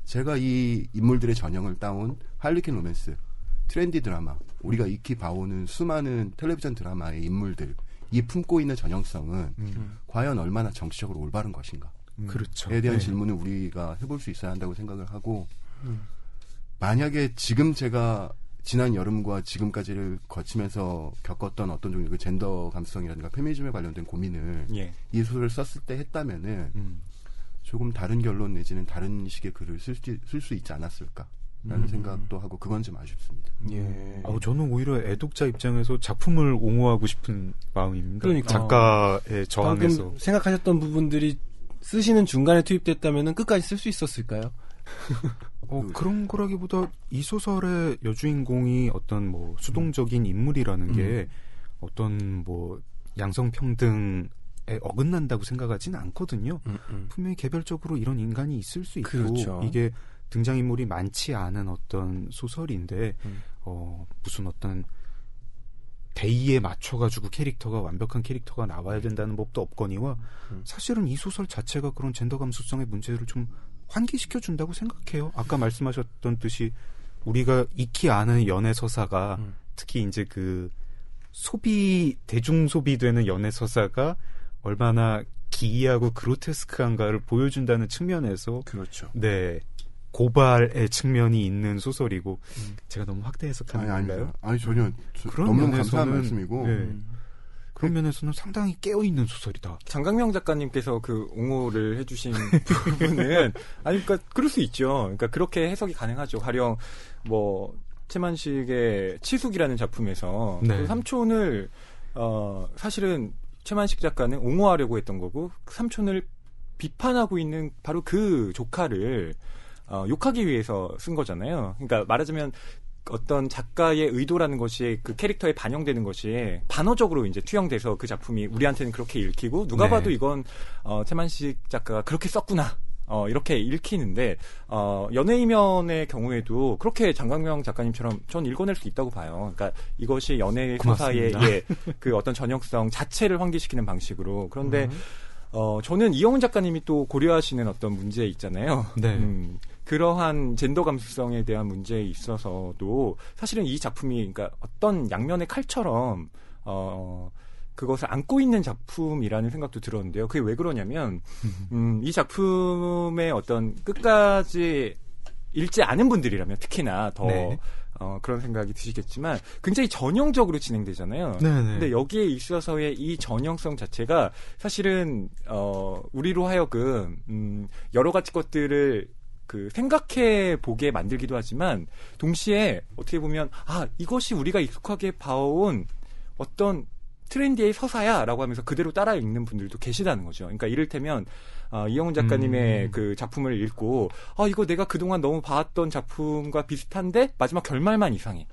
제가 이 인물들의 전형을 따온 할리퀸 로맨스, 트렌디 드라마, 우리가 익히 봐오는 수많은 텔레비전 드라마의 인물들 이 품고 있는 전형성은 과연 얼마나 정치적으로 올바른 것인가? 그렇죠. 에 대한 질문을 우리가 해볼 수 있어야 한다고 생각을 하고 만약에 지금 제가 지난 여름과 지금까지를 거치면서 겪었던 어떤 종류의 그 젠더 감수성이라든가 페미니즘에 관련된 고민을 이 소설을 썼을 때 했다면은 조금 다른 결론 내지는 다른 식의 글을 쓸 수 있지 않았을까라는 생각도 하고 그건 좀 아쉽습니다. 저는 오히려 애독자 입장에서 작품을 옹호하고 싶은 마음입니다. 그러니까. 작가의 저항에서. 방금 생각하셨던 부분들이 쓰시는 중간에 투입됐다면 끝까지 쓸 수 있었을까요? 그런 거라기보다 이 소설의 여주인공이 어떤 뭐 수동적인 인물이라는 게 어떤 뭐 양성평등에 어긋난다고 생각하지는 않거든요. 분명히 개별적으로 이런 인간이 있을 수 있고 그렇죠. 이게 등장인물이 많지 않은 어떤 소설인데 무슨 어떤 대의에 맞춰가지고 캐릭터가 완벽한 캐릭터가 나와야 된다는 법도 없거니와 사실은 이 소설 자체가 그런 젠더 감수성의 문제를 좀 환기시켜준다고 생각해요. 아까 말씀하셨던 듯이 우리가 익히 아는 연애 서사가 특히 이제 그 대중 소비되는 연애 서사가 얼마나 기이하고 그로테스크한가를 보여준다는 측면에서 그렇죠. 네. 고발의 측면이 있는 소설이고 제가 너무 확대 해석하는 건가요? 아니 전혀 그런 너무 면에서는, 감사한 말씀이고 그런 면에서는 상당히 깨어있는 소설이다. 장강명 작가님께서 그 옹호를 해주신 부분은 그러니까 그럴 수 있죠. 그러니까 그렇게 해석이 가능하죠. 가령 뭐 최만식의 치숙이라는 작품에서 그 삼촌을 사실은 최만식 작가는 옹호하려고 했던 거고 그 삼촌을 비판하고 있는 바로 그 조카를 욕하기 위해서 쓴 거잖아요. 그러니까 말하자면 어떤 작가의 의도라는 것이 그 캐릭터에 반영되는 것이 반어적으로 이제 투영돼서 그 작품이 우리한테는 그렇게 읽히고 누가 봐도 이건 최만식 작가가 그렇게 썼구나. 이렇게 읽히는데 연예이면의 경우에도 그렇게 장강명 작가님처럼 전 읽어낼 수 있다고 봐요. 그러니까 이것이 연예 서사의 그 어떤 전형성 자체를 환기시키는 방식으로. 그런데 저는 이영훈 작가님이 또 고려하시는 어떤 문제 있잖아요. 그러한 젠더 감수성에 대한 문제에 있어서도 사실은 이 작품이 그러니까 어떤 양면의 칼처럼 그것을 안고 있는 작품이라는 생각도 들었는데요. 그게 왜 그러냐면 이 작품의 어떤 끝까지 읽지 않은 분들이라면 특히나 더 그런 생각이 드시겠지만 굉장히 전형적으로 진행되잖아요. 근데 여기에 있어서의 이 전형성 자체가 사실은 우리로 하여금 여러 가지 것들을 그 생각해 보게 만들기도 하지만 동시에 어떻게 보면 이것이 우리가 익숙하게 봐온 어떤 트렌디의 서사야라고 하면서 그대로 따라 읽는 분들도 계시다는 거죠. 그러니까 이를테면 이영훈 작가님의 그 작품을 읽고 이거 내가 그동안 너무 봐왔던 작품과 비슷한데 마지막 결말만 이상해.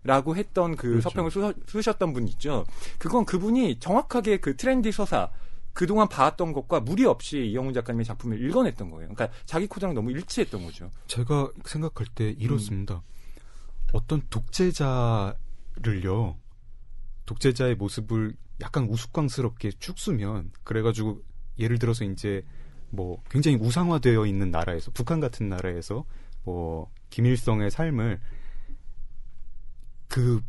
라고 했던 그 서평을 쓰셨던 분 있죠. 그건 그분이 정확하게 그 트렌디 서사 그동안 봐왔던 것과 무리 없이 이영훈 작가님의 작품을 읽어냈던 거예요. 그러니까 자기 코드랑 너무 일치했던 거죠. 제가 생각할 때 이렇습니다. 어떤 독재자의 모습을 약간 우스꽝스럽게 쭉 쓰면 그래가지고 예를 들어서 이제 뭐 굉장히 우상화되어 있는 나라에서 북한 같은 나라에서 뭐 김일성의 삶을 그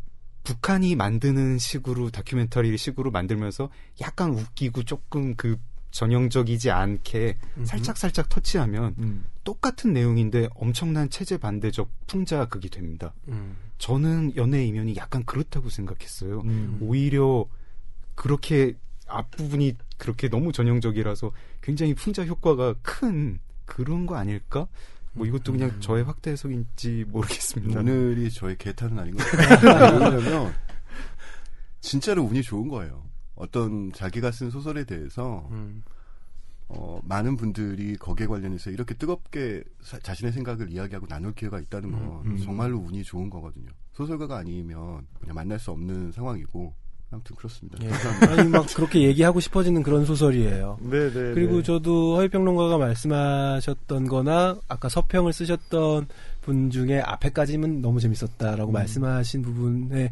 북한이 만드는 식으로 다큐멘터리 식으로 만들면서 약간 웃기고 조금 그 전형적이지 않게 살짝 터치하면 똑같은 내용인데 엄청난 체제 반대적 풍자극이 됩니다. 저는 연애 이면이 약간 그렇다고 생각했어요. 오히려 그렇게 앞부분이 그렇게 너무 전형적이라서 굉장히 풍자 효과가 큰 그런 거 아닐까? 뭐 이것도 그냥 저의 확대 해석인지 모르겠습니다. 오늘이 저의 개탄은 아닌 것 같아요. 왜냐면 진짜로 운이 좋은 거예요. 어떤 자기가 쓴 소설에 대해서 많은 분들이 거기에 관련해서 이렇게 뜨겁게 자신의 생각을 이야기하고 나눌 기회가 있다는 건 정말로 운이 좋은 거거든요. 소설가가 아니면 그냥 만날 수 없는 상황이고 아무튼 그렇습니다. 예. 아니 막 그렇게 얘기하고 싶어지는 그런 소설이에요. 네. 그리고 저도 허위평론가가 말씀하셨던 거나 아까 서평을 쓰셨던 분 중에 앞에까지는 너무 재밌었다라고 말씀하신 부분에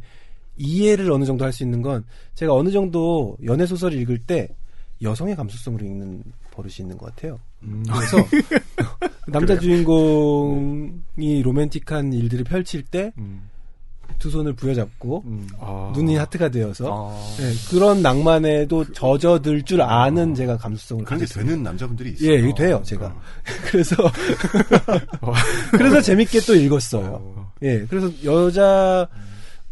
이해를 어느 정도 할 수 있는 건 제가 어느 정도 연애 소설을 읽을 때 여성의 감수성으로 읽는 버릇이 있는 것 같아요. 그래서 남자 주인공이 로맨틱한 일들을 펼칠 때 두 손을 부여잡고 눈이 하트가 되어서 네, 그런 낭만에도 젖어들 줄 아는 제가 감수성을 그런 게 가졌습니다. 되는 남자분들이 있어요. 예, 이게 돼요, 제가. 그래서 재밌게 또 읽었어요. 예, 그래서 여자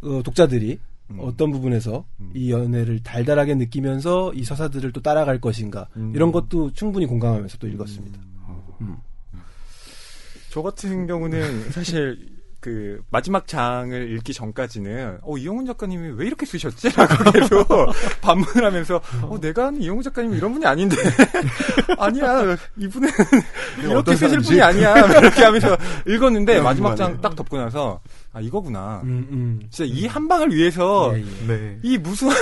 독자들이 어떤 부분에서 이 연애를 달달하게 느끼면서 이 서사들을 또 따라갈 것인가 이런 것도 충분히 공감하면서 또 읽었습니다. 저 같은 경우는 사실 그 마지막 장을 읽기 전까지는 이영훈 작가님이 왜 이렇게 쓰셨지? 라고 계속 반문을 하면서 내가 아는 이영훈 작가님이 이런 분이 아닌데 아니야 이분은 이렇게 쓰실 분이 아니야 이렇게 하면서 읽었는데 마지막 장 딱 덮고 나서 이거구나 진짜 이 한 방을 위해서 이 무수한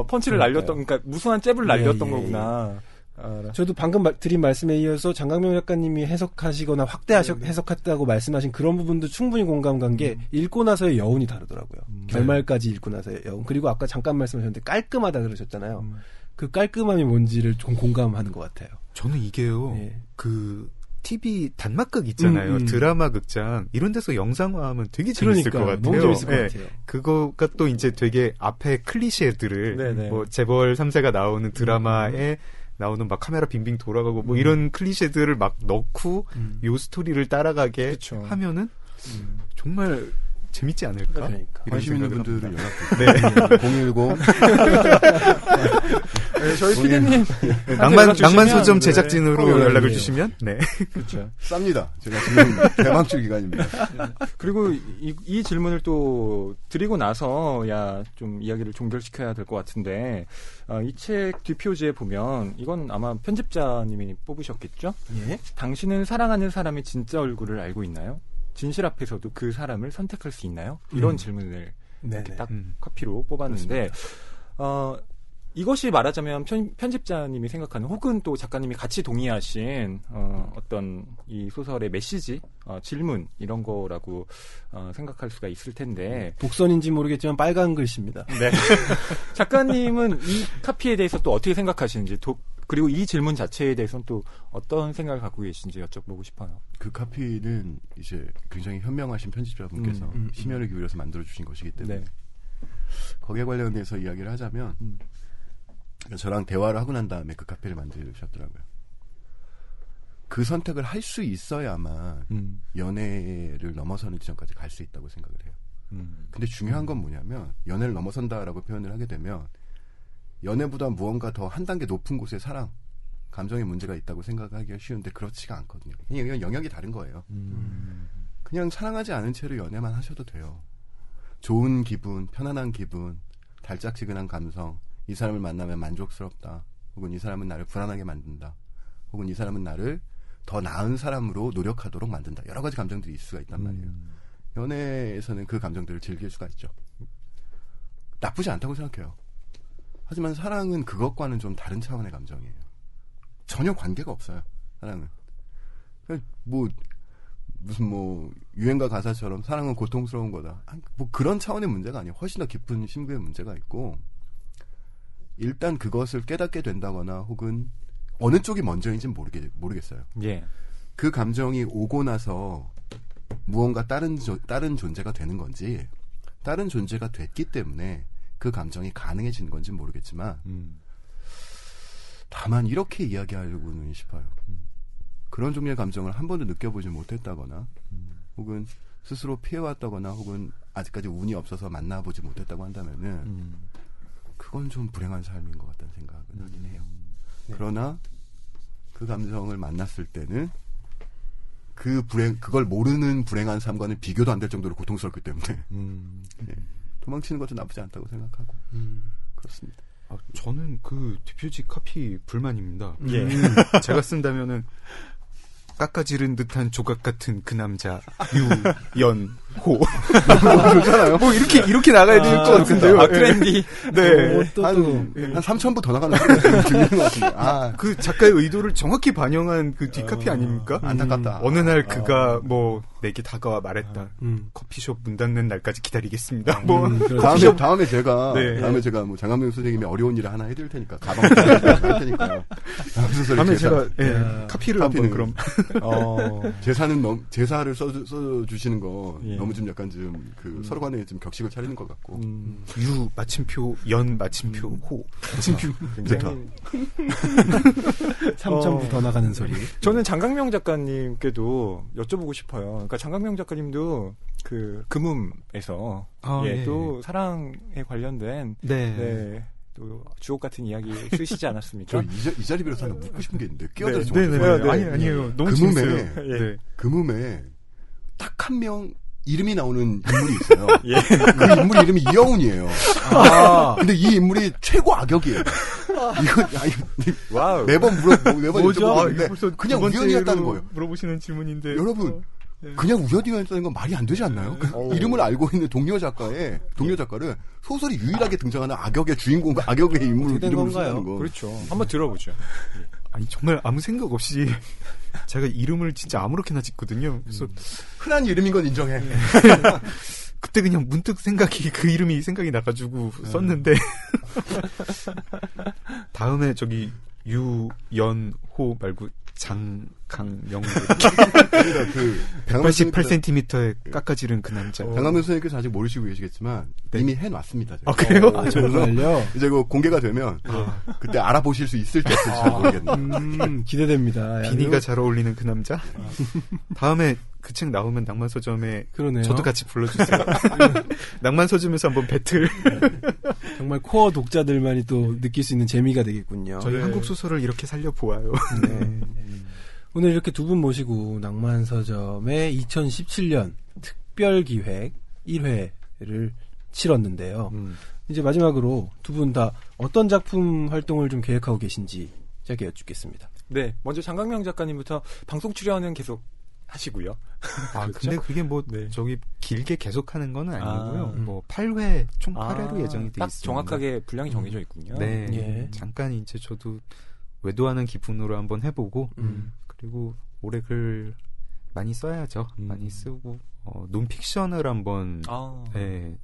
펀치를 날렸던 그러니까 무수한 잽을 날렸던 거구나. 저도 방금 드린 말씀에 이어서 장강명 작가님이 해석하시거나 해석했다고 말씀하신 그런 부분도 충분히 공감 간 게 읽고 나서의 여운이 다르더라고요. 결말까지 읽고 나서의 여운. 그리고 아까 잠깐 말씀하셨는데 깔끔하다 그러셨잖아요. 그 깔끔함이 뭔지를 좀 공감하는 것 같아요. 저는 이게요. 그 TV 단막극 있잖아요. 드라마 극장 이런 데서 영상화하면 되게 재밌을 것 같아요. 너무 재밌을 것 같아요. 그거가 또 이제 되게 앞에 클리셰들을 뭐 재벌 3세가 나오는 드라마에 나오는 막 카메라 빙빙 돌아가고 뭐 이런 클리셰들을 막 넣고 요 스토리를 따라가게 하면은 정말 재밌지 않을까? 그러니까. 관심 있는 분들은 연락 주세요. 010 저희 PD님 낭만 소점 제작진으로 연락을 주시면 그렇죠. 쌉니다. 제가 지금 대망출 기간입니다. 그리고 이 질문을 또 드리고 나서야 좀 이야기를 종결시켜야 될 것 같은데 이 책 뒷표지에 보면 이건 아마 편집자님이 뽑으셨겠죠? 예. 당신은 사랑하는 사람의 진짜 얼굴을 알고 있나요? 진실 앞에서도 그 사람을 선택할 수 있나요? 이런 질문을 딱 카피로 뽑았는데 이것이 말하자면 편집자님이 생각하는 혹은 또 작가님이 같이 동의하신 어떤 이 소설의 메시지, 질문 이런 거라고 생각할 수가 있을 텐데 독선인지 모르겠지만 빨간 글씨입니다. 네. 작가님은 이 카피에 대해서 또 어떻게 생각하시는지 그리고 이 질문 자체에 대해서는 또 어떤 생각을 갖고 계신지 여쭤보고 싶어요. 그 카피는 이제 굉장히 현명하신 편집자분께서 심혈을 기울여서 만들어주신 것이기 때문에 거기에 관련해서 이야기를 하자면 저랑 대화를 하고 난 다음에 그 카피를 만드셨더라고요. 그 선택을 할 수 있어야만 연애를 넘어서는 지점까지 갈 수 있다고 생각을 해요. 근데 중요한 건 뭐냐면 연애를 넘어선다라고 표현을 하게 되면 연애보다 무언가 더 한 단계 높은 곳의 사랑, 감정에 문제가 있다고 생각하기가 쉬운데 그렇지가 않거든요. 그냥 영역이 다른 거예요. 그냥 사랑하지 않은 채로 연애만 하셔도 돼요. 좋은 기분, 편안한 기분, 달짝지근한 감성, 이 사람을 만나면 만족스럽다, 혹은 이 사람은 나를 불안하게 만든다, 혹은 이 사람은 나를 더 나은 사람으로 노력하도록 만든다. 여러 가지 감정들이 있을 수가 있단 말이에요. 연애에서는 그 감정들을 즐길 수가 있죠. 나쁘지 않다고 생각해요. 하지만 사랑은 그것과는 좀 다른 차원의 감정이에요. 전혀 관계가 없어요. 사랑은. 무슨 유행가 가사처럼 사랑은 고통스러운 거다. 뭐 그런 차원의 문제가 아니에요. 훨씬 더 깊은 심구의 문제가 있고, 일단 그것을 깨닫게 된다거나 혹은 어느 쪽이 먼저인지는 모르겠어요. 예. 그 감정이 오고 나서 무언가 다른 존재가 되는 건지, 다른 존재가 됐기 때문에 그 감정이 가능해지는 건지는 모르겠지만 다만 이렇게 이야기하려고는 싶어요. 그런 종류의 감정을 한 번도 느껴보지 못했다거나 혹은 스스로 피해왔다거나 혹은 아직까지 운이 없어서 만나보지 못했다고 한다면은 그건 좀 불행한 삶인 것 같다는 생각은 하긴 해요. 그러나 그 감정을 만났을 때는 그걸 모르는 불행한 삶과는 비교도 안 될 정도로 고통스럽기 때문에 도망치는 것도 나쁘지 않다고 생각하고 그렇습니다. 저는 그 뒷표지 카피 불만입니다. 제가 쓴다면은 깎아지른 듯한 조각 같은 그 남자 유연호. 좋잖아요. 뭐 이렇게 나가야 될 것 같은데요. 트렌디. 네. 한 3,000부 더 나가는 소리가 들리는 것 같은데. 그 작가의 의도를 정확히 반영한 그 뒤카피 아닙니까? 안타깝다. 어느 날 그가 뭐 내게 다가와 말했다. 커피숍 문 닫는 날까지 기다리겠습니다. 다음에 제가 뭐 장강명 선생님이 어려운 일을 하나 해드릴 테니까 가방 할 테니까요. 다음에 제가 카피를 한번 그럼 제사를 써주시는 거 너무 좀 약간 좀 서로 간에 좀 격식을 차리는 것 같고 유 마침표 연 마침표 호 마침표 좋다. 3,000부 더 나가는 소리. 저는 장강명 작가님께도 여쭤보고 싶어요. 그러니까 장강명 작가님도 그 금음에서 또 사랑에 관련된 또 주옥 같은 이야기 쓰시지 않았습니까? 저 이 자리 빌어서 하나 묻고 싶은 게 있는데 끼어들어서 아니에요. 너무 재밌어요. 금음에 딱 한 명 이름이 나오는 인물이 있어요. 그 인물 이름이 이영훈이에요. 근데 이 인물이 최고 악역이에요. 이거 매번 여쭤보는데 그냥 우연이었다는 거예요. 물어보시는 질문인데 여러분 그냥 우연이었다는 건 말이 안 되지 않나요? 이름을 알고 있는 동료 작가를 소설이 유일하게 등장하는 악역의 주인공과 악역의 인물 이름을 쓰는 거. 그렇죠. 한번 들어보죠. 아니 정말 아무 생각 없이 제가 이름을 진짜 아무렇게나 짓거든요. 그래서 흔한 이름인 건 인정해. 그때 그냥 문득 그 이름이 생각이 나가지고 썼는데 다음에 저기 유연호 말고 장강명 188cm의 깎아지른 그 남자. 장강명 선생님께서 아직 모르시고 계시겠지만 이미 해놨습니다. 제가. 그래요? 정말요? 이제 그 공개가 되면 그때 알아보실 수 있을지 없을지 모르겠네요. 기대됩니다. 비니가 잘 어울리는 그 남자. 다음에 그 책 나오면 낭만서점에 저도 같이 불러주세요. 낭만서점에서 한번 배틀. 정말 코어 독자들만이 또 느낄 수 있는 재미가 되겠군요. 저희 한국 소설을 이렇게 살려보아요. 오늘 이렇게 두 분 모시고 낭만서점의 2017년 특별기획 1회를 치렀는데요. 이제 마지막으로 두 분 다 어떤 작품 활동을 좀 계획하고 계신지 짧게 여쭙겠습니다. 네, 먼저 장강명 작가님부터 방송 출연은 계속 하시고요. 그렇죠? 근데 그게 저기 길게 계속하는 건 아니고요. 8회, 총 8회로 예정이 돼 있습니다. 정확하게 분량이 정해져 있군요. 네. 잠깐 이제 저도 외도하는 기분으로 한번 해보고, 그리고 올해 글 많이 써야죠. 많이 쓰고, 논픽션을 한번,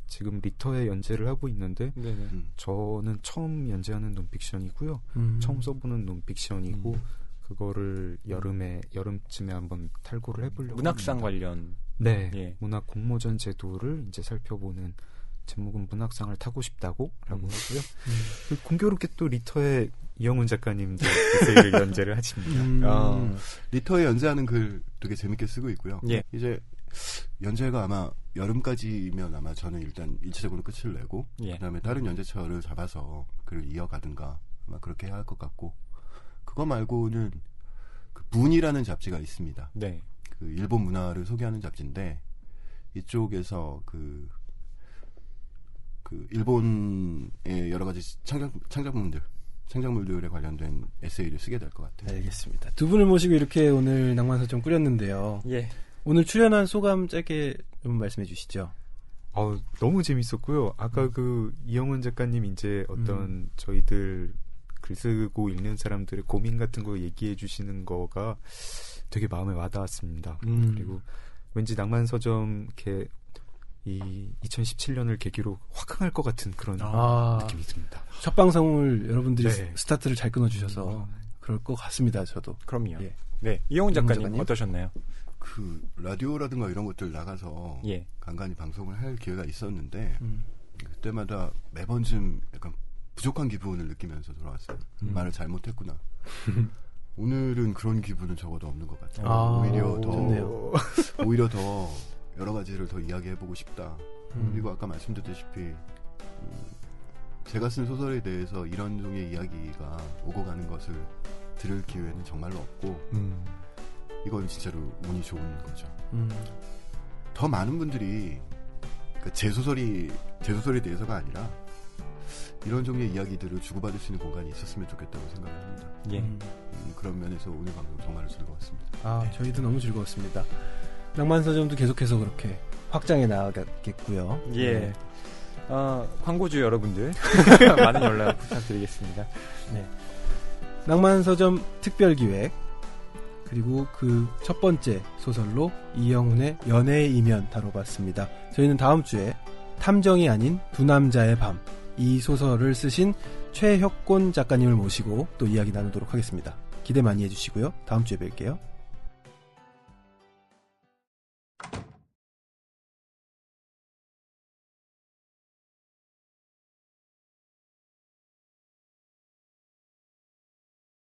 지금 리터에 연재를 하고 있는데, 저는 처음 연재하는 논픽션이고요. 처음 써보는 논픽션이고, 그거를 여름쯤에 한번 탈고를 해보려고. 문학상 합니다. 관련. 네. 문학 공모전 제도를 이제 살펴보는 제목은 문학상을 타고 싶다고 라고 하고요. 공교롭게 또 리터에 이영훈 작가님도 에세이를 연재를 하십니다. 리터에 연재하는 글 되게 재밌게 쓰고 있고요. 이제 연재가 아마 여름까지면 아마 저는 일단 1차적으로 끝을 내고 그다음에 다른 연재처를 잡아서 글을 이어가든가 아마 그렇게 해야 할 것 같고 그거 말고는 그 분이라는 잡지가 있습니다. 그 일본 문화를 소개하는 잡지인데 이쪽에서 그 일본의 여러 가지 창작물들에 관련된 에세이를 쓰게 될 것 같아요. 알겠습니다. 두 분을 모시고 이렇게 오늘 낭만서점 꾸렸는데요. 오늘 출연한 소감 짧게 좀 말씀해 주시죠. 너무 재밌었고요. 아까 그 이영훈 작가님 이제 어떤 저희들 글 쓰고 읽는 사람들의 고민 같은 거 얘기해 주시는 거가 되게 마음에 와닿았습니다. 그리고 왠지 낭만서점 이렇게 이 2017년을 계기로 확흥할 것 같은 그런 느낌이 듭니다. 첫 방송을 여러분들이 스타트를 잘 끊어주셔서 그럴 것 같습니다. 저도. 그럼요. 이영훈 작가님 어떠셨나요? 그 라디오라든가 이런 것들 나가서 간간히 방송을 할 기회가 있었는데 그때마다 매번 좀 약간 부족한 기분을 느끼면서 돌아왔어요. 말을 잘못했구나. 오늘은 그런 기분은 적어도 없는 것 같아요. 오히려 더 여러 가지를 더 이야기해보고 싶다. 그리고 아까 말씀드렸다시피 제가 쓴 소설에 대해서 이런 종의 이야기가 오고 가는 것을 들을 기회는 정말로 없고 이건 진짜로 운이 좋은 거죠. 더 많은 분들이 그러니까 제 소설에 대해서가 아니라 이런 종류의 이야기들을 주고받을 수 있는 공간이 있었으면 좋겠다고 생각을 합니다. 그런 면에서 오늘 방송 정말 즐거웠습니다. 저희도 너무 즐거웠습니다. 낭만서점도 계속해서 그렇게 확장해 나가겠고요. 예. 광고주 여러분들 많은 연락 부탁드리겠습니다. 네. 낭만서점 특별기획 그리고 그 첫 번째 소설로 이영훈의 연애의 이면 다뤄봤습니다. 저희는 다음 주에 탐정이 아닌 두 남자의 밤, 이 소설을 쓰신 최혁곤 작가님을 모시고 또 이야기 나누도록 하겠습니다. 기대 많이 해주시고요. 다음 주에 뵐게요.